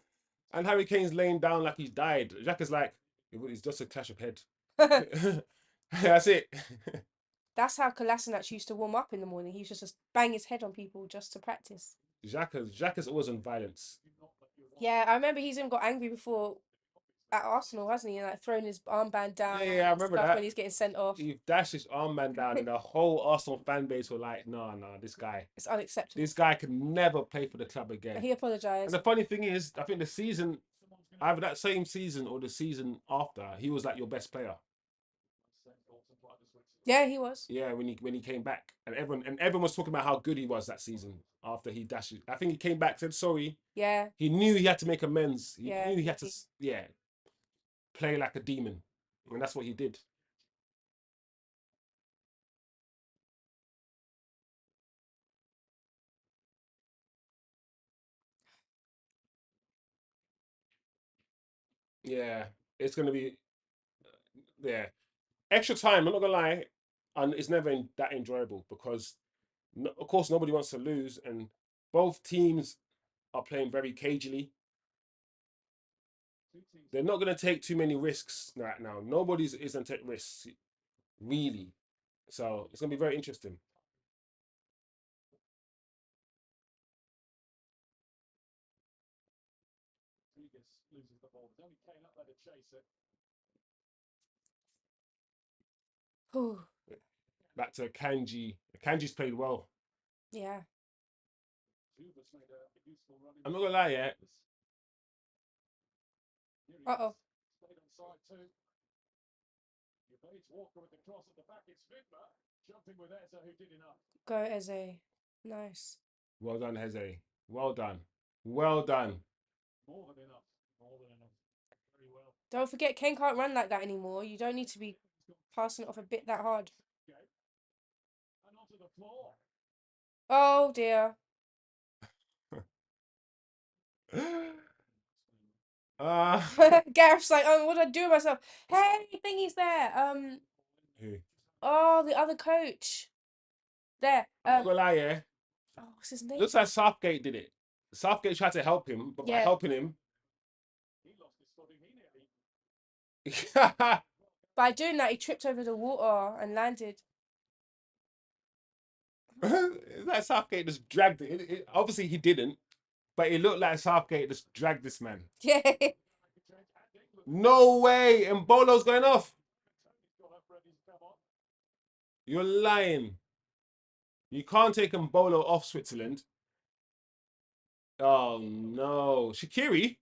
And Harry Kane's laying down like he's died. Xhaka's like, it's just a clash of head. That's it. That's how Kolasinac used to warm up in the morning. He used to just bang his head on people just to practice. Xhaka's always on violence. Yeah, I remember he's even got angry before at Arsenal, hasn't he? And like throwing his armband down. Yeah, I remember that. When he's getting sent off. He dashed his armband down, and the whole Arsenal fan base were like, no, this guy. It's unacceptable. This guy can never play for the club again. And he apologised. And the funny thing is, I think the season, either that same season or the season after, he was like your best player. Yeah, he was. Yeah, when he came back, and everyone was talking about how good he was that season after he dashed it. I think he came back, said sorry. Yeah. He knew he had to make amends. He Yeah, knew he had to play like a demon. And that's what he did. Yeah, it's gonna be yeah. Extra time, I'm not gonna lie, and it's never that enjoyable because of course nobody wants to lose, and both teams are playing very cagily. They're not gonna take too many risks right now. Nobody's isn't take risks, really. So it's gonna be very interesting. Loses the ball. There's only Kane up there to chase it. Whew. Back to Kanji. Kanji's played well. Yeah. Judas made a useful run. I'm not gonna lie, yeah. Uh-oh. Stayed on side two. Evades Walker with the cross at the back. It's Vidma jumping with Eza, who did enough. Go Eze. Nice. Well done, Jose. Well done. Well done. More than enough. More than enough. Very well. Don't forget, Kane can't run like that anymore. You don't need to be passing it off a bit that hard. And onto the floor. Oh, dear. Gareth's like, oh, what do I do with myself? Hey, thingy's there. Who? Oh, the other coach. There. I'm not gonna lie, yeah. Oh, what's his name? Looks like Southgate did it. Southgate tried to help him, but by Yeah. helping him, He lost his footing. He nearly. By doing that, he tripped over the water and landed. it's like Southgate just dragged it. Obviously, he didn't, but it looked like Southgate just dragged this man. Yeah. No way! And Bolo's going off. You're lying. You can't take Mbolo off Switzerland. Oh no, Shaqiri.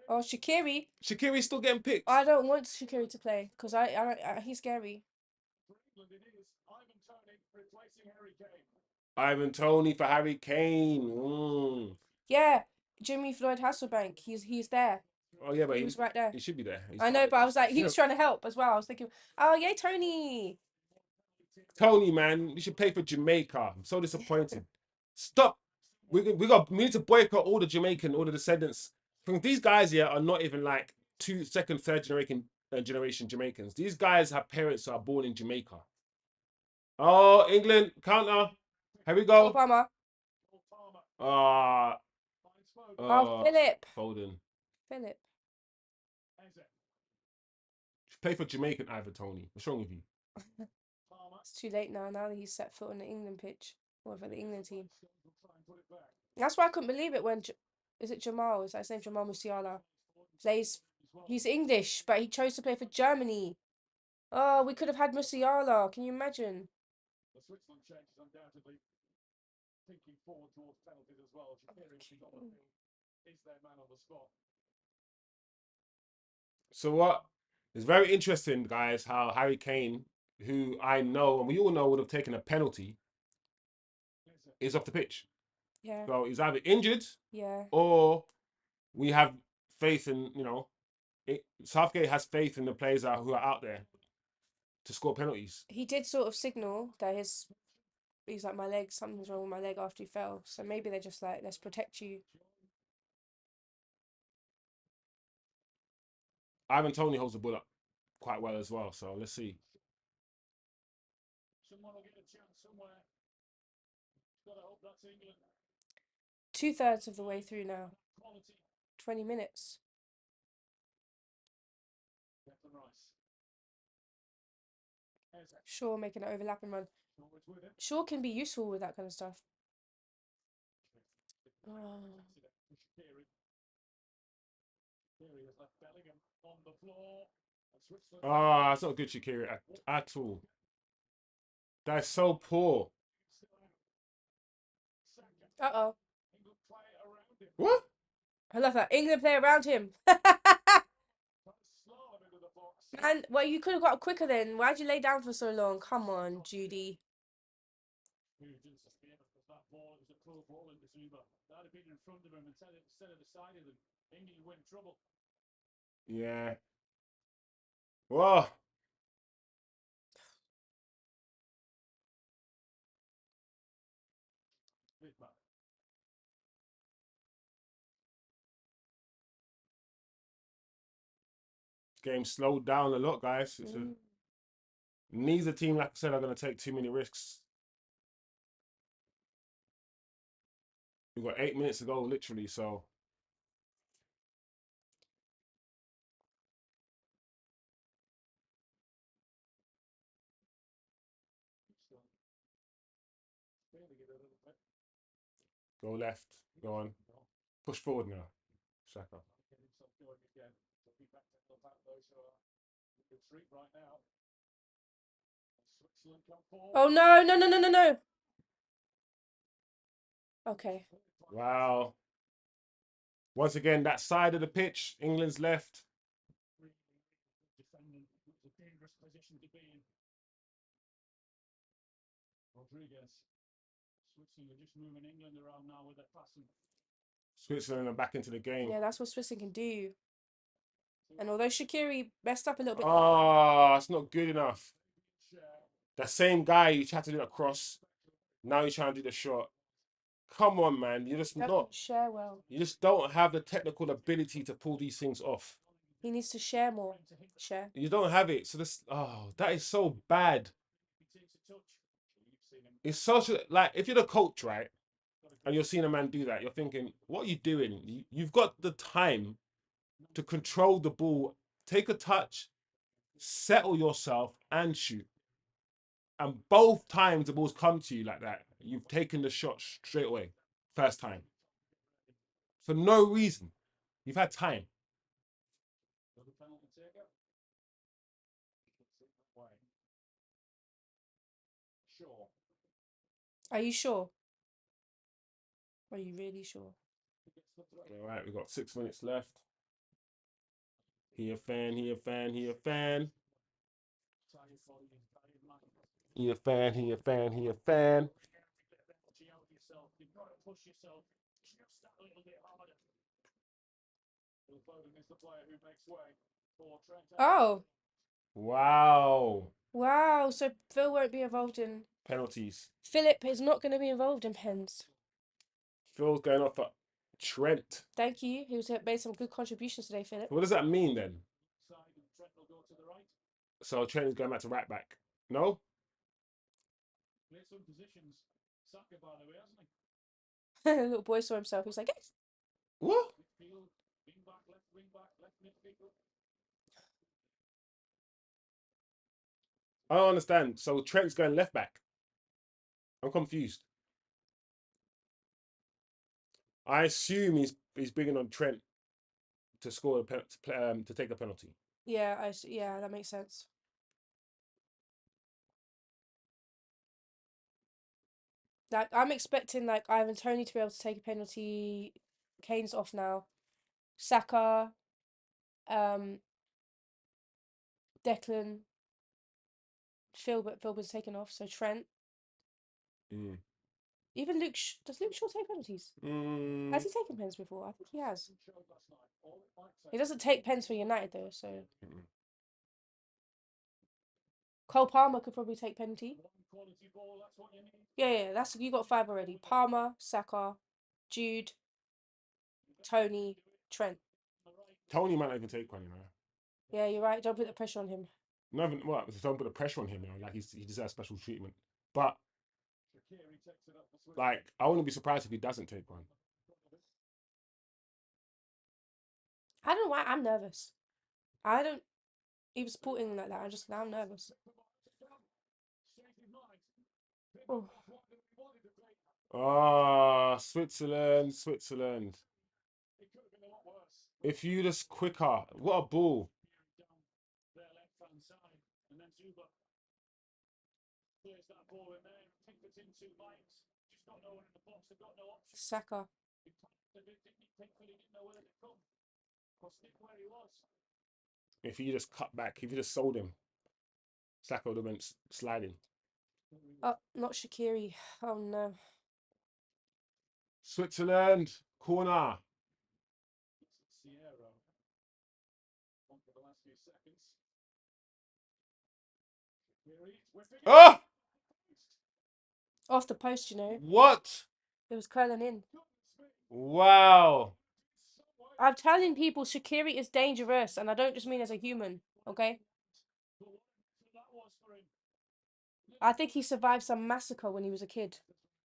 Oh, Shaqiri. Shaqiri's still getting picked. I don't want Shaqiri to play because he's scary. Ivan Toney for Harry Kane. Yeah, Jimmy Floyd Hasselbank. He's there. Oh yeah, but He was right there. He should be there. I know, but I was like, he was trying to help as well. I was thinking, oh yay, Tony. Tony, man, you should play for Jamaica. I'm so disappointed. Stop. We need to boycott all the descendants. These guys here are not even like second, third generation Jamaicans. These guys have parents that are born in Jamaica. Oh, England counter. Here we go. Obama. Oh, Philip. Foden. Philip. Play for Jamaican Ivan Toney. What's wrong with you? It's too late now. Now that he's set foot on the England pitch, or for the England team. That's why I couldn't believe it when is it Jamal? Is that his name? Jamal Musiala plays. He's English, but he chose to play for Germany. Oh, we could have had Musiala. Can you imagine? The Switzerland change is undoubtedly thinking forward towards penalties as well. Is their man on the spot. So what? It's very interesting, guys, how Harry Kane, who I know and we all know would have taken a penalty, is off the pitch. Yeah. So he's either injured, yeah, or we have faith in Southgate has faith in the players who are out there to score penalties. He did sort of signal that he's like, my leg, something's wrong with my leg after he fell. So maybe they're just like, let's protect you. Ivan Toney holds the ball up quite well as well. So let's see. Someone will get a chance somewhere. Gotta hope that's England. 2/3 of the way through now. 20 minutes. Shaw making an overlapping run. Shaw can be useful with that kind of stuff. Oh. Ah, that's not good, Shaqiri, at all. That's so poor. Uh-oh. What? I love that. England play around him. Man, well, you could have got quicker then. Why'd you lay down for so long? Come on, Judy. Yeah. Whoa. Game slowed down a lot, guys. Neither team, like I said, are going to take too many risks. We've got 8 minutes to go, literally, so. Go left. Go on. Push forward now. Saka. Oh no, no, no, no, no, no. Okay. Wow. Once again, that side of the pitch, England's left. Defending, it's a dangerous position to be in. Rodriguez. Switzerland are just moving England around now with their passing. Switzerland are back into the game. Yeah, that's what Switzerland can do. And although Shaqiri messed up a little bit. Oh, it's not good enough. That same guy you tried to do a cross, now you're trying to do the shot. Come on, man. You just Doesn't share well. You just don't have the technical ability to pull these things off. He needs to share more. Share. You don't have it. So that is so bad. It's such a, like, if you're the coach, right, and you're seeing a man do that, you're thinking, what are you doing? You've got the time to control the ball, take a touch, settle yourself, and shoot. And both times the ball's come to you like that, you've taken the shot straight away. First time. For no reason. You've had time. Sure. Are you sure? Are you really sure? All right, we've got 6 minutes left. He a fan, he a fan, he a fan. He a fan, he a fan, he a fan. You've got to push yourself just that little bit harder. Phil Foden is the player who makes way for Trent. Oh. Wow. Wow. So Phil won't be involved in Penalties. Philip is not going to be involved in pens. Phil's going off at Trent. Thank you. He made some good contributions today, Philip. What does that mean then? So Trent is going back to right back. No? Played some positions. Saka, by the way, hasn't he? Little boy saw himself. He was like, yes. What? Midfield, wing back, left midfield. I don't understand. So Trent's going left back. I'm confused. I assume he's bringing on Trent to score to take a penalty. Yeah, yeah, that makes sense. Like I'm expecting like Ivan Toney to be able to take a penalty. Kane's off now. Saka, Declan, Philbin's taken off. So Trent. Even Luke. Does Luke Shaw take penalties? Has he taken pens before? I think he has. He doesn't take pens for United though. So Cole Palmer could probably take penalty. Yeah, that's you got 5 already. Palmer, Saka, Jude, Tony, Trent. Tony might not even take one, you know. Yeah, you're right. Don't put the pressure on him. No, don't put the pressure on him, you know. Like he deserves special treatment. But like, I wouldn't be surprised if he doesn't take one. I don't know why I'm nervous. I don't even support England like that. I'm nervous. Oh. Ah, Switzerland. If you just quicker, what a ball. Saka. If you just cut back, if you just sold him, Saka would have been sliding. Oh, not Shaqiri. Oh no. Switzerland, corner. Oh, Off the post, you know. what? It was curling in. Wow. I'm telling people Shaqiri is dangerous, and I don't just mean as a human, okay? I think he survived some massacre when he was a kid.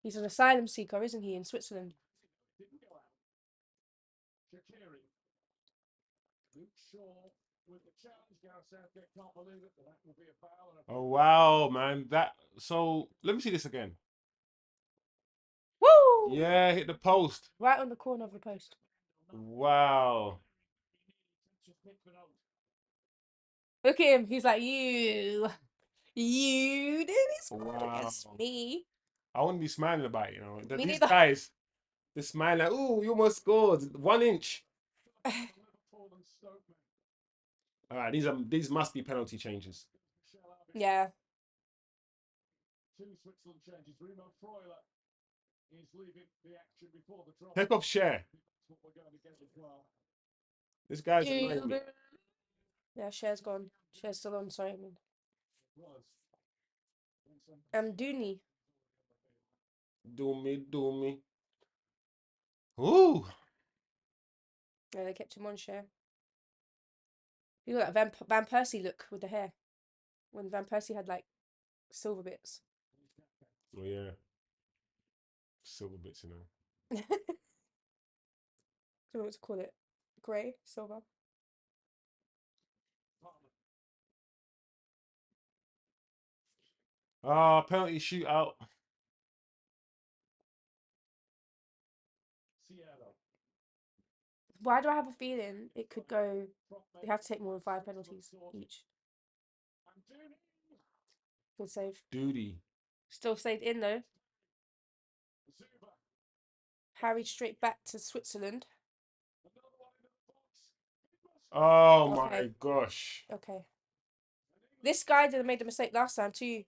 He's an asylum seeker, isn't he, in Switzerland? Oh wow, man. That so let me see this again. Woo! Yeah, hit the post. Right on the corner of the post. Wow. Look at him. He's like, you didn't score against Wow. me. I wouldn't be smiling about it, you know. Me These neither. guys, they smile like, ooh, you almost scored 1 inch. All right, these must be penalty changes. Yeah. Take off share. This guy's annoying me. Yeah, Cher's gone. Cher's still on, sorry. Dooney. Do me. Ooh. Yeah, they kept him on Cher. You got that Van Persie look with the hair. When Van Persie had like silver bits. Oh yeah. Silver bits, you know. I don't know what to call it. Grey, silver. Ah, penalty shootout. Why do I have a feeling it could go? They have to take more than 5 penalties each. Good save. Duty. Still stayed in though. Harried straight back to Switzerland. Oh my Okay. gosh. Okay. This guy did made the mistake last time too.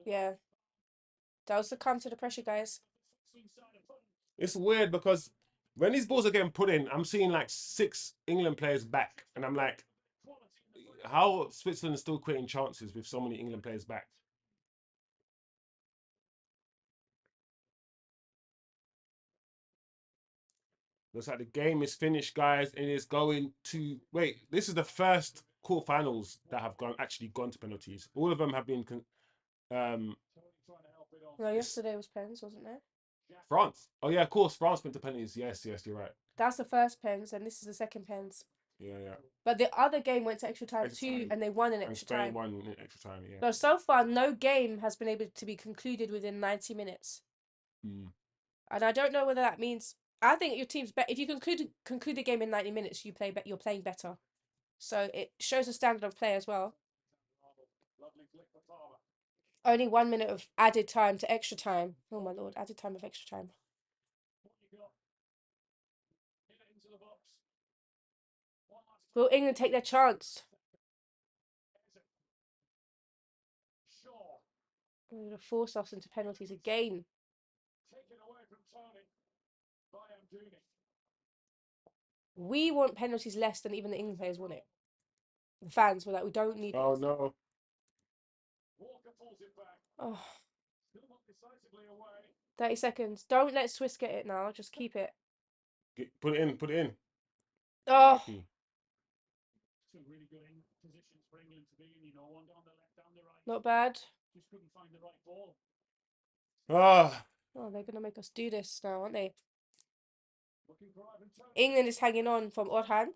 Yeah. That was the come to the pressure, guys. It's weird because when these balls are getting put in, I'm seeing like 6 England players back, and I'm like, how Switzerland is still creating chances with so many England players back? Looks like the game is finished, guys, and it's going to wait. This is the first quarterfinals that have actually gone to penalties. All of them have been No, yesterday was pens, wasn't there? France. Oh yeah, of course, France went to penalties. Yes, you're right. That's the first pens, and this is the second pens. Yeah. But the other game went to extra time Extra too, time. and they won in And extra Spain time. won in extra time. Yeah. So far, no game has been able to be concluded within 90 minutes. And I don't know whether that means. I think your team's better if you conclude the game in 90 minutes. You're playing better. So it shows a standard of play as well. Only 1 minute of added time to extra time. Oh my lord, added time of extra time. Will England take their chance? They're going to force us into penalties again. We want penalties less than even the England players want it. The fans were like, we don't need Oh it. no. Oh. 30 seconds. Don't let Swiss get it now. Just keep it. Put it in. Put it in. Oh. Not bad. Ah. Oh, they're going to make us do this now, aren't they? England is hanging on from odd hand.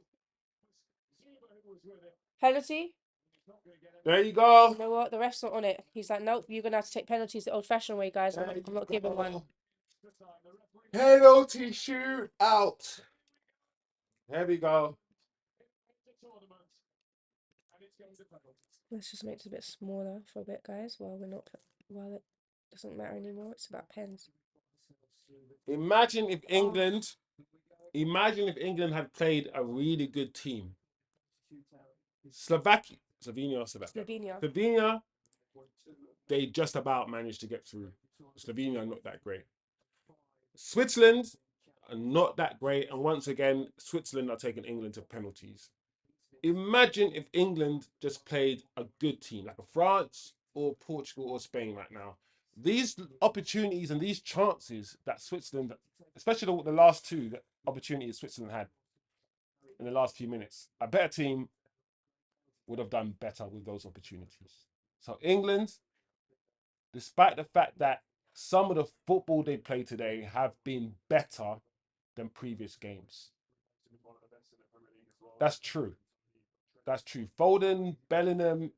Penalty. There you go. You know what? The ref's not on it. He's like, nope, you're going to have to take penalties the old-fashioned way, guys. I'm not giving one. Penalty shootout. There we go. Let's just make this a bit smaller for a bit, guys. While it doesn't matter anymore. It's about pens. Imagine if England had played a really good team. Slovenia, they just about managed to get through. Slovenia not that great. Switzerland are not that great, and once again, Switzerland are taking England to penalties. Imagine if England just played a good team, like a France or Portugal or Spain right now. These opportunities and these chances that Switzerland, especially the last two opportunities Switzerland had in the last few minutes, a better team would have done better with those opportunities. So England, despite the fact that some of the football they played today have been better than previous games. That's true. That's true. Foden, Bellingham,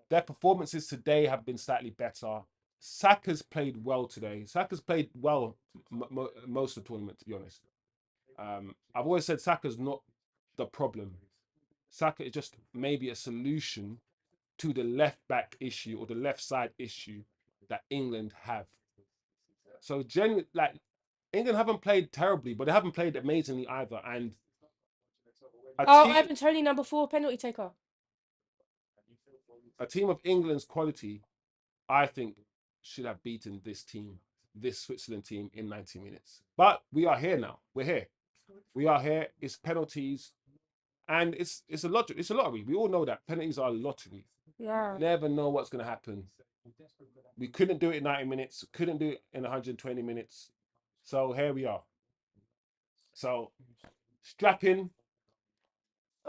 their performances today have been slightly better. Saka's played well today. Saka's played well most of the tournament, to be honest. I've always said Saka's not the problem. Saka is just maybe a solution to the left back issue or the left side issue that England have. So genuinely, like, England haven't played terribly, but they haven't played amazingly either. And Ivan Toney, number 4, penalty taker. A team of England's quality, I think, should have beaten this team, this Switzerland team, in 90 minutes. But we are here now. We're here. We are here. It's penalties, and it's a lottery. It's a lottery. We all know that penalties are a lottery. Yeah. Never know what's going to happen. We couldn't do it in 90 minutes. Couldn't do it in 120 minutes. So here we are. So strap in.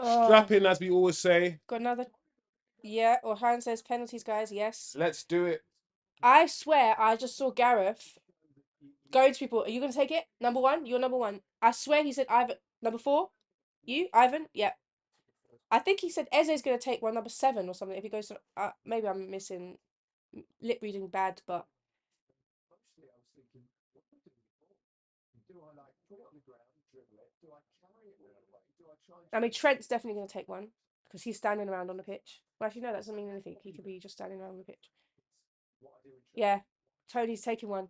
Strap in, as we always say. Got another. Yeah, Orhan says penalties, guys. Yes. Let's do it. I swear I just saw Gareth going to people. Are you going to take it? Number 1? You're number 1. I swear he said Ivan. Number 4? You? Ivan? Yeah. I think he said Eze's going to take one, number 7 or something. If he goes to. Maybe I'm missing lip reading bad, but. I mean, Trent's definitely going to take one because he's standing around on the pitch. Well, actually, no, that doesn't mean anything. He could be just standing around on the pitch. Yeah. Tony's taking one.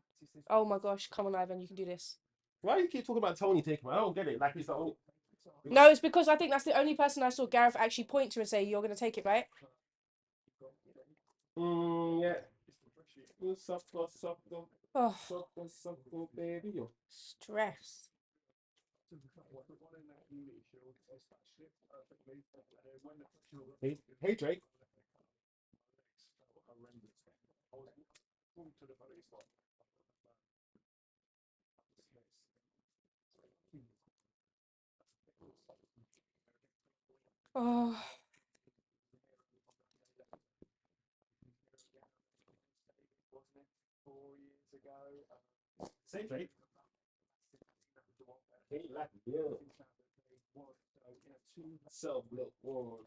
Oh my gosh. Come on, Ivan. You can do this. Why do you keep talking about Tony taking one? I don't get it. Like, he's the only. No, it's because I think that's the only person I saw Gareth actually point to and say, "You're going to take it, right?" Yeah. Oh, Baby. stress. Hey, Drake. Oh. Say Drake. Hey, like you. Self-built world.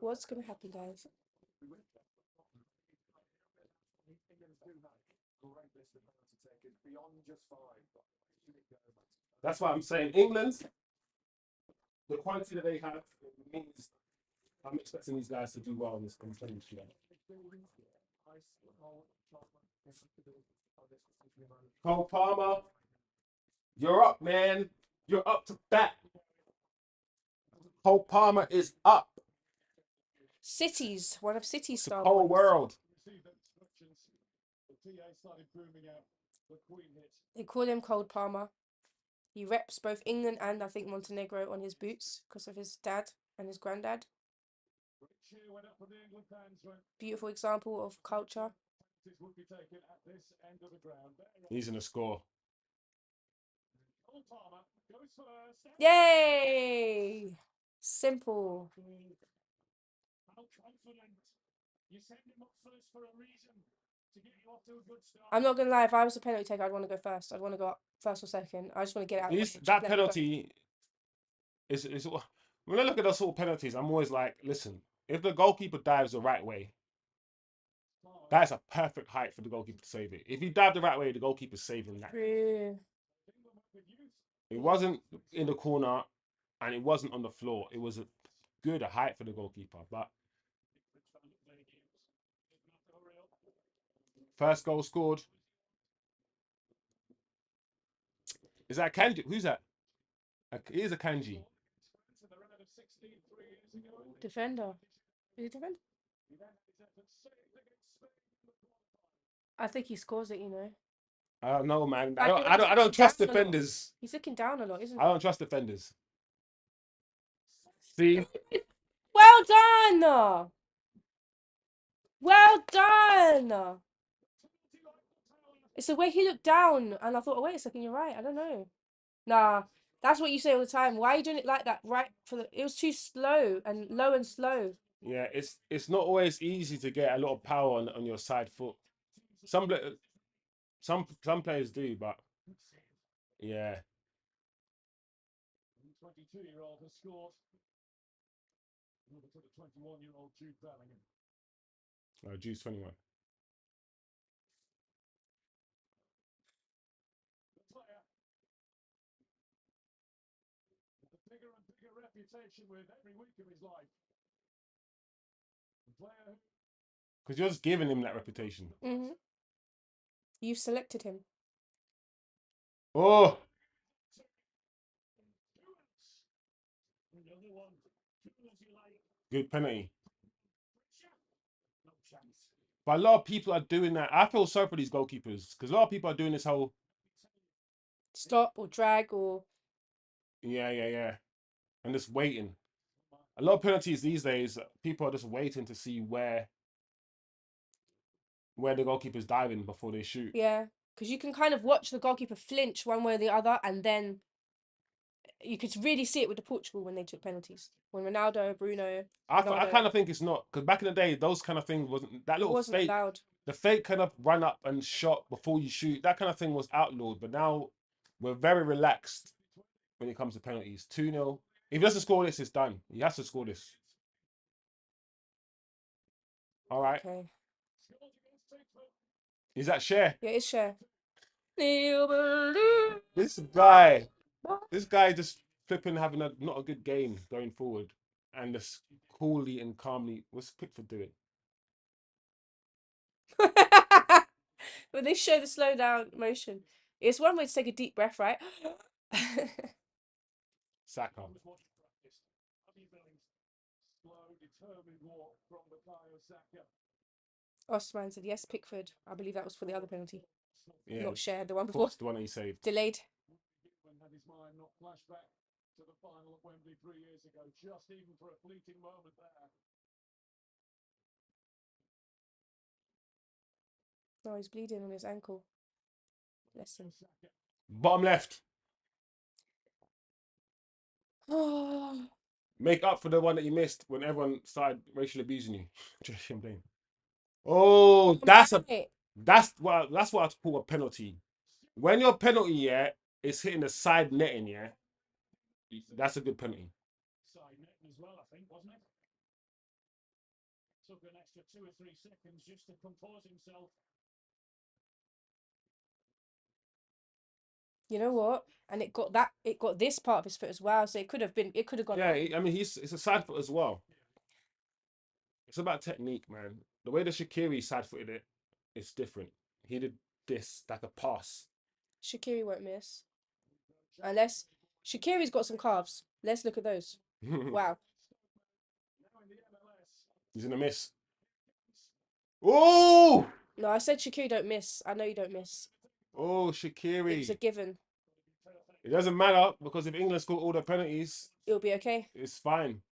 What's going to happen, guys? That's why I'm saying England, the quality that they have, means I'm expecting these guys to do well in this competition. Cole Palmer, you're up, man. You're up to bat. Cole Palmer is up. Cities, one of City's star whole boys. world. They call him Cold Palmer. He reps both England and I think Montenegro on his boots because of his dad and his granddad. Beautiful example of culture. He's in the score. Yay! Simple. I'm not gonna lie, if I was a penalty taker, I'd want to go first. I'd want to go up first or second. I just want to get out. That penalty is when I look at those sort of penalties, I'm always like, listen, if the goalkeeper dives the right way, that's a perfect height for the goalkeeper to save it. If he dived the right way, the goalkeeper's saving that. True. It wasn't in the corner and it wasn't on the floor. It was a good height for the goalkeeper. But first goal scored. Is that Kanji? Who's that? It is a Kanji. Defender. Is he defender? I think he scores it, you know. I don't know, man. Like, I don't trust down a lot. defenders. He's looking down a lot, isn't I he? don't trust defenders. See, Well done! Well done! It's the way he looked down, and I thought, oh, wait a second, you're right. I don't know. Nah, that's what you say all the time. Why are you doing it like that? Right for the? It was too slow and low and slow. yeah, it's not always easy to get a lot of power on your side foot. Some some players do, but yeah. 22-year-old has scored. Over to the 21-year-old Jude Bellingham. Juice 21. The player with a bigger and bigger reputation with every week of his life. The player Because you're just giving him that reputation. Mm-hmm. You selected him. Oh, another one, cool as you like. good penalty. No chance. But a lot of people are doing that. I feel sorry for these goalkeepers because a lot of people are doing this whole Stop or drag or yeah, and just waiting. A lot of penalties these days, people are just waiting to see where the goalkeeper's diving before they shoot. yeah, because you can kind of watch the goalkeeper flinch one way or the other, and then you could really see it with the Portugal when they took penalties. When Ronaldo, Bruno, I Ronaldo, kind of think it's not because back in the day, those kind of things wasn't that it little wasn't fake. allowed. The fake kind of run up and shot before you shoot. That kind of thing was outlawed, but now we're very relaxed when it comes to penalties. 2-0. If he doesn't score this, it's done. He has to score this. All right. Okay. Is that share? Yeah, it's share. You believe. This guy just flipping having not a good game going forward, and just coolly and calmly. What's Pickford doing? But they show the slow down motion. It's one way to take a deep breath, right? Saka. Slow, determined walk from Bukayo Saka. Osman said yes, Pickford. I believe that was for the other penalty. Yeah, Not share, the one before. the one that he saved. Delayed. Had his mind not flashed back to the final at Wembley 3 years ago, just even for a fleeting moment there. Oh, he's bleeding on his ankle. Bless him. Bottom left. Oh, Make up for the one that you missed when everyone started racially abusing you. Champagne. Oh, that's right. what I call a penalty. When your penalty, yeah, is hitting the side netting, yeah, that's a good penalty. Side netting as well, I think, wasn't it? Took an extra 2 or 3 seconds just to compose himself. You know what? And it got this part of his foot as well. So it could have gone. Yeah, I mean, it's a side foot as well. It's about technique, man. The way the Shaqiri side footed it, it's different. He did this like a pass. Shaqiri won't miss. Unless Shaqiri's got some calves. Let's look at those. Wow. He's gonna miss. Oh! No, I said Shaqiri don't miss. I know you don't miss. Oh, It's a Shaqiri. given. It doesn't matter because if England score all the penalties, It'll be okay. it's fine.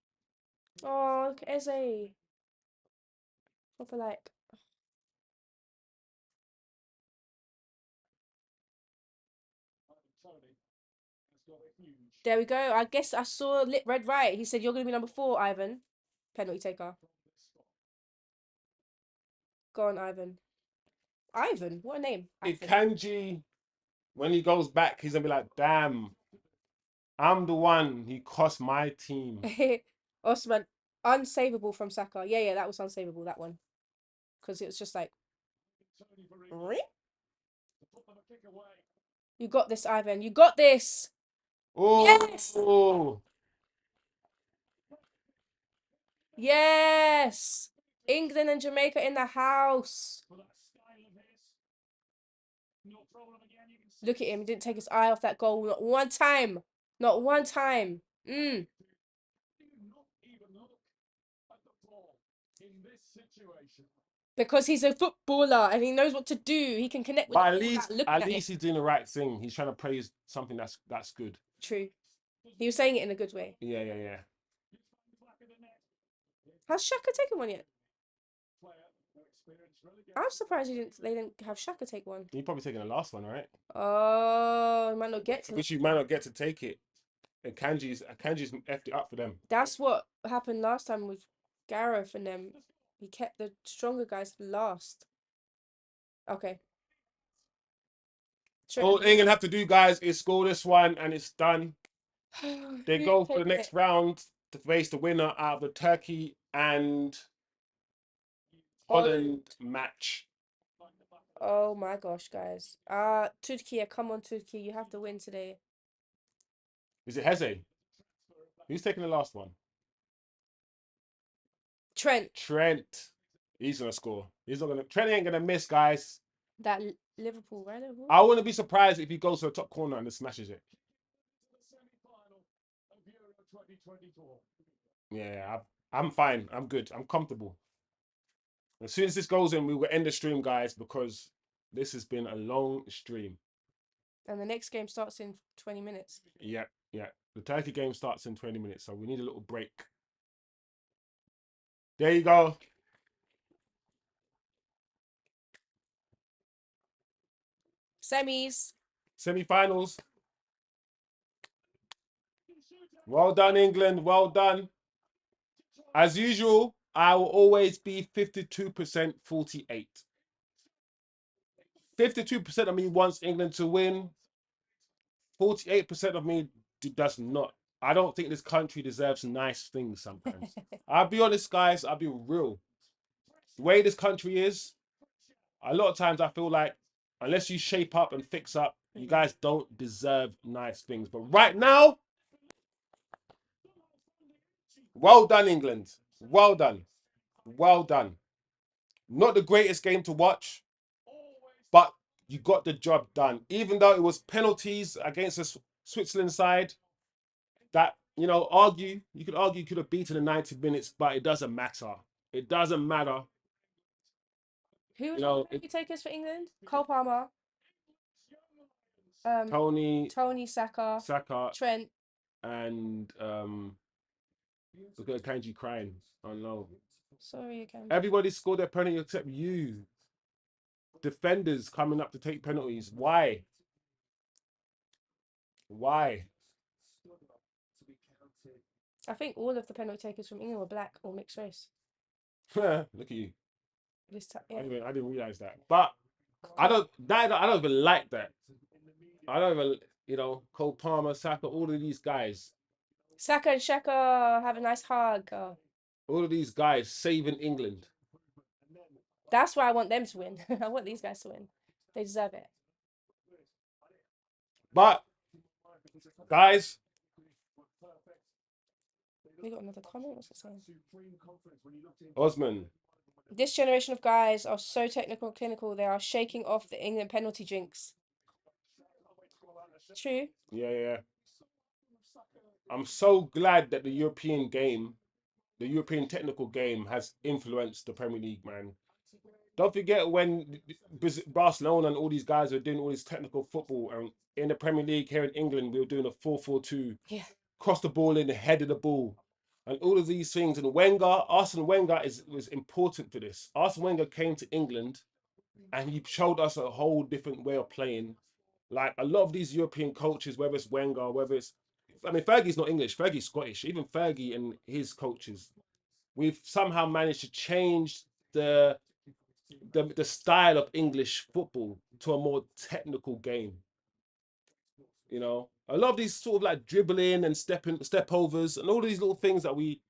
Oh, look at Eze. Proper like. There we go. I guess I saw red right. He said, "You're going to be number 4, Ivan." Penalty taker. Go on, Ivan. Ivan? What a name. Ivan. Kanji, when he goes back, he's going to be like, damn, I'm the one. He cost my team. Osman, unsavable from Saka. Yeah, that was unsavable, that one. Because it was just like... You got this, Ivan. You got this. Oh! Yes! Oh! Yes! England and Jamaica in the house. Look at him. He didn't take his eye off that goal. Not one time. Not one time. Not even look at the ball in this situation. Because he's a footballer and he knows what to do. He can connect with But the ball without looking at at least it. he's doing the right thing. He's trying to praise something that's good. True. He was saying it in a good way. Yeah. Has Shaka taken one yet? I'm surprised they didn't have Shaka take one. You're probably taking the last one, right? Oh, he might not get to. Which you might not get to take it. And Kanji's effed it up for them. That's what happened last time with Gareth and them. He kept the stronger guys last. Okay. All England have to do, guys, is score this one and it's done. They Who's go for the taking next it? round to face the winner out of the Turkey and Holland match. Oh my gosh, guys. Turkey, come on, Turkey. You have to win today. Is it Heze? Who's taking the last one? Trent. He's gonna score. He's not gonna. Trent ain't gonna miss, guys. That Liverpool, right? I wouldn't be surprised if he goes to the top corner and smashes it. Yeah, I'm fine. I'm good. I'm comfortable. As soon as this goes in, we will end the stream, guys, because this has been a long stream. And the next game starts in 20 minutes. Yeah. The Turkey game starts in 20 minutes, so we need a little break. There you go. Semis. Semi-finals. Well done, England. Well done. As usual, I will always be 52%, 48. 52% of me wants England to win. 48% of me does not. I don't think this country deserves nice things sometimes. I'll be honest, guys. I'll be real. The way this country is, a lot of times I feel like unless you shape up and fix up, you guys don't deserve nice things. But right now, well done, England. Well done. Well done. Not the greatest game to watch, but you got the job done. Even though it was penalties against the Switzerland side, that, you could argue could have beaten the 90 minutes, but it doesn't matter. It doesn't matter. Who was the penalty takers for England? Cole Palmer. Tony, Saka, Trent. And look at Kanji crying. Oh no. Sorry again. Everybody scored their penalty except you. Defenders coming up to take penalties. Why? I think all of the penalty takers from England were black or mixed race. Look at you. This time, yeah. I didn't realize that. But I don't even like that. I don't even, Cole Palmer, Saka, all of these guys. Saka and Shaka have a nice hug. Oh. All of these guys saving England. That's why I want them to win. I want these guys to win. They deserve it. But, guys. We got another comment. What's it saying? Osman. This generation of guys are so technical and clinical. They are shaking off the England penalty jinx. True. Yeah. I'm so glad that the European technical game has influenced the Premier League, man. Don't forget when Barcelona and all these guys were doing all this technical football, and in the Premier League here in England, we were doing a 4-4-2. Yeah. Cross the ball in, the head of the ball. And all of these things. And Arsene Wenger was important for this. Arsene Wenger came to England and he showed us a whole different way of playing. Like a lot of these European coaches, whether it's Wenger, Fergie's not English, Fergie's Scottish. Even Fergie and his coaches, we've somehow managed to change the style of English football to a more technical game. A lot of these sort of like dribbling and step overs and all these little things that we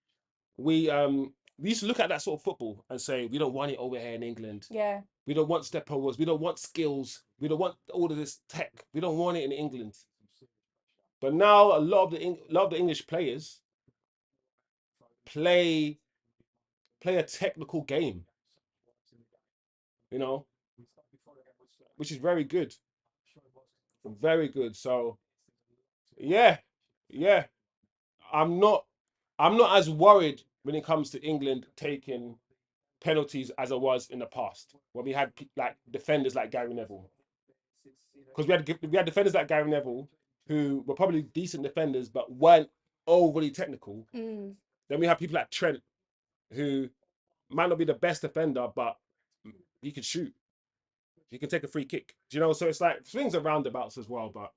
used to look at that sort of football and say, we don't want it over here in England. Yeah. We don't want step overs. We don't want skills. We don't want all of this tech. We don't want it in England. But now a lot of the English players play a technical game. Which is very good. Very good. So yeah. I'm not as worried when it comes to England taking penalties as it was in the past when we had like defenders like Gary Neville. Because we had defenders like Gary Neville who were probably decent defenders but weren't overly technical. Mm. Then we have people like Trent who might not be the best defender, but he can shoot. He can take a free kick. Do you know? So it's like swings and roundabouts as well. But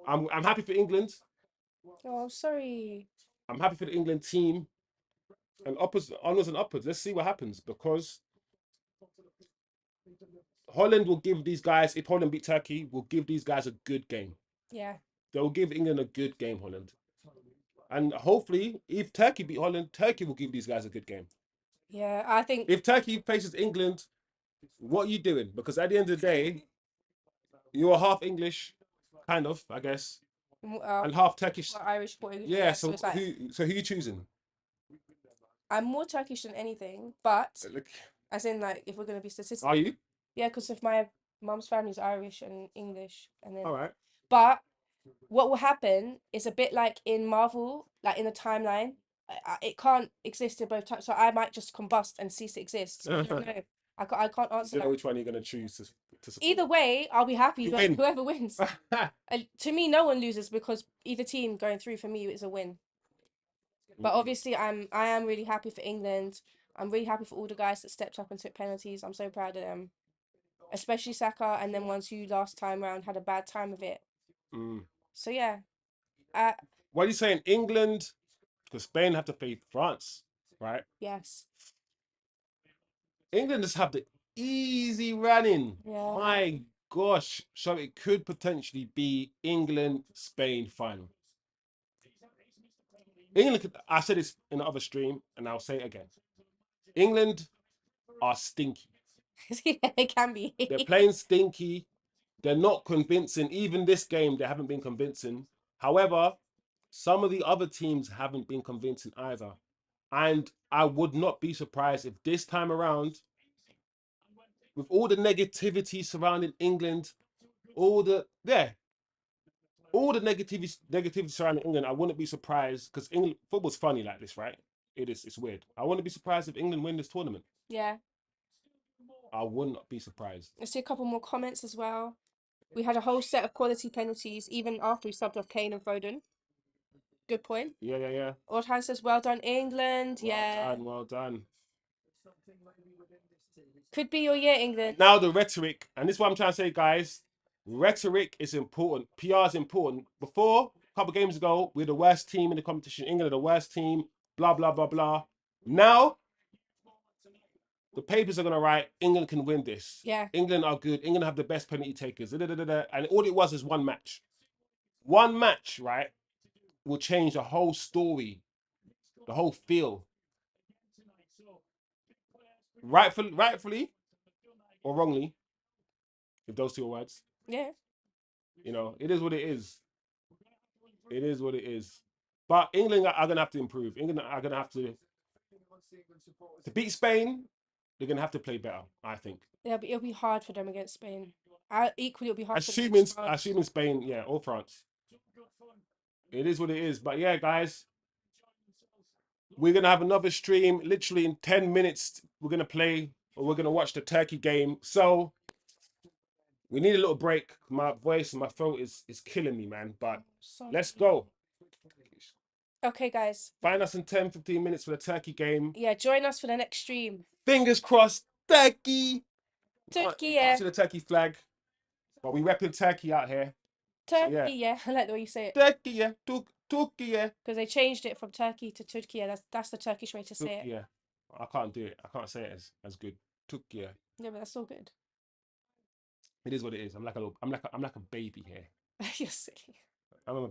I'm happy for England. Oh, sorry. I'm happy for the England team. And onwards and upwards. Let's see what happens because Holland will give these guys, if Holland beat Turkey, will give these guys a good game. Yeah. They'll give England a good game, Holland. And hopefully, if Turkey beat Holland, Turkey will give these guys a good game. Yeah, I think If Turkey faces England, what are you doing? Because at the end of the day, you're half English, kind of, I guess, and half Turkish. well, Irish, or English. Yeah, so it's like, who are you choosing? I'm more Turkish than anything, but Look, as in like if we're gonna be statistical. are you? Yeah, because if my mum's family is Irish and English, and then All right. but what will happen is a bit like in Marvel, like in the timeline, it can't exist in both times. So I might just combust and cease to exist. I don't know. I can't answer You know that. which one you're gonna choose to support. Either way, I'll be happy. You But win. whoever wins, to me, no one loses because either team going through for me is a win. But obviously, I am really happy for England. I'm really happy for all the guys that stepped up and took penalties. I'm so proud of them, especially Saka, and then ones who last time round had a bad time of it. So yeah. What are you saying? England, because Spain have to play France, right? Yes. England just have the easy running. Yeah. My gosh. So it could potentially be England-Spain final. England, I said this in the other stream, and I'll say it again. England are stinky. Yeah, it can be. They're playing stinky. They're not convincing. Even this game, they haven't been convincing. However, some of the other teams haven't been convincing either. And I would not be surprised if this time around, with all the negativity surrounding England, all the negativity surrounding England, I wouldn't be surprised because England football's funny like this, right? It's weird. I wouldn't be surprised if England win this tournament. Yeah. I would not be surprised. Let's see a couple more comments as well. We had a whole set of quality penalties even after we subbed off Kane and Foden. Good point. Yeah. Orhan says, well done, England. Yeah. Well done. Could be your year, England. Now the rhetoric, and this is what I'm trying to say, guys. Rhetoric is important. PR is important. Before, a couple of games ago, we're the worst team in the competition. England are the worst team. Blah, blah, blah, blah. Now, the papers are going to write, England can win this. Yeah. England are good. England have the best penalty takers. And all it was is one match. One match, right, will change the whole story, the whole feel. Rightfully or wrongly, if those two are words. Yeah. You know, it is what it is. It is what it is. But England are going to have to improve. England are going to have to beat Spain. They're going to have to play better, I think. It'll be hard for them against Spain. Equally, it'll be hard for them Assuming against Spain, yeah, or France. It is what it is. But yeah, guys, we're going to have another stream. Literally in 10 minutes, we're going to play or we're going to watch the Turkey game. So we need a little break. My voice and my throat is killing me, man. But let's go. Okay, guys. Find us in 10, 15 minutes for the Turkey game. Yeah, join us for the next stream. Fingers crossed. Turkey. Turkey, yeah. To the Turkey flag. But we repping Turkey out here. Turkey, so, yeah. I like the way you say it. Turkey, yeah. Turkey, yeah. Because they changed it from Turkey to Turkey. That's the Turkish way to say it. Yeah. I can't do it. I can't say it as good. Turkey, yeah. Yeah, but that's all good. It is what it is. I'm like a baby here. You're silly. I'm a